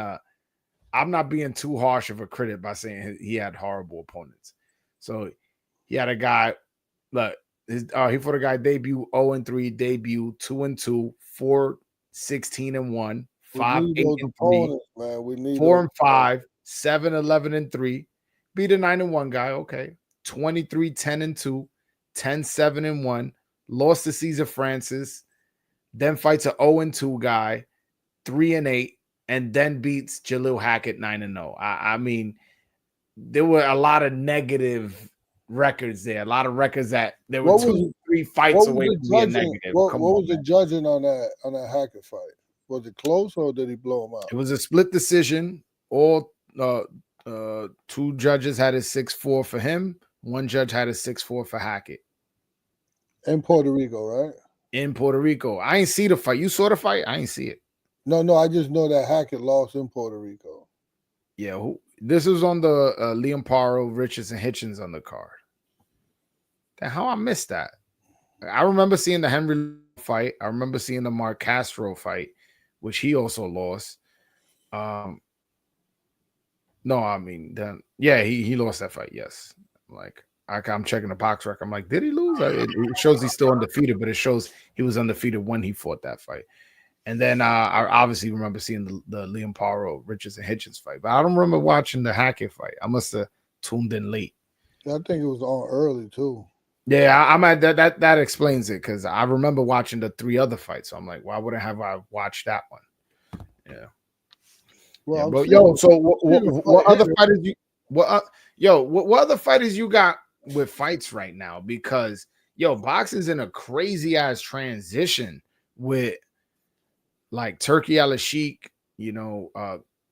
A: too harsh of a critic by saying he had horrible opponents. So he had a guy. Look, he fought a guy debut 0-3, debut 2-2, 4-16-1, 5-8-3, 4-5, 7-11-3. Beat a 9-1 guy. Okay, 23-10-2, 10-7-1. Lost to Cesar Francis. Then fights a 0-2 guy, 3-8, and then beats Jaleel Hackett 9-0. I mean, there were a lot of negative records there. A lot of records that there were 2-3 fights away from being negative.
B: What was the judging on that Hackett fight? Was it close or did he blow him out?
A: It was a split decision. All 2 judges had a 6-4 for him. 1 judge had a 6-4 for Hackett.
B: In Puerto Rico, right?
A: In Puerto Rico. I ain't see the fight. You saw the fight? I ain't see it.
B: No, I just know that Hackett lost in Puerto Rico.
A: Yeah, this was on the Liam Paro, Richards, and Hitchens on the card. Then how I missed that? I remember seeing the Henry fight. I remember seeing the Mark Castro fight, which he also lost. No, I mean, then he lost that fight. Yes, like I'm checking the box record. I'm like, did he lose? It shows he's still undefeated, but it shows he was undefeated when he fought that fight. And then I obviously remember seeing the Liam Paro, Richards, and Hitchens fight, but I don't remember watching the Hackett fight. I must have tuned in late.
B: I think it was on early too.
A: Yeah, I'm at that explains it because I remember watching the 3 other fights. So I'm like, why wouldn't I watched that one? Yeah. Well, but so what other fighters what other fighters you got with fights right now? Because boxing's in a crazy ass transition with like Turkey Al-Sheikh,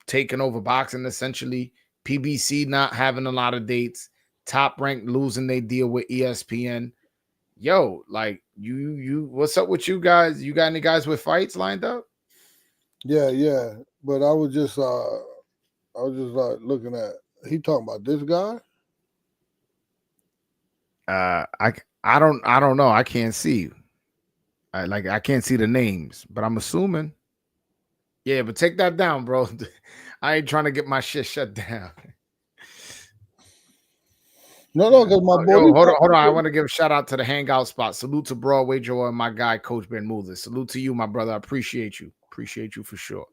A: taking over boxing essentially. PBC not having a lot of dates. Top Rank losing their deal with ESPN. Like you what's up with you guys? You got any guys with fights lined up?
B: Yeah. But I was just looking at he talking about this guy.
A: I don't know. I can't see. I can't see the names, but I'm assuming. Yeah, but take that down, bro. I ain't trying to get my shit shut down.
B: No, because my boy.
A: Hold on. I want to give a shout out to the Hangout spot. Salute to Broadway Joe and my guy, Coach Ben Muller. Salute to you, my brother. I appreciate you. Appreciate you for sure.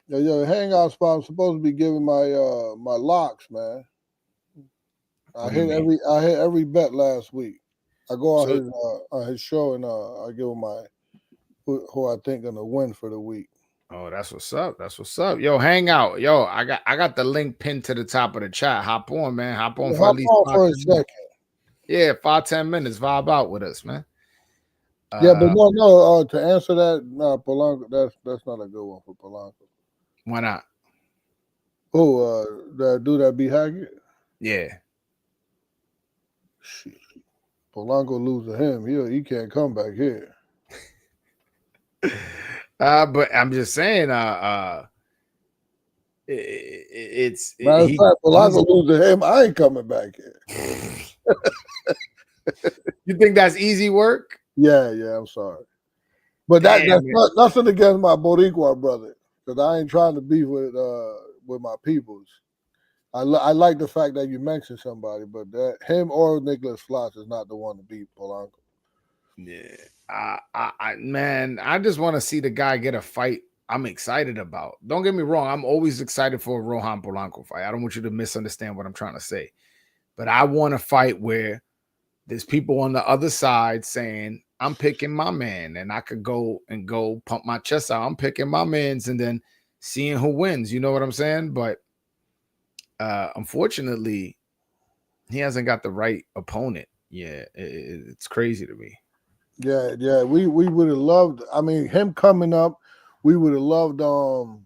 B: Yo, Hangout spot. I'm supposed to be giving my my locks, man. I hit every bet last week. I go on his show and I give him who I think gonna win for the week.
A: Oh, that's what's up. That's what's up. Yo, hang out. Yo, I got the link pinned to the top of the chat. Hop on, man. Hop on for at least
B: for a second.
A: Yeah, 5-10 minutes. Vibe out with us, man.
B: Yeah, but no. To answer that, no, Polanco. That's not a good one for Polanco.
A: Why not?
B: Oh, that dude that beat Hackett.
A: Yeah.
B: Shit. Polanco lose to him. He can't come back here.
A: But I'm just saying, it's
B: Polanco lose to him. I ain't coming back here.
A: You think that's easy work?
B: Yeah. I'm sorry, but that's not nothing against my Boricua brother, because I ain't trying to beef with my peoples. I like the fact that you mentioned somebody, but that him or Nicholas Flotz is not the one to beat Polanco.
A: Yeah. I just want to see the guy get a fight I'm excited about. Don't get me wrong. I'm always excited for a Rohan Polanco fight. I don't want you to misunderstand what I'm trying to say. But I want a fight where there's people on the other side saying, I'm picking my man, and I could go pump my chest out. I'm picking my mans, and then seeing who wins. You know what I'm saying? But unfortunately, he hasn't got the right opponent. Yeah, it's crazy to me.
B: Yeah. We would have loved. I mean, him coming up, we would have loved Omar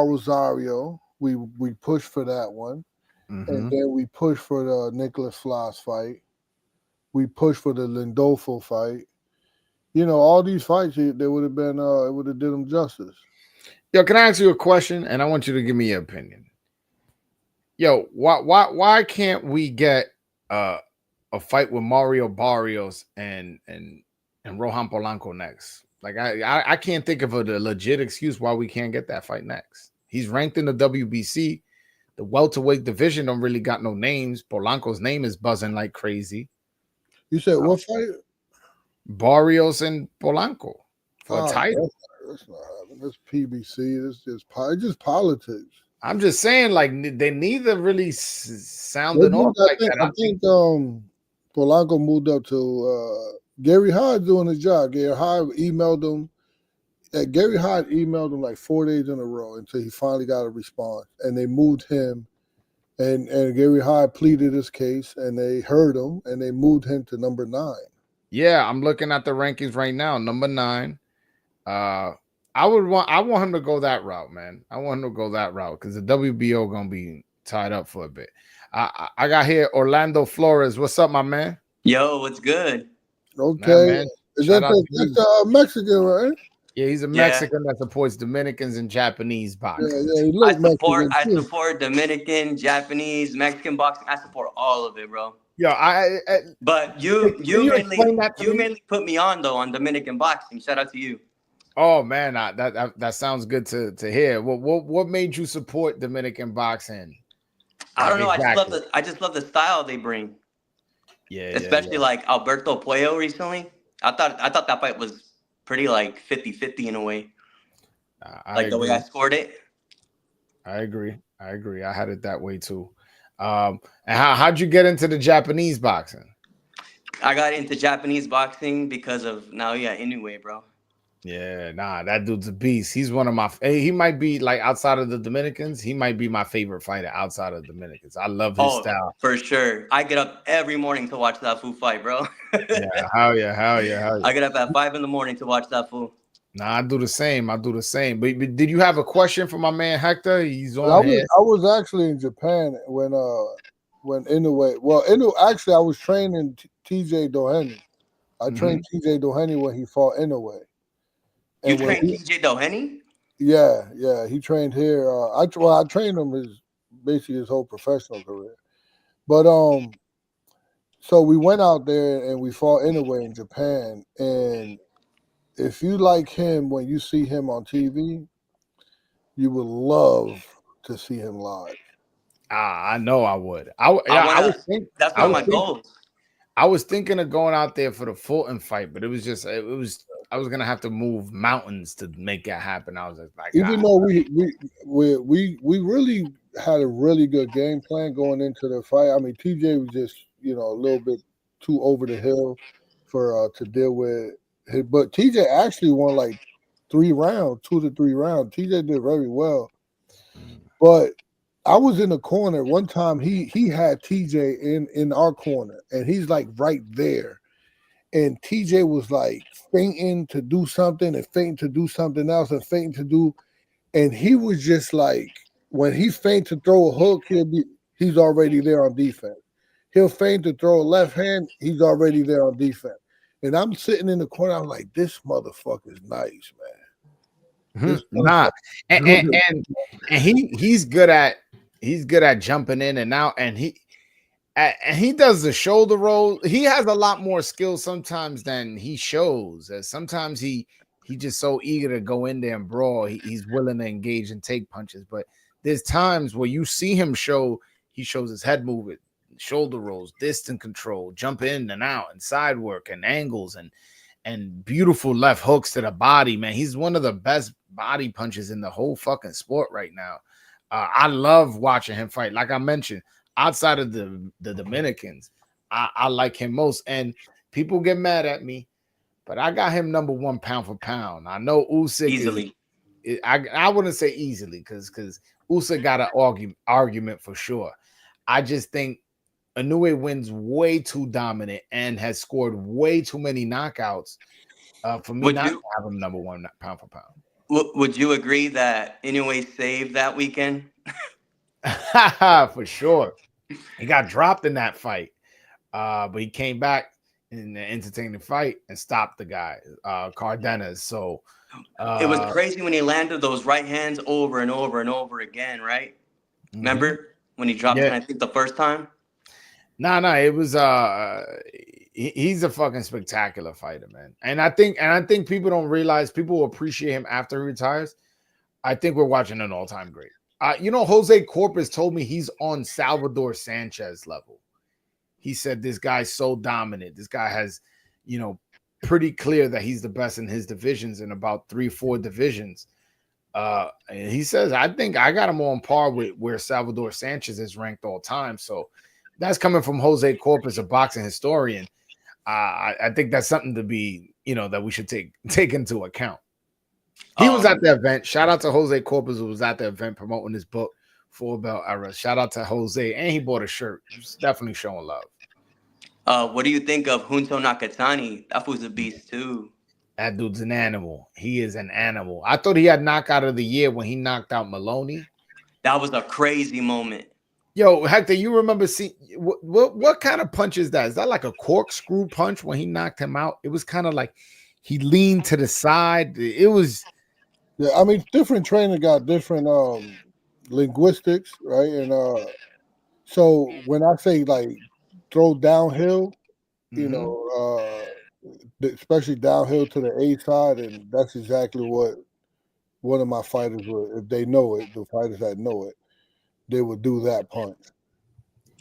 B: Rosario. We pushed for that one, and
A: Mm-hmm.
B: then we pushed for the Nicholas Floss fight. We pushed for the Lindolfo fight. All these fights, they would have been, it would have did them justice.
A: Yo, can I ask you a question? And I want you to give me your opinion. Yo, why can't we get uh, a fight with Mario Barrios and Rohan Polanco next? Like I can't think of a legit excuse why we can't get that fight next. He's ranked in the WBC. The welterweight division don't really got no names. Polanco's name is buzzing like crazy.
B: You said what fight?
A: Barrios and Polanco for a
B: Oh,
A: title.
B: that's not happening. That's PBC. That's just politics.
A: I'm just saying, like they neither really
B: They
A: sounding off
B: moved, I
A: like
B: think.
A: that.
B: I think Polanco moved up to Gary Hyde doing his job. Gary Hyde emailed him. Gary Hyde emailed him like 4 days in a row until he finally got a response, and they moved him. And Gary Hyde pleaded his case, and they heard him, and they moved him to number 9.
A: Yeah, I'm looking at the rankings right now. Number 9. I want him to go that route, man. I want him to go that route because the WBO gonna be tied up for a bit. I got here Orlando Flores. What's up, my man?
C: Yo, what's good?
B: Okay,
A: Man,
B: is
A: shout
B: that
A: out to
B: that's
A: you.
B: the Mexican, right?
A: Yeah, he's a
C: Yeah,
A: Mexican that supports Dominicans and Japanese boxing.
B: Yeah, he looked Mexican
C: I
B: too.
C: support Dominican, Japanese, Mexican boxing. I support all of it, bro.
A: Yo,
C: But
A: can you explain that to
C: you
A: me?
C: mainly put me on though on Dominican boxing. Shout out to you.
A: Oh man, that sounds good to hear. What made you support Dominican boxing?
C: I
A: Like
C: don't know.
A: exactly.
C: I just love the style they bring,
A: Yeah.
C: especially like Alberto Puello recently. I thought that fight was pretty like 50-50 in a way,
A: I
C: like the way I
A: agree.
C: scored it.
A: I agree. I had it that way too. And how'd you get into the Japanese boxing?
C: I got into Japanese boxing because of Naoya Inoue, bro.
A: Yeah, nah, that dude's a beast. He's one of my. He might be like outside of the Dominicans. He might be my favorite fighter outside of the Dominicans. I love his
C: Oh,
A: style.
C: for sure. I get up every morning to watch that fool fight, bro.
A: Yeah, hell yeah, hell yeah, hell yeah.
C: I get up at 5 in the morning to watch that fool.
A: Nah, I do the same. I do the same. But did you have a question for my man Hector? He's
B: But
A: on here.
B: I was actually in Japan when Inoue. Well, actually I was training TJ Doheny. I trained TJ Doheny when he fought Inoue.
C: You
B: And when
C: trained TJ Doheny?
B: yeah, he trained here. I trained him basically his whole professional career. But so we went out there and we fought Inoue in Japan. And if you like him when you see him on TV, you would love to see him live.
A: I know I would.
C: I
A: I
C: wanna.
A: was think
C: That's
A: I
C: one of
A: was
C: my
A: think
C: goals.
A: I was thinking of going out there for the Fulton fight, but it was I was gonna have to move mountains to make that happen. I was like,
B: Even though we really had a really good game plan going into the fight. I mean, TJ was just a little bit too over the hill for to deal with. But TJ actually won like 3 rounds, 2 to 3 rounds. TJ did very well. But I was in the corner one time. He had TJ in our corner, and he's like right there. And TJ was like fainting to do something and fainting to do something else and fainting to do. And he was just like, when he feint to throw a hook, he's already there on defense. He'll feint to throw a left hand, he's already there on defense. And I'm sitting in the corner, I'm like, this motherfucker's nice, man. This
A: nah, and,
B: motherfucker
A: and and he's good at jumping in and out, and he does the shoulder roll. He has a lot more skill sometimes than he shows. Sometimes he just so eager to go in there and brawl. He's willing to engage and take punches, but there's times where you see him he shows his head movement, shoulder rolls, distance control, jump in and out, and side work and angles and beautiful left hooks to the body, man. He's one of the best body punches in the whole fucking sport right now. I love watching him fight. Like I mentioned, outside of the Dominicans, I like him most. And people get mad at me, but I got him number 1 pound for pound. I know Usyk
C: Easily.
A: I wouldn't say easily because Usyk got an argument for sure. I just think Inoue wins way too dominant and has scored way too many knockouts for me not to have him number one pound for pound.
C: Would you agree that Inoue saved that weekend?
A: For sure. He got dropped in that fight, but he came back in an entertaining fight and stopped the guy, Cardenas. So
C: it was crazy when he landed those right hands over and over and over again, right? Remember when he dropped it, I think the first time?
A: No, it was he's a fucking spectacular fighter, man. And I think people don't realize, people will appreciate him after he retires. I think we're watching an all-time great. Jose Corpus told me he's on Salvador Sanchez level. He said this guy's so dominant. This guy has, pretty clear that he's the best in his divisions, in about 3-4 divisions. And he says, I think I got him on par with where Salvador Sanchez is ranked all time. So that's coming from Jose Corpus, a boxing historian. I think that's something to be, that we should take into account. He was at the event. Shout out to Jose Corpus, who was at the event promoting his book, Full Belt Era. Shout out to Jose, and he bought a shirt. He's definitely showing love.
C: What do you think of Junto Nakatani? That was a beast too.
A: That dude's an animal. He is an animal. I thought he had knockout of the year when he knocked out Maloney.
C: That was a crazy moment.
A: Yo, Hector, you remember seeing what kind of punch is that? Is that like a corkscrew punch when he knocked him out? It was kind of like he leaned to the side. It was,
B: yeah. I mean, different trainer got different linguistics, right? And so when I say like throw downhill, especially downhill to the A side, and that's exactly what one of my fighters would, if they know it, the fighters that know it, they would do that punch.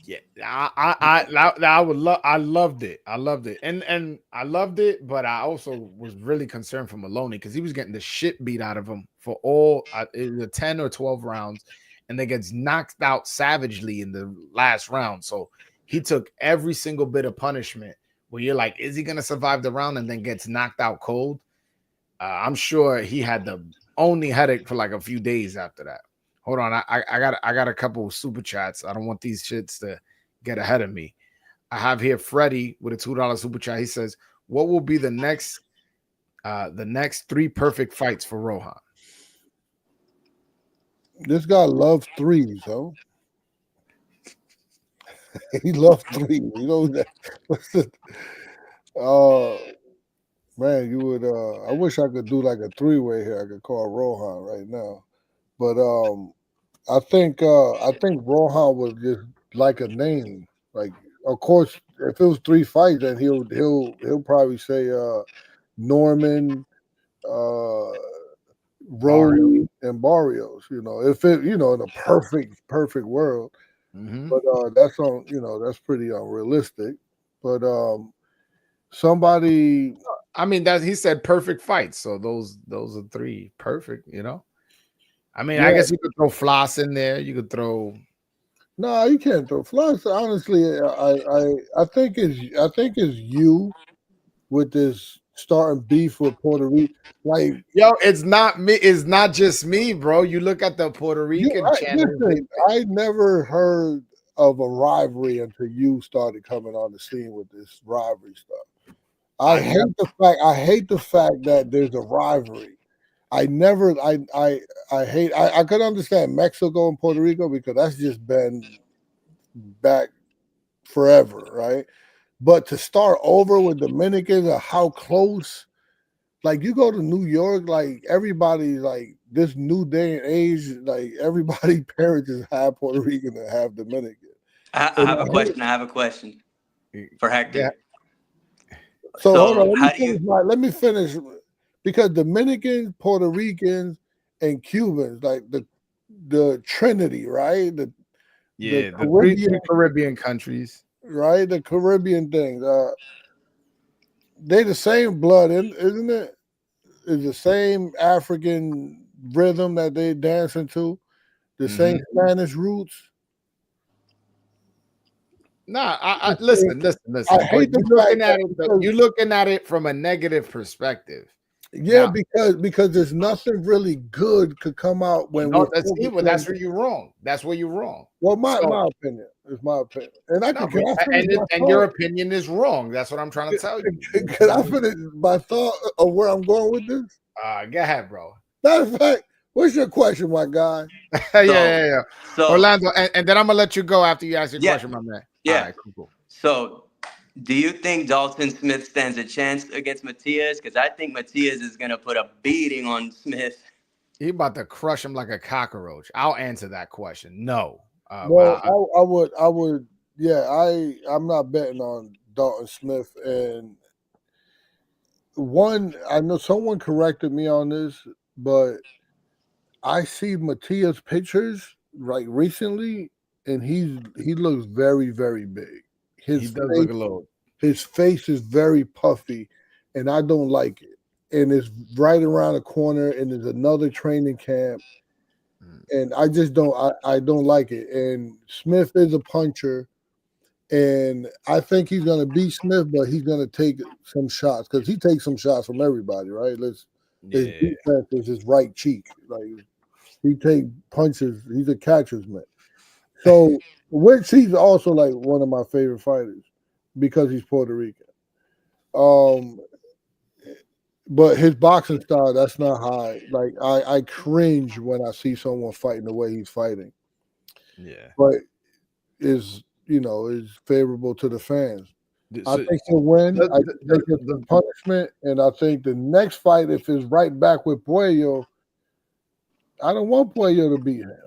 A: Yeah, I loved it. And I loved it, but I also was really concerned for Maloney because he was getting the shit beat out of him for all the 10 or 12 rounds, and then gets knocked out savagely in the last round. So he took every single bit of punishment where you're like, is he gonna survive the round, and then gets knocked out cold? I'm sure he had the only headache for like a few days after that. Hold on, I got a couple of super chats. I don't want these shits to get ahead of me. I have here Freddie with a $2 super chat. He says, "What will be the next 3 perfect fights for Rohan?"
B: This guy loves threes, huh? He loves threes. You know that. Man, you would. I wish I could do like a 3-way here. I could call Rohan right now. But I think Rohan was just like a name. Like, of course, if it was 3 fights, then he'll probably say Norman, Rolly, and Barrios. If it in a perfect world. But that's that's pretty unrealistic. But somebody.
A: I mean, he said perfect fights, so those are 3 perfect. I mean, yeah. I guess you could throw Floss in there. You could throw.
B: No, you can't throw Floss. Honestly, I think it's you with this starting beef with Puerto Rico. Like,
A: yo, it's not me. It's not just me, bro. You look at the Puerto Rican channel.
B: I never heard of a rivalry until you started coming on the scene with this rivalry stuff. I hate the fact that there's a rivalry. I could understand Mexico and Puerto Rico because that's just been back forever, right? But to start over with Dominicans, how close, like you go to New York, like everybody, like this new day and age, like everybody parents is half Puerto Rican and half Dominican.
C: I have a question for Hector. Yeah.
B: So hold on, let me finish. Because Dominicans, Puerto Ricans, and Cubans, like the Trinity, right?
A: The Caribbean countries,
B: right? The Caribbean things. They the same blood, isn't it? It's the same African rhythm that they dancing to, the same Spanish roots.
A: Nah, listen.
B: I hate
A: you're looking at it from a negative perspective.
B: Yeah, because there's nothing really good could come out when
A: no, that's where you're wrong. That's where you're wrong.
B: Well, my opinion is my opinion, and
A: and your opinion is wrong. That's what I'm trying to tell you.
B: Can I finish my thought of where I'm going with this?
A: Go ahead, bro.
B: Matter of fact, what's your question, my guy?
A: Yeah. So, Orlando, and then I'm gonna let you go after you ask your question, my man.
C: Yeah.
A: All right, cool.
C: So, do you think Dalton Smith stands a chance against Matias? Because I think Matias is gonna put a beating on Smith.
A: He about to crush him like a cockroach. I'll answer that question. No.
B: Well, I would. Yeah, I'm not betting on Dalton Smith. And I know someone corrected me on this, but I see Matias pictures like recently, and he looks very, very big.
A: He does look a little.
B: His face is very puffy, and I don't like it. And it's right around the corner, and there's another training camp, and I just don't. I don't like it. And Smith is a puncher, and I think he's going to beat Smith, but he's going to take some shots because he takes some shots from everybody, right? His defense is his right cheek. Like he takes punches. He's a catcher's man. So, which he's also like one of my favorite fighters because he's Puerto Rican. But his boxing style, that's not high. Like I cringe when I see someone fighting the way he's fighting.
A: Yeah.
B: But is favorable to the fans. I think he'll win. I think it's the punishment, and I think the next fight, if it's right back with Puello, I don't want Puello to beat him.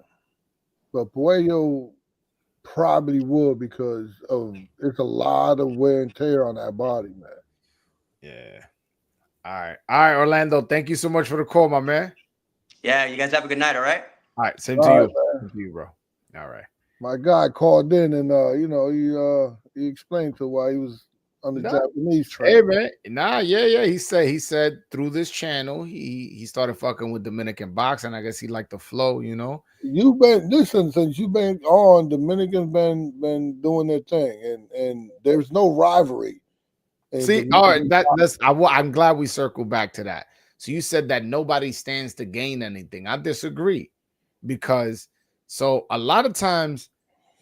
B: But Puello probably would because it's a lot of wear and tear on that body, man.
A: Yeah. All right, Orlando. Thank you so much for the call, my man.
C: Yeah, you guys have a good night. All right.
A: All right, same to you. Same to you, bro. All right.
B: My guy called in and he explained to why he was on the Japanese train.
A: Hey man, yeah. He said through this channel he started fucking with Dominican boxing. I guess he liked the flow,
B: You've been since you've been on. Dominican's been doing their thing, and there's no rivalry.
A: See, all right, I'm glad we circled back to that. So you said that nobody stands to gain anything. I disagree because a lot of times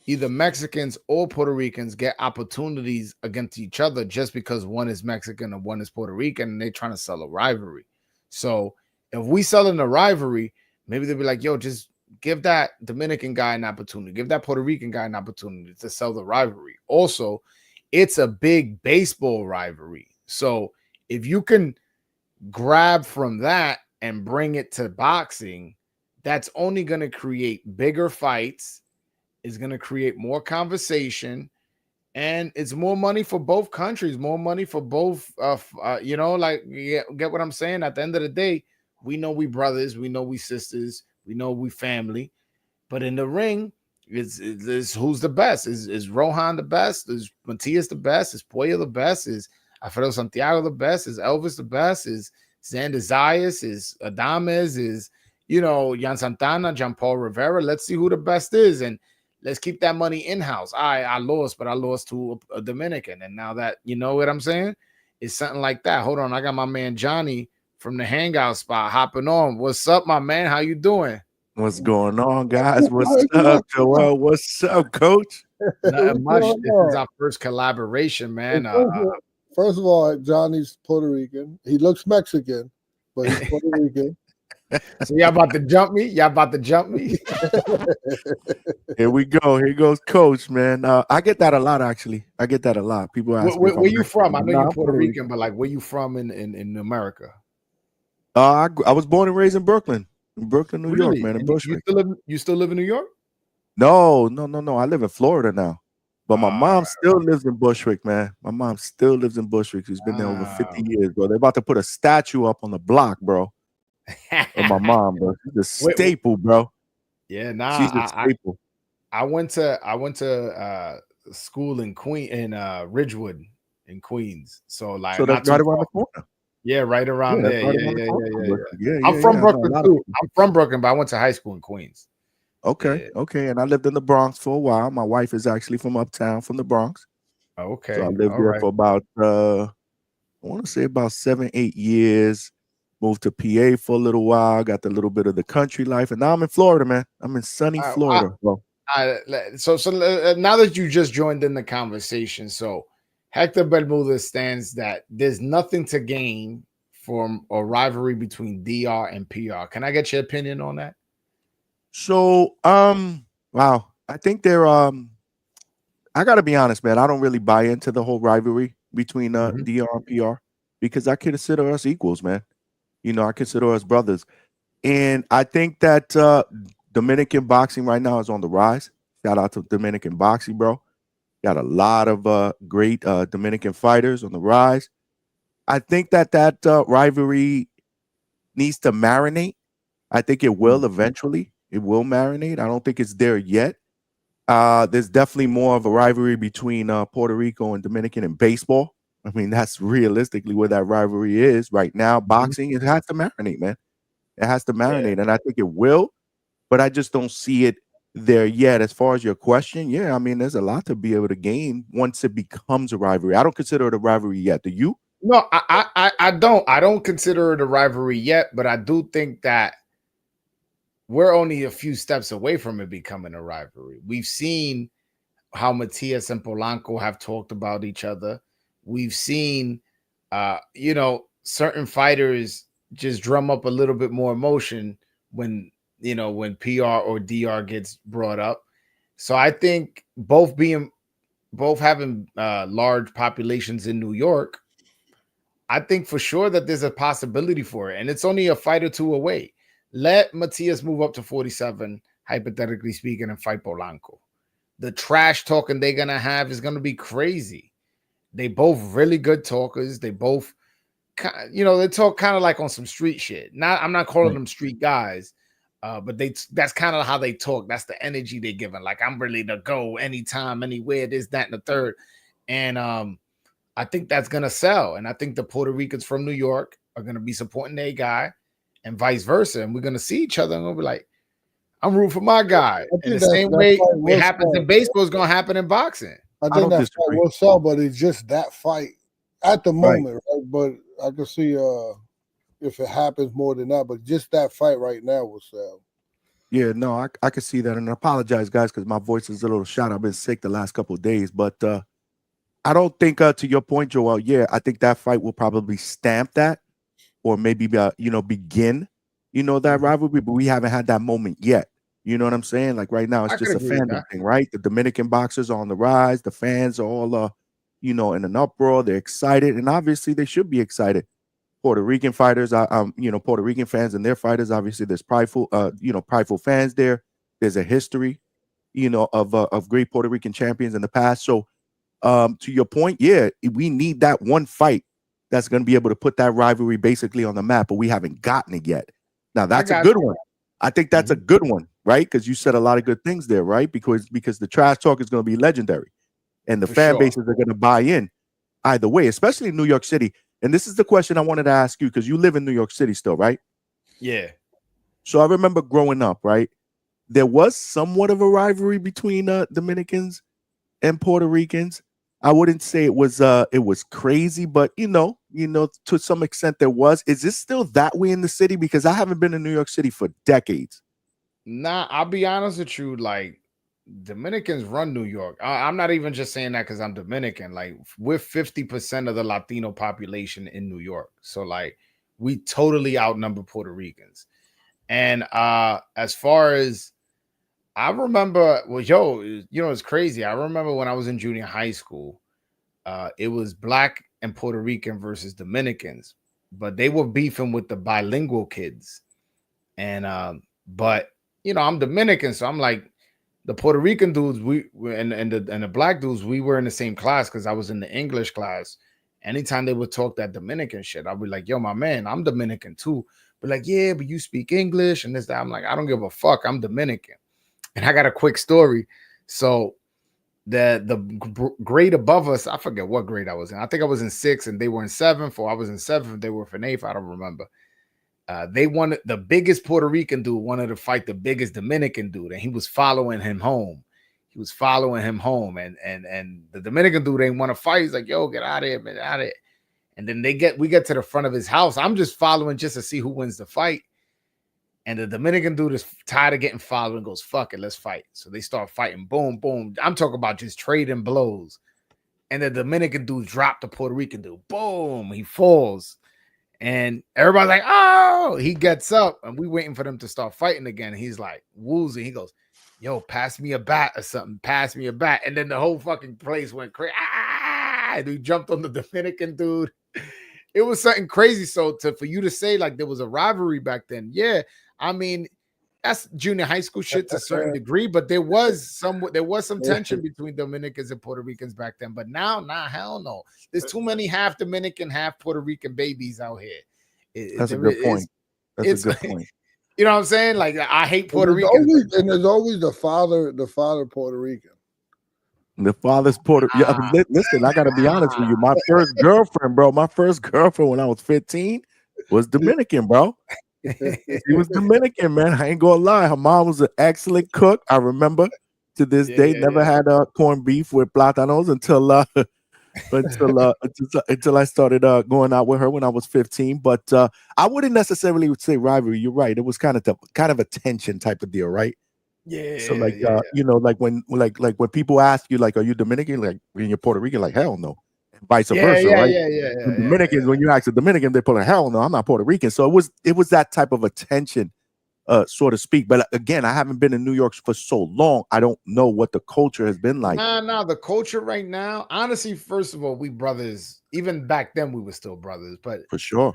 A: either Mexicans or Puerto Ricans get opportunities against each other just because one is Mexican and one is Puerto Rican and they're trying to sell a rivalry. So if we sell in a rivalry, maybe they'll be like, yo, just give that Dominican guy an opportunity, give that Puerto Rican guy an opportunity to sell the rivalry. Also, it's a big baseball rivalry. So if you can grab from that and bring it to boxing, that's only going to create bigger fights, is going to create more conversation, and it's more money for both countries, more money for both, get what I'm saying? At the end of the day, we know we brothers, we know we sisters, we know we family, but in the ring, it's who's the best? Is Rohan the best? Is Matias the best? Is Puello the best? Is Alfredo Santiago the best? Is Elvis the best? Is Xander Zayas? Is Adames? Is Jan Santana, Jean Paul Rivera? Let's see who the best is, and let's keep that money in-house. I lost, but I lost to a Dominican, and now that you know what I'm saying, it's something like that. Hold on, I got my man Johnny from the hangout spot hopping on. What's up, my man? How you doing?
D: What's going on, guys? What's up, Joel? What's up, Coach?
A: Nothing much. This is our first collaboration, man.
B: First of all, Johnny's Puerto Rican. He looks Mexican, but he's Puerto Rican.
A: So y'all about to jump me?
D: Here we go. Here goes Coach, man. I get that a lot, actually. I get that a lot. People ask
A: me where you from? I know you're Puerto Rican, but like where you from in America?
D: I was born and raised in Brooklyn. In Brooklyn, New York, man. In Bushwick.
A: You still live in New York?
D: No. I live in Florida now. But my mom still lives in Bushwick, man. My mom still lives in Bushwick. She's been there over 50 years, bro. They're about to put a statue up on the block, bro. Of my mom, bro. She's a staple, bro.
A: Yeah, nah.
D: She's a staple.
A: I went to school in Ridgewood in Queens. So
D: that's right around the corner.
A: Yeah, right around there.
D: Yeah.
A: I'm from Brooklyn too. I'm from Brooklyn, but I went to high school in Queens.
D: Okay. And I lived in the Bronx for a while. My wife is actually from uptown, from the Bronx.
A: Okay.
D: So I lived there for about I want to say about 7-8 years. moved to PA for a little while, got a little bit of the country life, and now I'm in Florida, man. I'm in sunny Florida, bro.
A: So now that you just joined in the conversation, so Hector Bermudez stands that there's nothing to gain from a rivalry between DR and PR. Can I get your opinion on that?
D: So, wow, I think they're I gotta be honest, man. I don't really buy into the whole rivalry between DR and PR because I consider us equals, man. You know, I consider us brothers. And I think that Dominican boxing right now is on the rise. Shout out to Dominican boxing, bro. Got a lot of great Dominican fighters on the rise. I think that rivalry needs to marinate. I think it will eventually. It will marinate. I don't think it's there yet. There's definitely more of a rivalry between Puerto Rico and Dominican in baseball. I mean, that's realistically where that rivalry is right now. Boxing, it has to marinate, man. It has to marinate, and I think it will, but I just don't see it there yet. As far as your question, yeah, I mean, there's a lot to be able to gain once it becomes a rivalry. I don't consider it a rivalry yet. Do you?
A: No, I don't. I don't consider it a rivalry yet, but I do think that we're only a few steps away from it becoming a rivalry. We've seen how Matias and Polanco have talked about each other. We've seen, certain fighters just drum up a little bit more emotion when PR or DR gets brought up. So I think both having large populations in New York, I think for sure that there's a possibility for it, and it's only a fight or two away. Let Matias move up to 47, hypothetically speaking, and fight Polanco. The trash talking they're gonna have is gonna be crazy. They both really good talkers. They both, they talk kind of like on some street shit. I'm not calling them street guys, but that's kind of how they talk. That's the energy they're giving. Like, I'm ready to go anytime, anywhere, this, that, and the third. And I think that's gonna sell. And I think the Puerto Ricans from New York are gonna be supporting their guy, and vice versa. And we're gonna see each other and we'll be like, I'm rooting for my guy. In the same way it happens in baseball is gonna happen in boxing.
B: I think that fight will sell, but it's just that fight at the moment, right? But I can see if it happens more than that, but just that fight right now will sell.
D: Yeah, no, I can see that, and I apologize, guys, because my voice is a little shot. I've been sick the last couple of days, but I don't think, to your point, Joel. Yeah, I think that fight will probably stamp that, or maybe begin, that rivalry. But we haven't had that moment yet. You know what I'm saying? Like right now, it's just a fandom thing, right? The Dominican boxers are on the rise. The fans are all, in an uproar. They're excited, and obviously they should be excited. Puerto Rican fighters, Puerto Rican fans and their fighters. Obviously, there's prideful fans there. There's a history, of great Puerto Rican champions in the past. So, to your point, yeah, we need that one fight that's going to be able to put that rivalry basically on the map, but we haven't gotten it yet. Now, that's a good one. I think that's a good one, right? Because you said a lot of good things there, right? Because the trash talk is going to be legendary, and the fan bases are going to buy in either way, especially in New York City. And this is the question I wanted to ask you, because you live in New York City still, right?
A: Yeah.
D: So I remember growing up, right? There was somewhat of a rivalry between Dominicans and Puerto Ricans. I wouldn't say it was crazy, but to some extent there was. Is this still that way in the city? Because I haven't been in New York City for decades.
A: Nah, I'll be honest with you. Like, Dominicans run New York. I'm not even just saying that because I'm Dominican. Like, we're 50% of the Latino population in New York. So, like, we totally outnumber Puerto Ricans. And as far as I remember, it's crazy. I remember when I was in junior high school, it was Black and Puerto Rican versus Dominicans, but they were beefing with the bilingual kids. And but I'm Dominican, so I'm like, the Puerto Rican dudes, and the Black dudes, we were in the same class because I was in the English class. Anytime they would talk that Dominican shit, I'd be like, yo, my man, I'm Dominican too. But like, yeah, but you speak English and this, that. I'm like, I don't give a fuck. I'm Dominican. And I got a quick story. So the grade above us, I forget what grade I was in. I think I was in 6th and they were in 7th, or I was in 7th, they were in 8th. I don't remember. They wanted the biggest Puerto Rican dude wanted to fight the biggest Dominican dude, and he was following him home. And the Dominican dude ain't want to fight. He's like, yo, get out of here, man, out of here. And then we get to the front of his house. I'm just following just to see who wins the fight. And the Dominican dude is tired of getting followed and goes, fuck it, let's fight. So they start fighting. Boom, boom. I'm talking about just trading blows. And the Dominican dude dropped the Puerto Rican dude. Boom, he falls. And everybody's like, oh, he gets up. And we waiting for them to start fighting again. And he's like, woozy. He goes, yo, pass me a bat or something. Pass me a bat. And then the whole fucking place went crazy. And he jumped on the Dominican dude. It was something crazy. So for you to say like there was a rivalry back then, yeah. I mean, that's junior high school shit to a certain degree, but there was some tension between Dominicans and Puerto Ricans back then. But now, nah, hell no. There's too many half Dominican, half Puerto Rican babies out here.
D: That's a good point. That's a good point.
A: You know what I'm saying? Like I hate Puerto Rican,
B: and there's always the father Puerto Rican.
D: The father's Puerto Rican. Yeah, listen, I gotta be honest with you. My first girlfriend, bro. My first girlfriend when I was 15 was Dominican, bro. She was Dominican, man. I ain't gonna lie. Her mom was an excellent cook. I remember to this day, never had corned beef with plátanos until I started going out with her when I was 15. But I wouldn't necessarily say rivalry. You're right. It was kind of a tension type of deal, right?
A: Yeah.
D: So you know, like when people ask you like, are you Dominican? Like when you're Puerto Rican, like hell no. Vice versa, right? Dominicans, when you ask a Dominican, they put a hell no, I'm not Puerto Rican. So it was that type of a tension, so to speak. But again, I haven't been in New York for so long. I don't know what the culture has been like.
A: Nah, the culture right now, honestly, first of all, we brothers. Even back then, we were still brothers. But
D: for sure,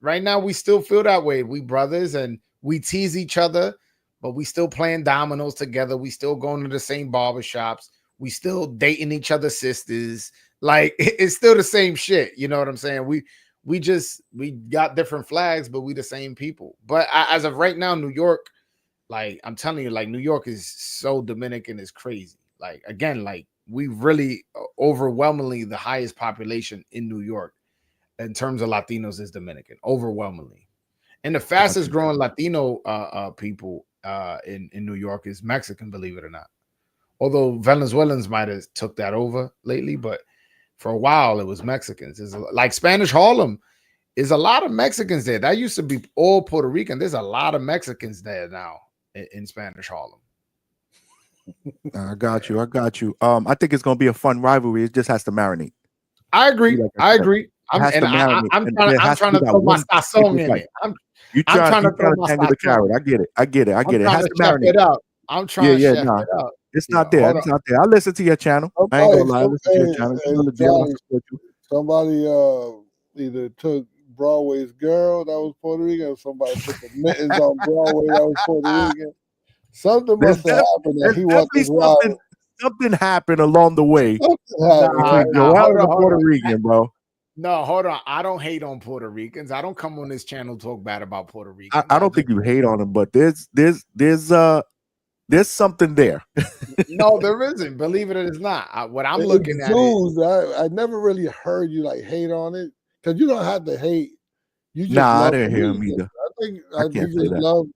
A: right now, we still feel that way. We brothers, and we tease each other, but we still playing dominoes together. We still going to the same barbershops. We still dating each other's sisters. Like it's still the same shit. You know what I'm saying? We got different flags, but we the same people. But as of right now, New York, like I'm telling you, like New York is so Dominican, is crazy. Like again, like we really overwhelmingly the highest population in New York in terms of Latinos is Dominican, overwhelmingly. And the fastest growing Latino people in New York is Mexican, believe it or not. Although Venezuelans might have took that over lately, but for a while it was Mexicans. It's like Spanish Harlem is a lot of Mexicans there. That used to be all Puerto Rican. There's a lot of Mexicans there now in Spanish Harlem.
D: I got you. I think it's gonna be a fun rivalry. It just has to marinate.
A: I agree. I'm trying to throw my sazon in it. I'm trying to throw my
D: the carrot. I get it. It has to marinate.
A: I'm trying to chef it up.
D: It's not there. It's not there. I listen to your channel. I ain't gonna lie. I listen to your channel.
B: Somebody either took Broadway's Girl that was Puerto Rican, or somebody took the mittens on Broadway that was Puerto Rican. Something must have happened that he wasn't.
D: Something happened along the way. Puerto Rican, bro.
A: No, hold on. I don't hate on Puerto Ricans. I don't come on this channel talk bad about Puerto Ricans.
D: I don't think you hate on them, but there's something there.
A: No, there isn't. Believe it or not. What I'm looking at
B: I never really heard you like hate on it because you don't have to hate. You just
D: I didn't hear him either.
B: I think you just love.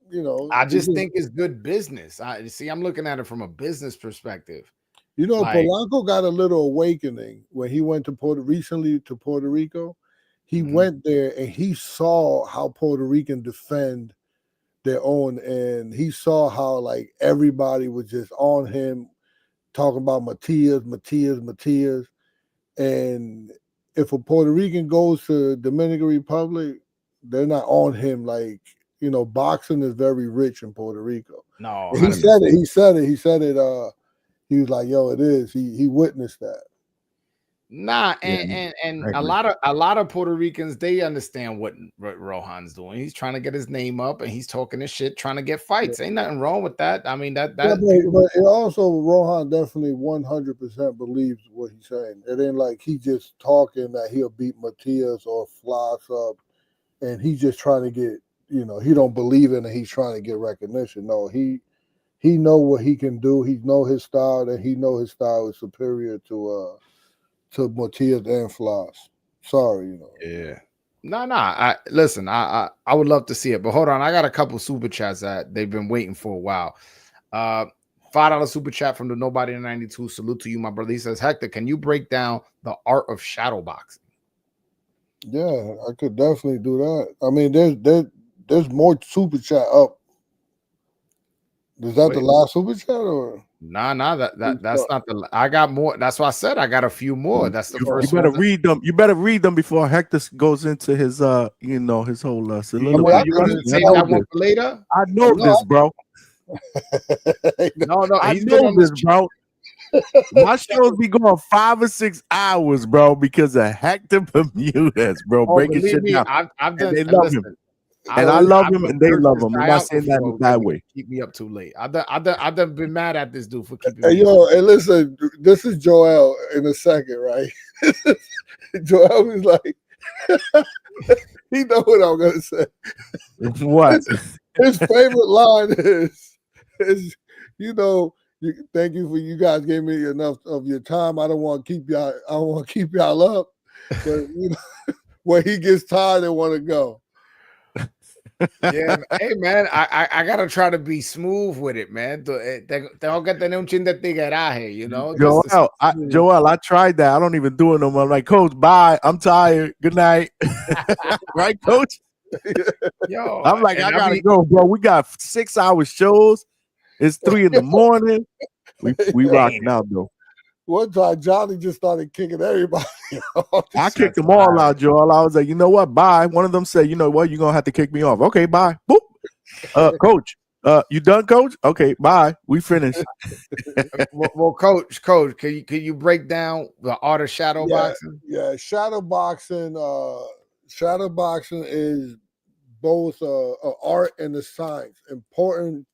B: You know,
A: I just think it's good business. I'm looking at it from a business perspective.
B: You know, like, Polanco got a little awakening when he went to Puerto Rico. He went there and he saw how Puerto Rican defend their own, and he saw how like everybody was just on him talking about Matias. And if a Puerto Rican goes to Dominican Republic, they're not on him. Like, you know, boxing is very rich in Puerto Rico.
A: No,
B: he said it. He was like, yo, it is. He witnessed that.
A: Nah, and a lot of Puerto Ricans, they understand what Rohan's doing. He's trying to get his name up and he's talking his shit, trying to get fights. Ain't nothing wrong with that. I mean, but
B: it also, Rohan definitely 100% believes what he's saying. It ain't like he just talking that he'll beat Matias or Floss up and he's just trying to get, you know, he don't believe in it. He's trying to get recognition. No, he know what he can do. He know his style, and he know his style is superior to Matias and Floss. Sorry, you know.
A: Yeah. No. Listen, I would love to see it, but hold on. I got a couple super chats that they've been waiting for a while. $5 super chat from the Nobody in 92. Salute to you, my brother. He says, Hector, can you break down the art of shadow boxing?
B: Yeah, I could definitely do that. I mean, there's more super chat up. Is that the last super chat or?
A: Nah, that's not the. I got more. That's why I said I got a few more. That's the first.
D: You better read them. You better read them before Hector goes into his his whole soliloquy.
A: You want to save that one for later?
D: I know this, bro.
A: No,
D: I
A: he's been
D: know
A: on
D: this,
A: this,
D: bro. My shows be going 5 or 6 hours, bro, because of Hector Bermudez, bro.
A: Oh,
D: breaking
A: believe
D: shit
A: me,
D: down.
A: I've done.
D: They love
A: Listen,
D: him. And I love him, and they love him. I'm not saying that in a bad way.
A: Keep me up too late. I've done been mad at this dude for keeping
B: Hey,
A: me
B: yo,
A: up.
B: and listen, this is Joel in a second, right? Joel is like, he know what I'm gonna say.
D: What?
B: His favorite line is thank you for you guys gave me enough of your time. I don't want to keep y'all. I don't want to keep y'all up, but when he gets tired and want to go.
A: Yeah, hey man, I gotta try to be smooth with it, man. Tengo que tener un chin de tigueraje, you know.
D: Joel, I tried that. I don't even do it no more. I'm like, Coach, bye. I'm tired. Good night. Right, Coach?
A: Yo,
D: I'm like, I gotta go, bro. We got 6 hour shows. It's 3 in the morning. We rocking out though.
B: One time Johnny just started kicking everybody off.
D: I kicked them all out, Joel. I was like, you know what? Bye. One of them said, you know what? You're gonna have to kick me off. Okay, bye. Boop. Coach, you done, Coach? Okay, bye. We finished.
A: well, Coach, can you break down the art of shadow boxing?
B: Yeah, shadow boxing is both an art and a science. Important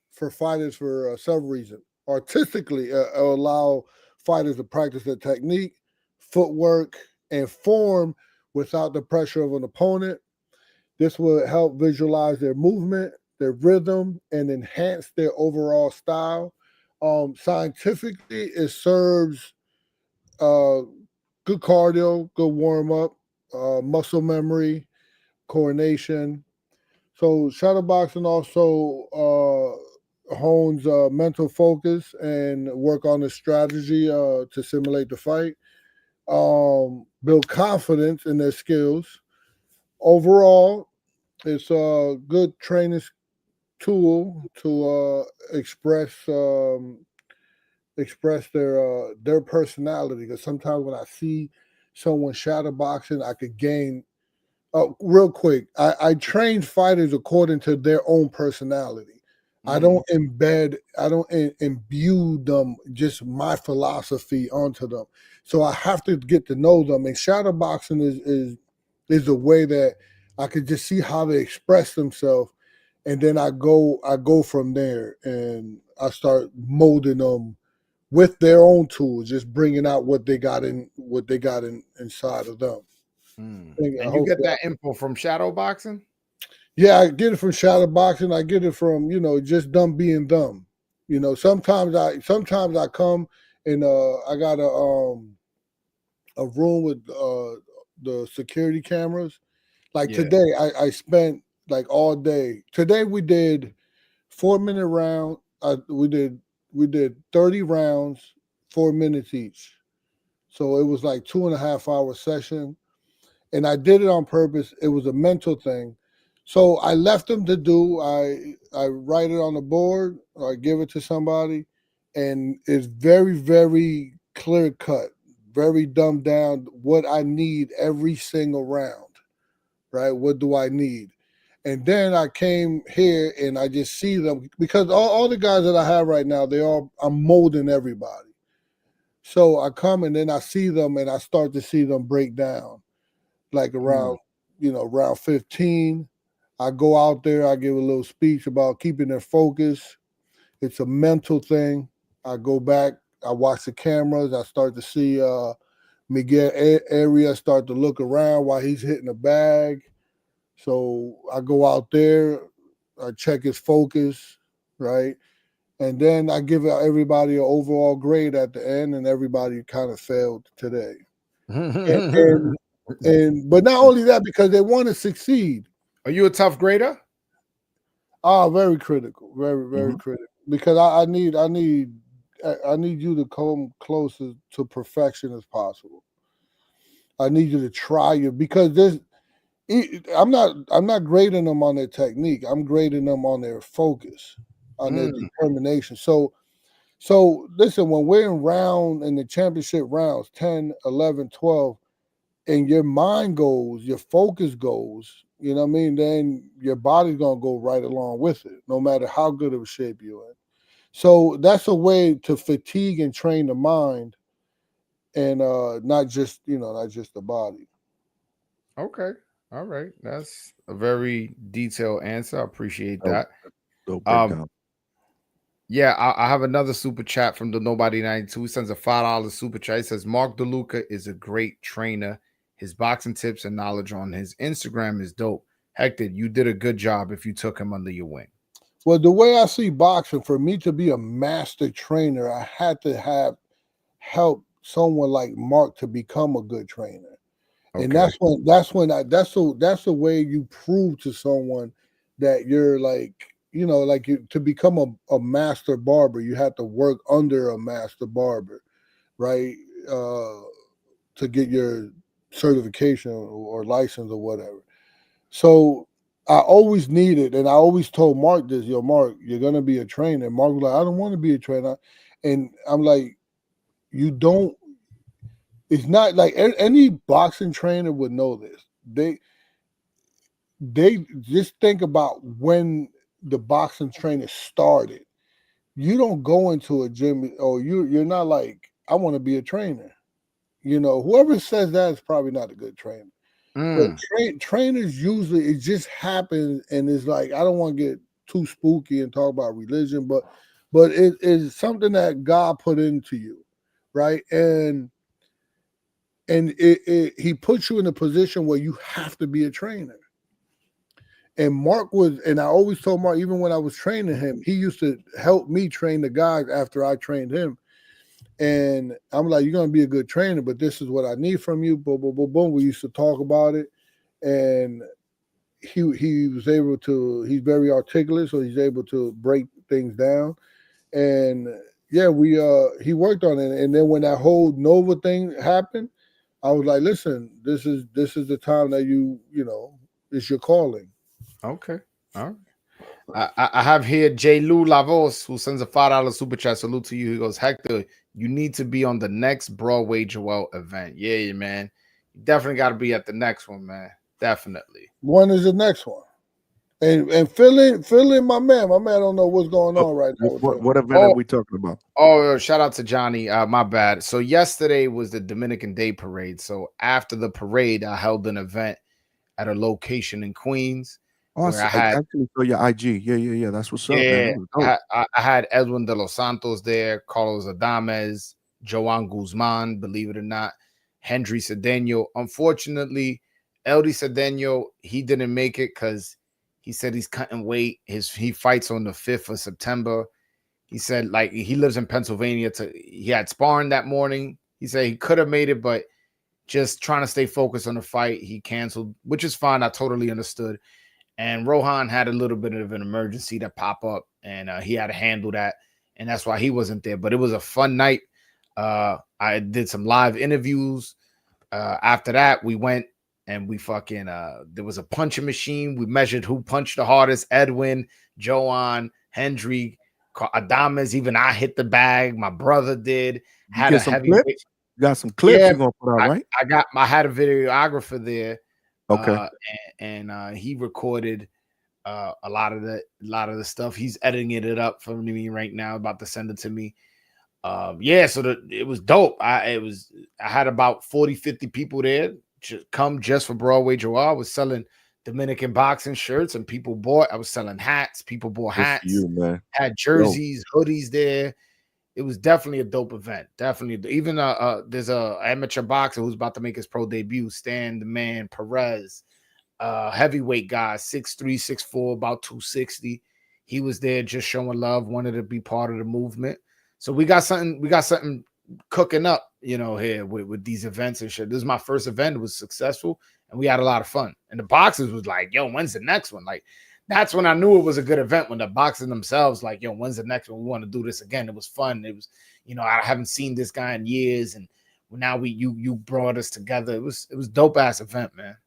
B: for fighters for several reasons. Artistically, allow fighters to practice their technique, footwork, and form without the pressure of an opponent. This will help visualize their movement, their rhythm, and enhance their overall style. Scientifically, it serves good cardio, good warm up, muscle memory, coordination. So shadowboxing also hones mental focus and work on the strategy to simulate the fight. Build confidence in their skills. Overall, it's a good training tool to express their personality. Because sometimes when I see someone shadowboxing, I could gain. Real quick, I train fighters according to their own personality. I don't imbue them just my philosophy onto them. So I have to get to know them. And shadowboxing is a way that I could just see how they express themselves, and then I go from there and I start molding them with their own tools, just bringing out what they got inside of them.
A: And you get that info from shadow boxing?
B: Yeah, I get it from shadow boxing. I get it from just them being dumb. Sometimes I come and I got a room with the security cameras. Like today, I spent like all day. Today we did 4-minute round. We did 30 rounds, 4 minutes each. So it was like 2.5 hour session. And I did it on purpose. It was a mental thing. So I left them to do. I write it on the board, or I give it to somebody, and it's very, very clear cut, very dumbed down what I need every single round. Right? What do I need? And then I came here and I just see them, because all the guys that I have right now, I'm molding everybody. So I come and then I see them and I start to see them break down. Like around, round 15, I go out there, I give a little speech about keeping their focus. It's a mental thing. I go back, I watch the cameras, I start to see Miguel Area start to look around while he's hitting the bag. So I go out there, I check his focus, right? And then I give everybody an overall grade at the end, and everybody kind of failed today. But not only that, because they want to succeed.
A: Are you a tough grader?
B: Very critical, very, very critical. Because I need you to come close to perfection as possible. I need you to try you because I'm not grading them on their technique. I'm grading them on their focus, on their determination. So listen, when we're in the championship rounds, 10, 11, 12, and your mind goes, your focus goes, you know what I mean? Then your body's going to go right along with it, no matter how good of a shape you're in. So that's a way to fatigue and train the mind and not just the body.
A: Okay. All right. That's a very detailed answer. I appreciate that. Yeah, I have another super chat from the Nobody 92. He sends a $5 super chat. He says, Mark DeLuca is a great trainer. His boxing tips and knowledge on his Instagram is dope. Hector, you did a good job if you took him under your wing.
B: Well, the way I see boxing, for me to be a master trainer, I had to have help someone like Mark to become a good trainer. Okay. And that's the way you prove to someone that you're to become a master barber, you have to work under a master barber, right? To get your certification or license or whatever. So I always needed, and I always told Mark this, Mark, you're going to be a trainer. Mark was like, I don't want to be a trainer. And I'm like, it's not like any boxing trainer would know this. They just think about when the boxing trainer started. You don't go into a gym, or you're not like, I want to be a trainer. Whoever says that is probably not a good trainer. But trainers usually, it just happens, and it's like, I don't want to get too spooky and talk about religion, but it is something that God put into you, right? And he puts you in a position where you have to be a trainer. And Mark and I always told Mark, even when I was training him, he used to help me train the guys after I trained him. And I'm like, you're going to be a good trainer, but this is what I need from you. Boom, boom, boom, boom. We used to talk about it. And he was able to, he's very articulate, so he's able to break things down. And yeah, he worked on it. And then when that whole Nova thing happened, I was like, listen, this is the time that it's your calling.
A: Okay. All right. I have here J. Lou Lavos, who sends a $5 super chat. Salute to you. He goes, Hector, you need to be on the next Broadway Joel event. Yeah, man. You definitely got to be at the next one, man. Definitely.
B: When is the next one? And fill in my man. My man don't know what's going on right now.
D: What event are we talking about?
A: Oh, shout out to Johnny. My bad. So yesterday was the Dominican Day Parade. So after the parade, I held an event at a location in Queens.
D: Oh, I actually saw your IG. Yeah. That's what's up, man.
A: I had Edwin de los Santos there, Carlos Adames, Joan Guzman, believe it or not, Henry Cedeno. Unfortunately, Eldy Cedeno, he didn't make it because he said he's cutting weight. He fights on the 5th of September. He said, like, he lives in Pennsylvania. He had sparring that morning. He said he could have made it, but just trying to stay focused on the fight, he canceled, which is fine. I totally understood. And Rohan had a little bit of an emergency that pop up, and he had to handle that, and that's why he wasn't there. But it was a fun night. I did some live interviews. After that, we went and we there was a punching machine. We measured who punched the hardest. Edwin, Joan, Hendry, Adames. Even I hit the bag. My brother did.
D: Had a heavy clips? You got some clips you're gonna put out, right?
A: I had a videographer there.
D: Okay.
A: And he recorded a lot of the stuff. He's editing it up for me right now, about to send it to me. So it was dope. I had about 40-50 people there come just for Broadway Joel. I was selling Dominican boxing shirts, and people bought. I was selling hats. People bought hats.
D: You, man.
A: Had jerseys, hoodies there. It was definitely a dope event. Definitely. Even there's a amateur boxer who's about to make his pro debut, Stan the Man Perez, heavyweight guy, 6'3", 6'4", about 260. He was there just showing love, wanted to be part of the movement. So we got something cooking up, here with these events and shit. This is my first event. It was successful, and we had a lot of fun. And the boxers was like, yo, when's the next one? Like, that's when I knew it was a good event, when the boxers themselves, like, yo, when's the next one? We want to do this again. It was fun. It was, I haven't seen this guy in years, and now you brought us together. It was dope ass event, man.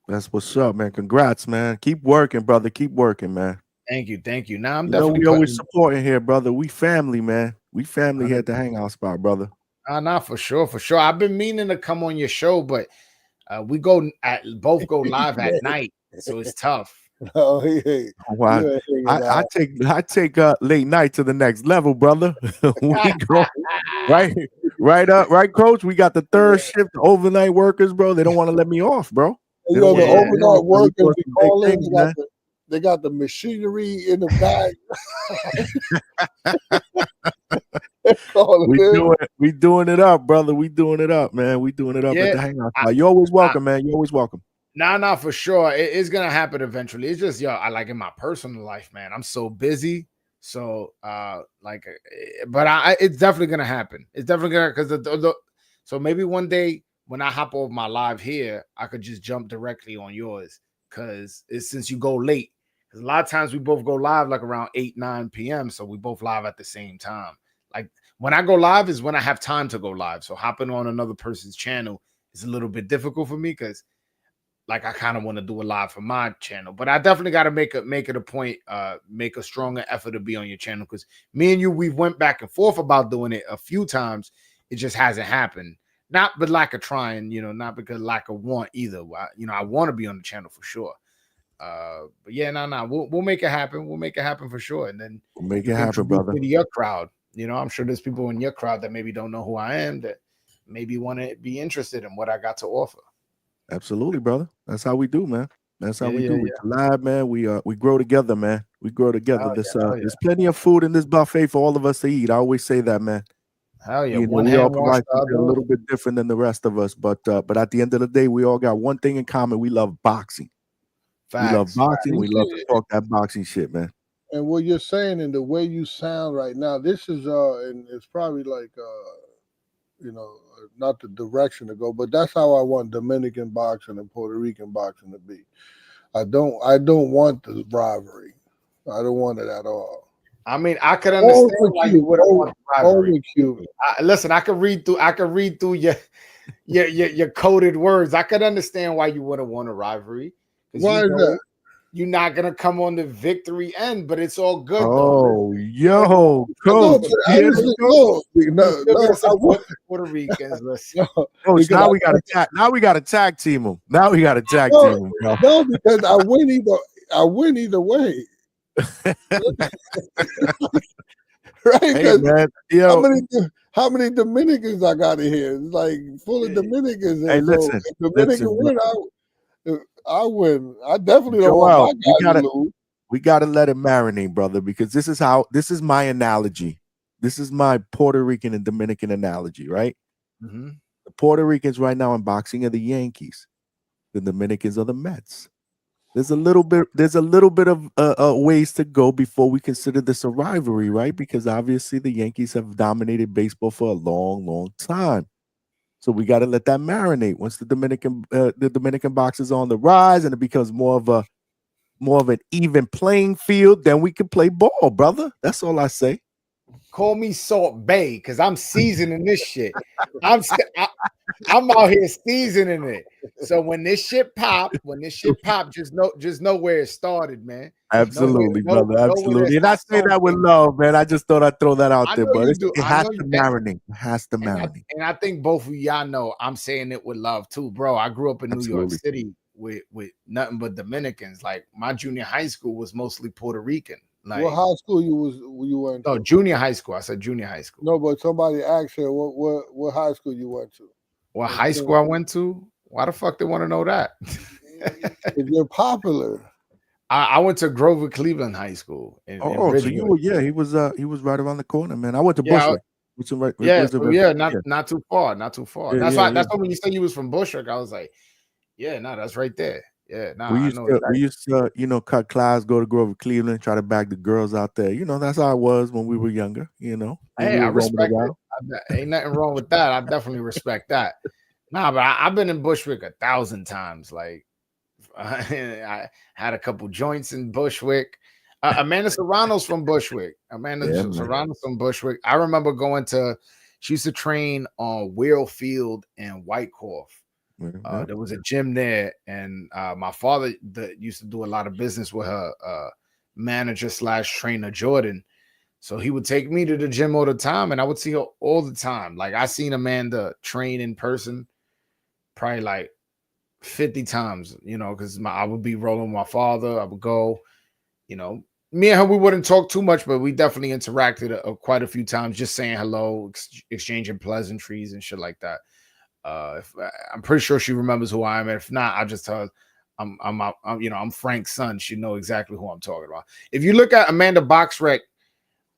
D: That's what's up, man. Congrats, man. Keep working, brother. Keep working, man.
A: Thank you. Now I'm
D: You know,
A: definitely
D: we always supporting here, brother. We family, man. We family here at the Hangout Spot, brother.
A: Nah, for sure. I've been meaning to come on your show, but we both go live at night, so it's tough.
B: Oh, yeah.
D: Wow. I take late night to the next level, brother. We go right, coach. We got the third shift overnight workers, bro. They don't want to let me off, bro.
B: You know, the overnight workers be calling. They got the machinery in the back.
D: We doing it up, brother. We doing it up, man. We doing it up at the Hangout Spot. You're always welcome, man. You're always welcome.
A: Nah, for sure. It's gonna happen eventually. It's just, I like in my personal life, man. I'm so busy. So it's definitely gonna happen. It's definitely gonna, because so maybe one day when I hop over my live here, I could just jump directly on yours, because it's since you go late. Because a lot of times we both go live like around 8-9 p.m. So we both live at the same time. Like when I go live is when I have time to go live. So hopping on another person's channel is a little bit difficult for me, because like I kind of want to do a live for my channel. But I definitely got to make it a point, make a stronger effort to be on your channel, because me and you, we've went back and forth about doing it a few times. It just hasn't happened. Not but lack of trying, not because lack of want either. I want to be on the channel for sure. But yeah, we'll make it happen. We'll make it happen for sure. And then
D: we'll make it happen, brother.
A: To your crowd. I'm sure there's people in your crowd that maybe don't know who I am, that maybe want to be interested in what I got to offer.
D: Absolutely, brother. That's how we do, man. That's how we do. We collab, man. We grow together, man. We grow together. There's plenty of food in this buffet for all of us to eat. I always say that, man.
A: Hell yeah.
D: We all provide something a little bit different than the rest of us, but at the end of the day, we all got one thing in common. We love boxing. Facts, we love boxing. We love to talk that boxing shit, man.
B: And what you're saying and the way you sound right now, this is and it's probably like not the direction to go, but that's how I want Dominican boxing and Puerto Rican boxing to be. I don't want the rivalry. I don't want it at all.
A: I mean, I could understand why you wouldn't want rivalry. Listen, I could read through your coded words. I could understand why you wouldn't want a riverry.
B: Why is that?
A: You're not gonna come on the victory end, but it's all good.
D: Oh, yo, coach.
A: Puerto Ricans.
D: Coach, now we got to tag team them. Now we got to tag team them.
B: No, because I win either way. Right?
D: Hey, man,
B: how many Dominicans I got in here? It's like full of Dominicans.
D: Hey, listen,
B: win, I win. I definitely don't want my guy to lose.
D: We gotta let it marinate, brother, because this is my analogy. This is my Puerto Rican and Dominican analogy, right?
A: Mm-hmm.
D: The Puerto Ricans right now in boxing are the Yankees. The Dominicans are the Mets. There's a little bit of ways to go before we consider this a rivalry, right? Because obviously the Yankees have dominated baseball for a long, long time. So we got to let that marinate. Once the Dominican box is on the rise and it becomes more of an even playing field, then we can play ball, brother. That's all I say.
A: Call me Salt Bay, because I'm seasoning this shit. I'm out here seasoning it. So when this shit pop, just know where it started, man.
D: Absolutely, brother. Absolutely. And I say that with love, man. I just thought I'd throw that out there, but it has to marinate. It has to marinate.
A: And I think both of y'all know I'm saying it with love too, bro. I grew up in New York City with nothing but Dominicans. Like my junior high school was mostly Puerto Rican. Like,
B: what high school you went to?
A: No, junior high school. I said junior high school.
B: No, but somebody asked you what high school you went to.
A: What high school I went to? Why the fuck they want to know that?
B: If you're popular.
A: I went to Grover Cleveland High School.
D: He was right around the corner, man. I went to Bushwick.
A: Not too far. Not too far. That's why when you said you was from Bushwick, I was like, that's right there. Yeah,
D: we used to, cut class, go to Grover Cleveland, try to bag the girls out there. That's how it was when we were younger.
A: Hey, I respect it. Ain't nothing wrong with that. I definitely respect that. But I've been in Bushwick 1,000 times. Like, I had a couple joints in Bushwick. Amanda Serrano's from Bushwick. Serrano's from Bushwick. I remember going to, She used to train on Wheel Field and Whitecroft. There was a gym there, and my father used to do a lot of business with her manager / trainer Jordan. So he would take me to the gym all the time, and I would see her all the time. Like I seen Amanda train in person probably like 50 times, because I would be rolling with my father. I would go, me and her, we wouldn't talk too much, but we definitely interacted quite a few times, just saying hello, exchanging pleasantries and shit like that. I'm pretty sure she remembers who I am. If not, I'll just tell her I'm Frank's son. She know exactly who I'm talking about. If you look at Amanda Boxrec,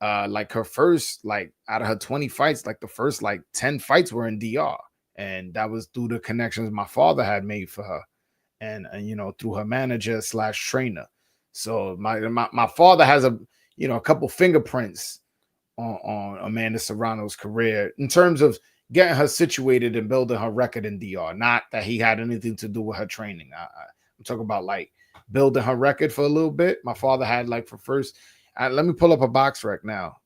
A: like her first, like out of her 20 fights, like the first like 10 fights were in DR, and that was through the connections my father had made for her, and through her manager / trainer. So my father has a couple fingerprints on Amanda Serrano's career in terms of getting her situated and building her record in DR. Not that he had anything to do with her training. I'm talking about like building her record for a little bit. My father had like for first. Let me pull up a box rec now.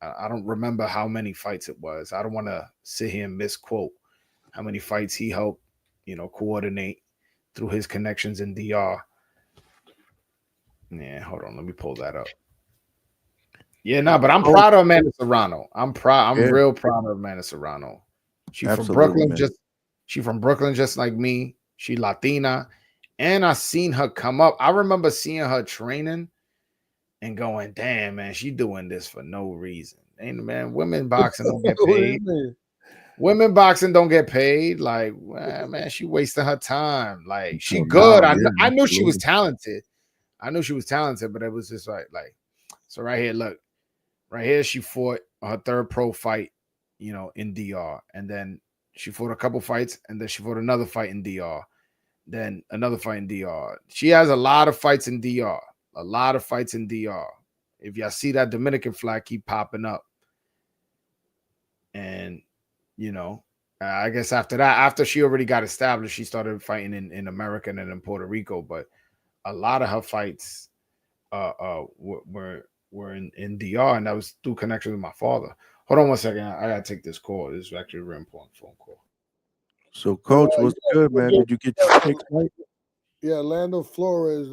A: I don't remember how many fights it was. I don't want to sit here and misquote how many fights he helped, coordinate through his connections in DR. Yeah, hold on. Let me pull that up. Yeah, but I'm proud of Amanda Serrano. I'm real proud of Amanda Serrano. She's from Brooklyn, man. She's from Brooklyn, just like me. She Latina, and I seen her come up. I remember seeing her training and going, "Damn, man, she doing this for no reason." And man, women boxing don't get paid. Women boxing don't get paid. Like, well, man, she wasting her time. Like, she good. I knew she was talented. But it was just like, so right here, look. Right here, she fought her third pro fight, in DR. And then she fought a couple fights, and then she fought another fight in DR. Then another fight in DR. She has a lot of fights in DR. If y'all see that Dominican flag keep popping up. And, I guess after that, after she already got established, she started fighting in America and in Puerto Rico. But a lot of her fights were in DR, and that was through connection with my father. Hold on one second. I gotta take this call. This is actually a very important phone call.
D: So, Coach, what's good, man? Did you get your kicks right?
B: Yeah, Lando Flores.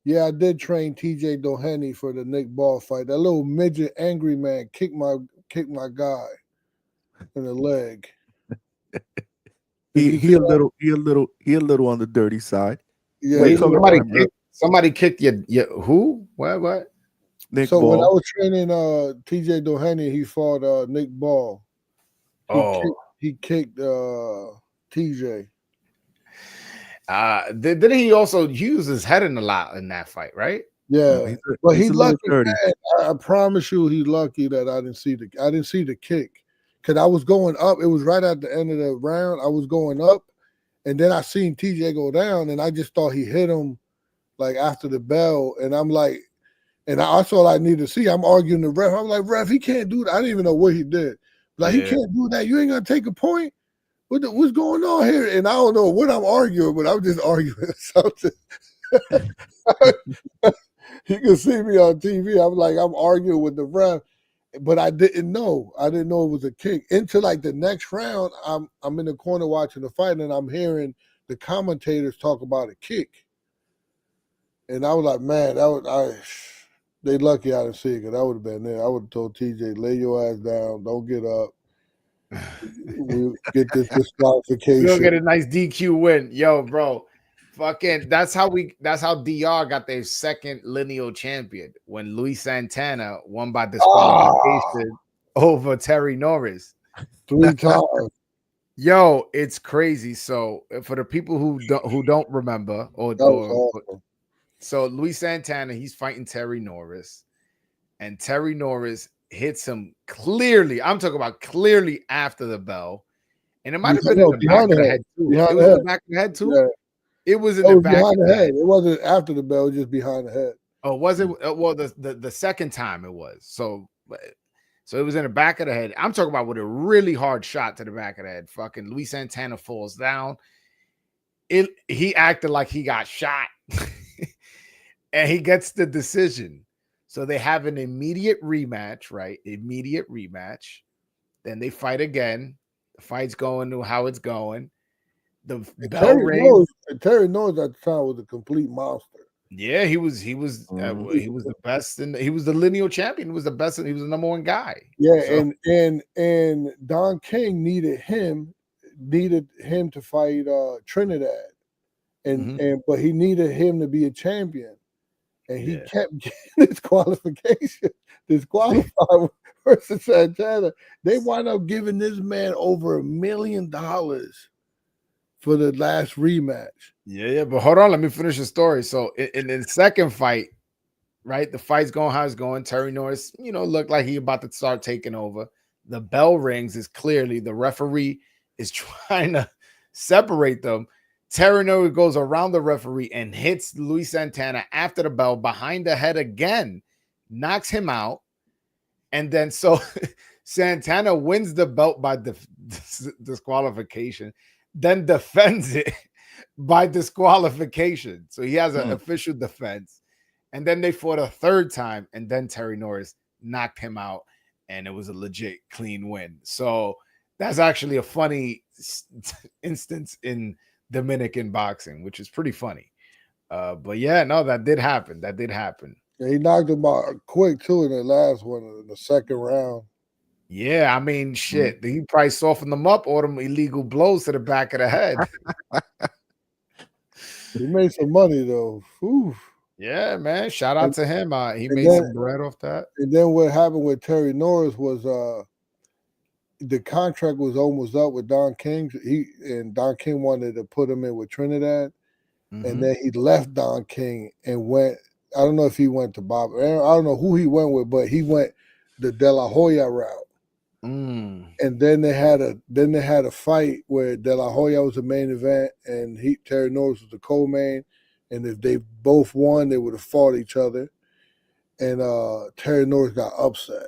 B: I did train TJ Doheny for the Nick Ball fight. That little midget angry man kicked my guy in the leg.
D: He a little on the dirty side.
B: Yeah,
A: wait, somebody kicked you. Who? What?
D: Nick
B: so
D: Ball.
B: when I was training TJ Doheny, he fought Nick Ball. He kicked TJ.
A: Didn't he also use his head in a lot in that fight, right?
B: Yeah, but he's lucky. Man, I promise you, he's lucky that I didn't see the kick, because I was going up. It was right at the end of the round. I was going up, and then I seen TJ go down, and I just thought he hit him like after the bell, and I'm like, and that's all I need to see. I'm arguing the ref. I'm like, ref, he can't do that. I didn't even know what he did. Like, he can't do that. You ain't gonna take a point. What's going on here? And I don't know what I'm arguing, but I'm just arguing something. You can see me on TV. I'm arguing with the ref, but I didn't know. I didn't know it was a kick. Into like the next round, I'm in the corner watching the fight, and I'm hearing the commentators talk about a kick. And I was like, man, they lucky I didn't see it, because I would have been there. I would have told TJ, lay your ass down, don't get up. We'll get this disqualification.
A: We'll get a nice DQ win. Yo, bro. Fucking that's how DR got their second lineal champion, when Luis Santana won by disqualification over Terry Norris
B: 3 times.
A: Yo, it's crazy. So for the people who don't remember, so Luis Santana, he's fighting Terry Norris, and Terry Norris hits him clearly. I'm talking about clearly after the bell, and it might have been in the back of the head too. It was in the back of the head too. Yeah. It was in the back of the head.
B: It wasn't after the bell, just behind the head.
A: Oh, was it? Well, the second time it was. So it was in the back of the head. I'm talking about with a really hard shot to the back of the head. Fucking Luis Santana falls down. He acted like he got shot, and he gets the decision. So they have an immediate rematch, right? Immediate rematch. Then they fight again. The fight's going to how it's going. The bell rings.
B: Terry Norris at the time was a complete monster.
A: Yeah, he was the best, and he was the lineal champion. He was the best, and he was the number one guy.
B: Yeah, so. and Don King needed him to fight Trinidad, and but he needed him to be a champion, and he kept getting disqualified versus Santana. They wound up giving this man over $1 million for the last rematch.
A: Yeah, but hold on, let me finish the story. So in the second fight, right, the fight's going how it's going. Terry Norris, looked like he about to start taking over. The bell rings. Is clearly the referee is trying to separate them. Terry Norris goes around the referee and hits Luis Santana after the bell behind the head again, knocks him out, and then so Santana wins the belt by disqualification, then defends it by disqualification. So he has an official defense. And then they fought a third time, and then Terry Norris knocked him out, and it was a legit clean win. So that's actually a funny instance in Dominican boxing, which is pretty funny. But yeah, no, that did happen.
B: Yeah, he knocked him out quick too in the last one, in the second round.
A: Yeah, I mean, shit. He probably softened them up, or them illegal blows to the back of the head.
B: He made some money though. Whew.
A: Yeah, man. Shout out to him. He made some bread off that.
B: And then what happened with Terry Norris was the contract was almost up with Don King. Don King wanted to put him in with Trinidad. And then he left Don King and went. I don't know if he went to Bob. I don't know who he went with, but he went the De La Hoya route. And then they had a fight where De La Hoya was the main event, and Terry Norris was the co-main. And if they both won, they would have fought each other. And Terry Norris got upset.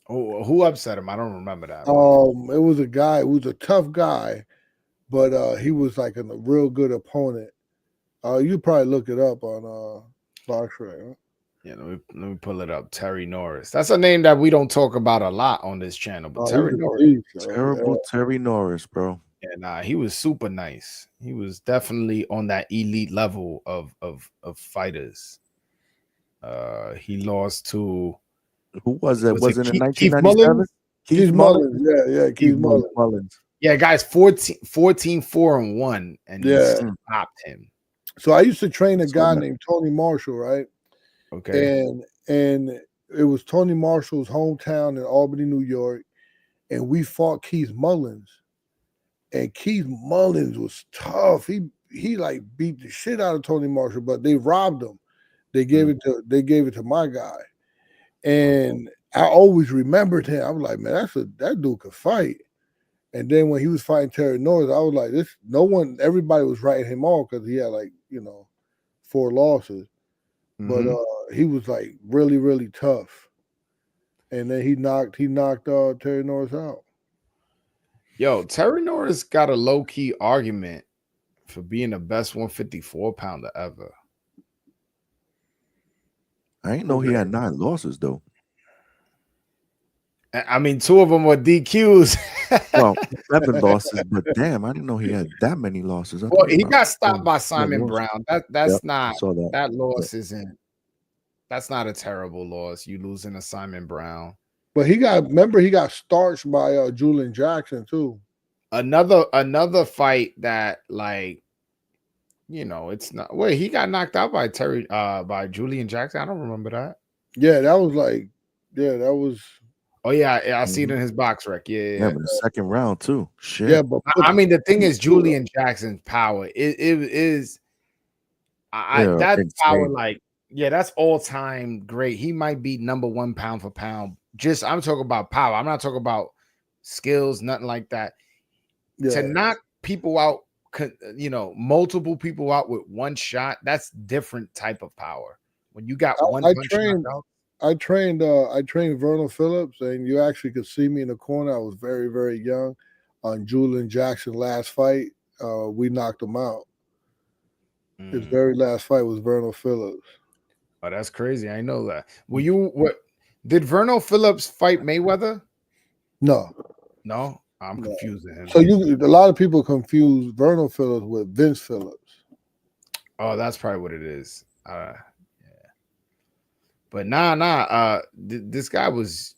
A: Oh, who upset him? I don't remember that.
B: It was a guy who was a tough guy, but he was like a real good opponent. You probably look it up on BoxRec. Huh?
A: Yeah, let me pull it up. Terry Norris. That's a name that we don't talk about a lot on this channel. But Terry Norris,
D: Terry Norris, bro.
A: And he was super nice. He was definitely on that elite level of fighters. He lost to
D: who was it? Was it in
B: 1997? Keith Mullins. Yeah, Keith Mullins.
A: Yeah, guys, 14-4-1, and he stopped him.
B: So I used to train a guy named Tony Marshall, right?
A: Okay.
B: And it was Tony Marshall's hometown in Albany, New York, and we fought Keith Mullins. And Keith Mullins was tough. He like beat the shit out of Tony Marshall, but they robbed him. They gave it to my guy. And I always remembered him. I was like, man, that dude could fight. And then when he was fighting Terry Norris, I was like, everybody was writing him off because he had 4 losses. But he was like really, really tough. And then he knocked Terry Norris out.
A: Yo, Terry Norris got a low-key argument for being the best 154-pounder ever.
D: I ain't know he had 9 losses though.
A: I mean, 2 of them were DQs.
D: Well, 7 losses, but damn, I didn't know he had that many losses.
A: Well, he got stopped by Simon Brown. That's not that loss isn't. That's not a terrible loss. You losing to Simon Brown.
B: But he got starched by Julian Jackson too.
A: Another fight that it's not. Wait, he got knocked out by by Julian Jackson. I don't remember that.
B: Yeah, that was.
A: Oh yeah, I see it in his box rec. Yeah,
D: but the second round too. Shit.
B: Yeah, but
A: I mean the thing is Julian Jackson's power. It is. That power that's all time great. He might be number 1 pound for pound. I'm talking about power. I'm not talking about skills, nothing like that. Yeah. To knock people out, multiple people out with one shot, that's different type of power. When you got one punch
B: I trained Vernon Phillips, and you actually could see me in the corner. I was very, very young. On Julian Jackson's last fight, we knocked him out. His very last fight was Vernon Phillips.
A: Oh, that's crazy. I know that. Did Verno Phillips fight Mayweather?
B: No.
A: No, I'm confusing him.
B: So a lot of people confuse Verno Phillips with Vince Phillips.
A: Oh, that's probably what it is. Yeah. But nah. This guy was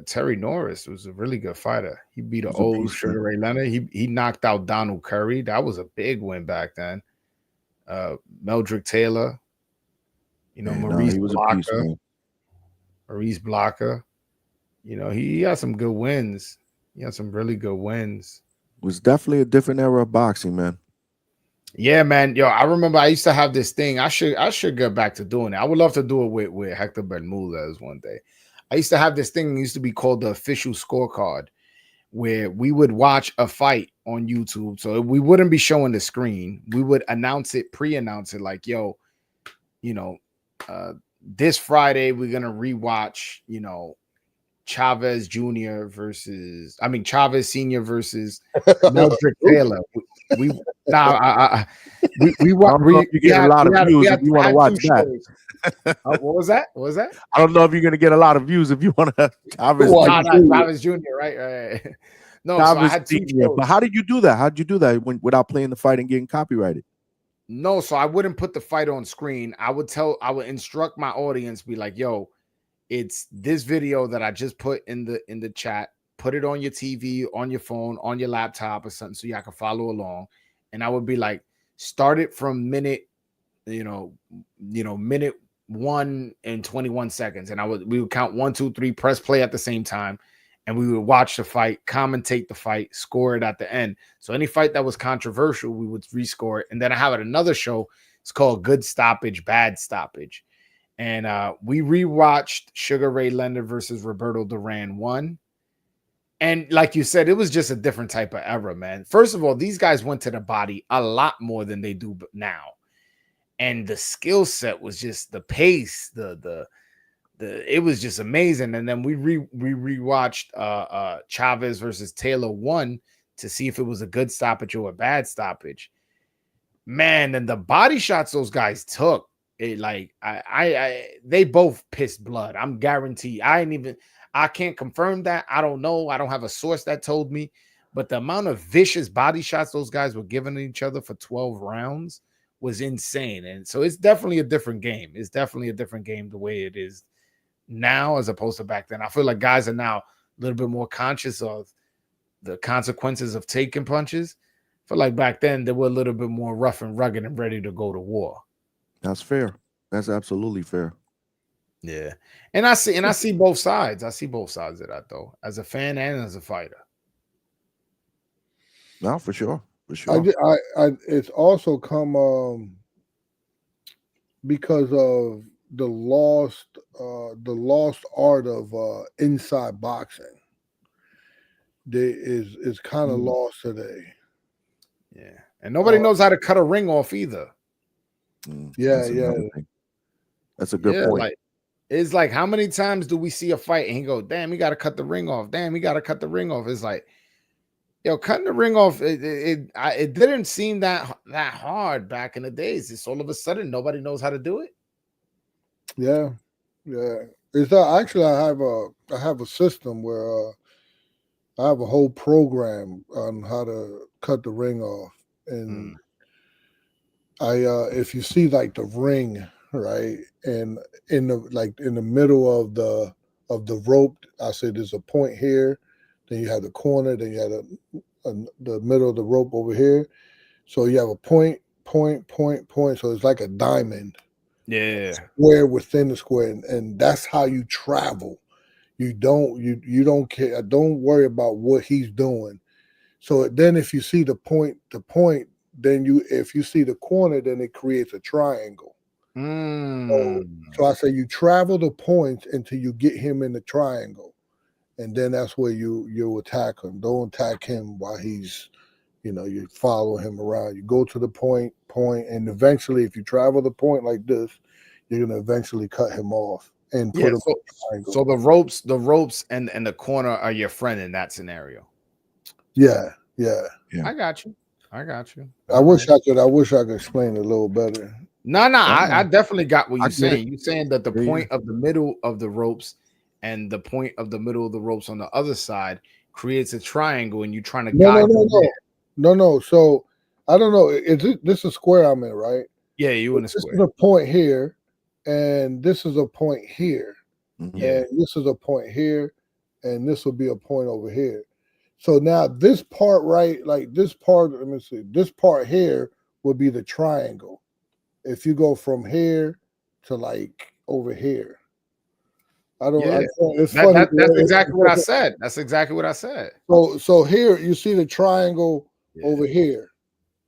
A: Terry Norris was a really good fighter. He beat an old Sugar Ray Leonard. He knocked out Donald Curry. That was a big win back then. Meldrick Taylor. Maurice Blocker. Maurice Blocker. He had some good wins. He had some really good wins.
D: It was definitely a different era of boxing, man.
A: Yeah, man. Yo, I remember I used to have this thing. I should get back to doing it. I would love to do it with Hector Bermudez one day. I used to have this thing. It used to be called the official scorecard, where we would watch a fight on YouTube. So we wouldn't be showing the screen. We would pre-announce it like, yo, this Friday we're gonna rewatch, Chavez Senior versus Meldrick Taylor. We get a lot of
D: views if you want to watch that.
A: What was that?
D: I don't know if you're gonna get a lot of views if you want to.
A: Chavez Jr. Right. No, so I had two shows.
D: But how did you do that? How did you do that without playing the fight and getting copyrighted?
A: No, so I wouldn't put the fight on screen. I would instruct my audience, be like, yo, it's this video that I just put in the chat. Put it on your TV, on your phone, on your laptop or something so y'all can follow along. And I would be like, start it from minute 1 and 21 seconds. And we would count 1, 2, 3, press play at the same time. And we would watch the fight, commentate the fight, score it at the end. So any fight that was controversial, we would rescore it. And then I have another show. It's called Good Stoppage, Bad Stoppage. And we rewatched Sugar Ray Leonard versus Roberto Duran 1. And like you said, it was just a different type of era, man. First of all, these guys went to the body a lot more than they do now. And the skill set was just the pace, it was just amazing. And then we rewatched Chavez versus Taylor 1 to see if it was a good stoppage or a bad stoppage. Man, and the body shots those guys took, they both pissed blood. I'm guaranteed. I can't confirm that. I don't know. I don't have a source that told me, but the amount of vicious body shots those guys were giving each other for 12 rounds was insane. And so it's definitely a different game. It's definitely a different game the way it is now as opposed to back then. I feel like guys are now a little bit more conscious of the consequences of taking punches. I feel like back then they were a little bit more rough and rugged and ready to go to war.
D: That's fair. That's absolutely fair.
A: Yeah. And I see both sides. I see both sides of that though, as a fan and as a fighter.
D: No, for sure. For sure.
B: It's also come because of the lost art of inside boxing. Is kind of lost today.
A: Yeah. And nobody knows how to cut a ring off either.
B: That's
D: a good point.
A: It's like, how many times do we see a fight and he go, damn, he got to cut the ring off. Damn, he got to cut the ring off. It's like, yo, cutting the ring off, it didn't seem that hard back in the days. It's all of a sudden nobody knows how to do it.
B: Yeah. It's actually I have a system where I have a whole program on how to cut the ring off, and if you see like the ring, right, and in the middle of the rope, I say there's a point here, then you have the corner, then you have the middle of the rope over here. So you have a point. So it's like a diamond.
A: Yeah.
B: Square within the square, and that's how you travel. You don't care. Don't worry about what he's doing. So then if you see the point, then if you see the corner, then it creates a triangle. So I say you travel the points until you get him in the triangle. And then that's where you attack him. Don't attack him while he's, you follow him around. You go to the point, and eventually if you travel the point like this, you're gonna eventually cut him off and put him in the triangle.
A: So the ropes and the corner are your friend in that scenario.
B: Yeah.
A: I got you.
B: I wish I could explain it a little better.
A: No, I definitely got what you're saying. You're saying that the
D: Yeah,
A: point of the middle of the ropes and the point of the middle of the ropes on the other side creates a triangle, and you're trying to guide them there.
B: No. So I don't know. This is a square I'm in, right?
A: Yeah, you in a
B: This
A: square.
B: is a point here, and this is a point here,
A: Yeah.
B: and this is a point here, and this will be a point over here. So now this part, right? Like this part. Let me see. This part here will be the triangle. If you go from here to like over here. I don't.
A: Yeah.
B: It's funny.
A: That's exactly what I said. That's exactly what I said.
B: So here you see the triangle over here.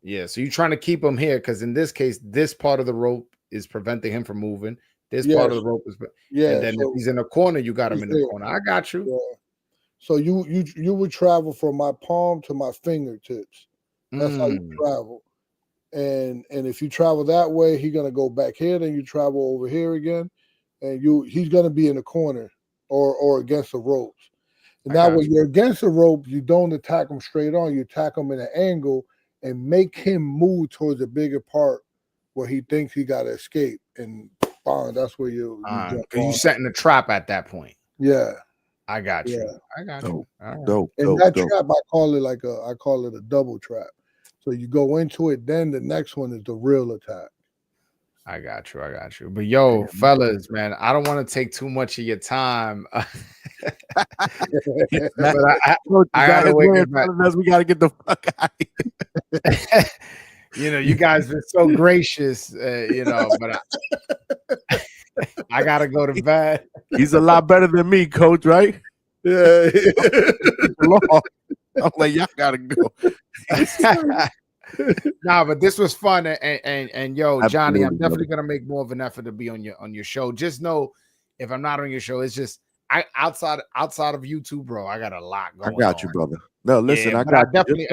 A: Yeah. So you're trying to keep him here because in this case, this part of the rope is preventing him from moving. This part of the rope is. And then if he's in a corner, you got him in the corner. I got you.
B: Yeah. So you would travel from my palm to my fingertips. That's how you travel. And if you travel that way, he's gonna go back here. Then you travel over here again, and he's gonna be in the corner or against the ropes. And now when you're against the rope, you don't attack him straight on. You attack him in an angle and make him move towards the bigger part where he thinks he got to escape. And that's where you jump.
A: Because you're setting a trap at that point.
B: Yeah,
A: I got you. I got you.
D: Dope.
B: And that trap, I call it a double trap. So you go into it, then the next one is the real attack.
A: I got you. But yo, fellas, man, I don't want to take too much of your time. But I gotta wake up.
D: We gotta get the fuck out of here.
A: You guys been so gracious, but I gotta go to bed.
D: He's a lot better than me, coach, right?
B: Yeah.
D: I'm like, y'all gotta go.
A: Nah, but this was fun, and yo, Johnny,
D: Absolutely,
A: I'm definitely gonna make more of an effort to be on your show. Just know, if I'm not on your show, it's just outside of YouTube, bro. I got a lot going on.
D: I got you, brother. No, listen, I
A: definitely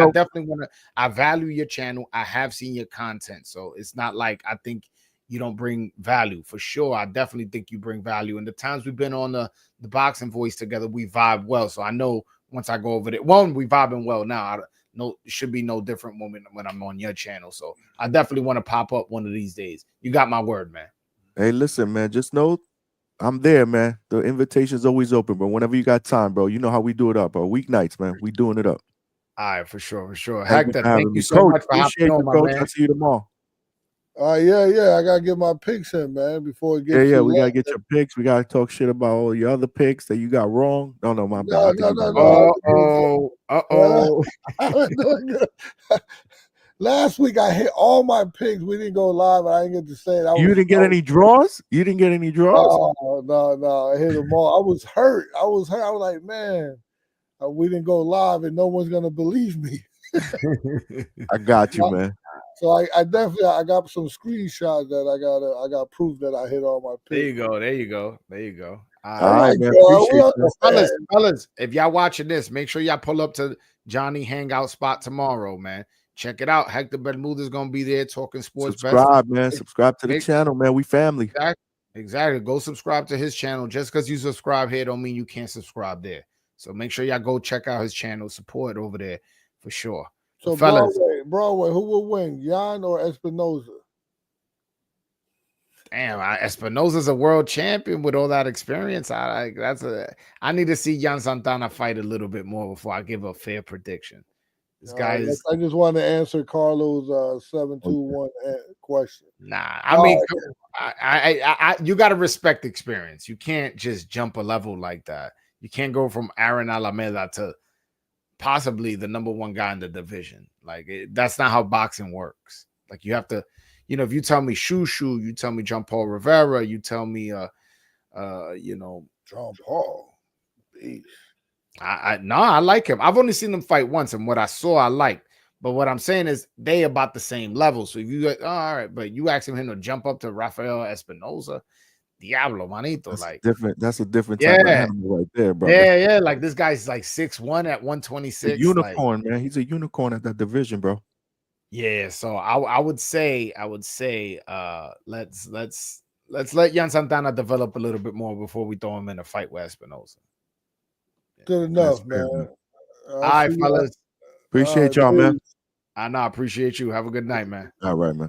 A: want to. I value your channel. I have seen your content, so it's not like I think you don't bring value. For sure, I definitely think you bring value. And the times we've been on the Boxing Voice together, we vibe well. So I know once I go over there, we vibing well now. No, it should be no different when I'm on your channel. So I definitely want to pop up one of these days. You got my word, man.
D: Hey, listen, man. Just know I'm there, man. The invitation's always open, bro. Whenever you got time, bro. You know how we do it up, bro. Weeknights, man. We doing it up.
A: All right, for sure.
D: Hector,
A: thank you so much for hopping on, my man.
D: I'll see you tomorrow.
B: Yeah. I gotta get my picks in, man, before it gets
D: we gotta get your picks. We gotta talk shit about all your other picks that you got wrong. No, my bad.
B: No. Last week I hit all my picks. We didn't go live, and I didn't get to say it.
D: You didn't get any draws? You didn't get any draws?
B: No. I hit them all. I was hurt. I was like, man, we didn't go live, and no one's gonna believe me.
D: I got you, man.
B: So I definitely got some screenshots that I got proof that I hit all my picks.
A: There you go.
D: All right, man.
A: Fellas, if y'all watching this, make sure y'all pull up to Johnny Hangout spot tomorrow, man. Check it out. Hector Bermuda's gonna be there talking sports.
D: Man. Subscribe to the channel, man. We family.
A: Exactly. Go subscribe to his channel. Just because you subscribe here don't mean you can't subscribe there. So make sure y'all go check out his channel. Support over there for sure.
B: So
A: fellas,
B: Broadway, who will win, Jan or Espinoza?
A: Damn, Espinoza's a world champion with all that experience. I need to see Jan Santana fight a little bit more before I give a fair prediction. This guy is.
B: I just want to answer Carlos' 721 question.
A: Nah, I mean, you got to respect experience. You can't just jump a level like that. You can't go from Aaron Alameda to possibly the number one guy in the division. Like that's not how boxing works. Like you have to, if you tell me Shushu, you tell me John Paul Rivera, you tell me
B: John Paul. Beast.
A: I like him. I've only seen them fight once, and what I saw, I liked. But what I'm saying is they about the same level. So if you all right, but you asking him to jump up to Rafael Espinoza, Diablo, manito,
D: that's
A: like
D: different. That's a different type of animal right there, bro.
A: Yeah. Like this guy's like 6'1" at 126.
D: Unicorn, man. He's a unicorn at that division, bro.
A: Yeah. So I would say, let's let Jan Santana develop a little bit more before we throw him in a fight with Espinoza.
B: Good enough, man.
A: All right, fellas.
D: Appreciate y'all, man.
A: I know. I appreciate you. Have a good night, man.
D: All right, man.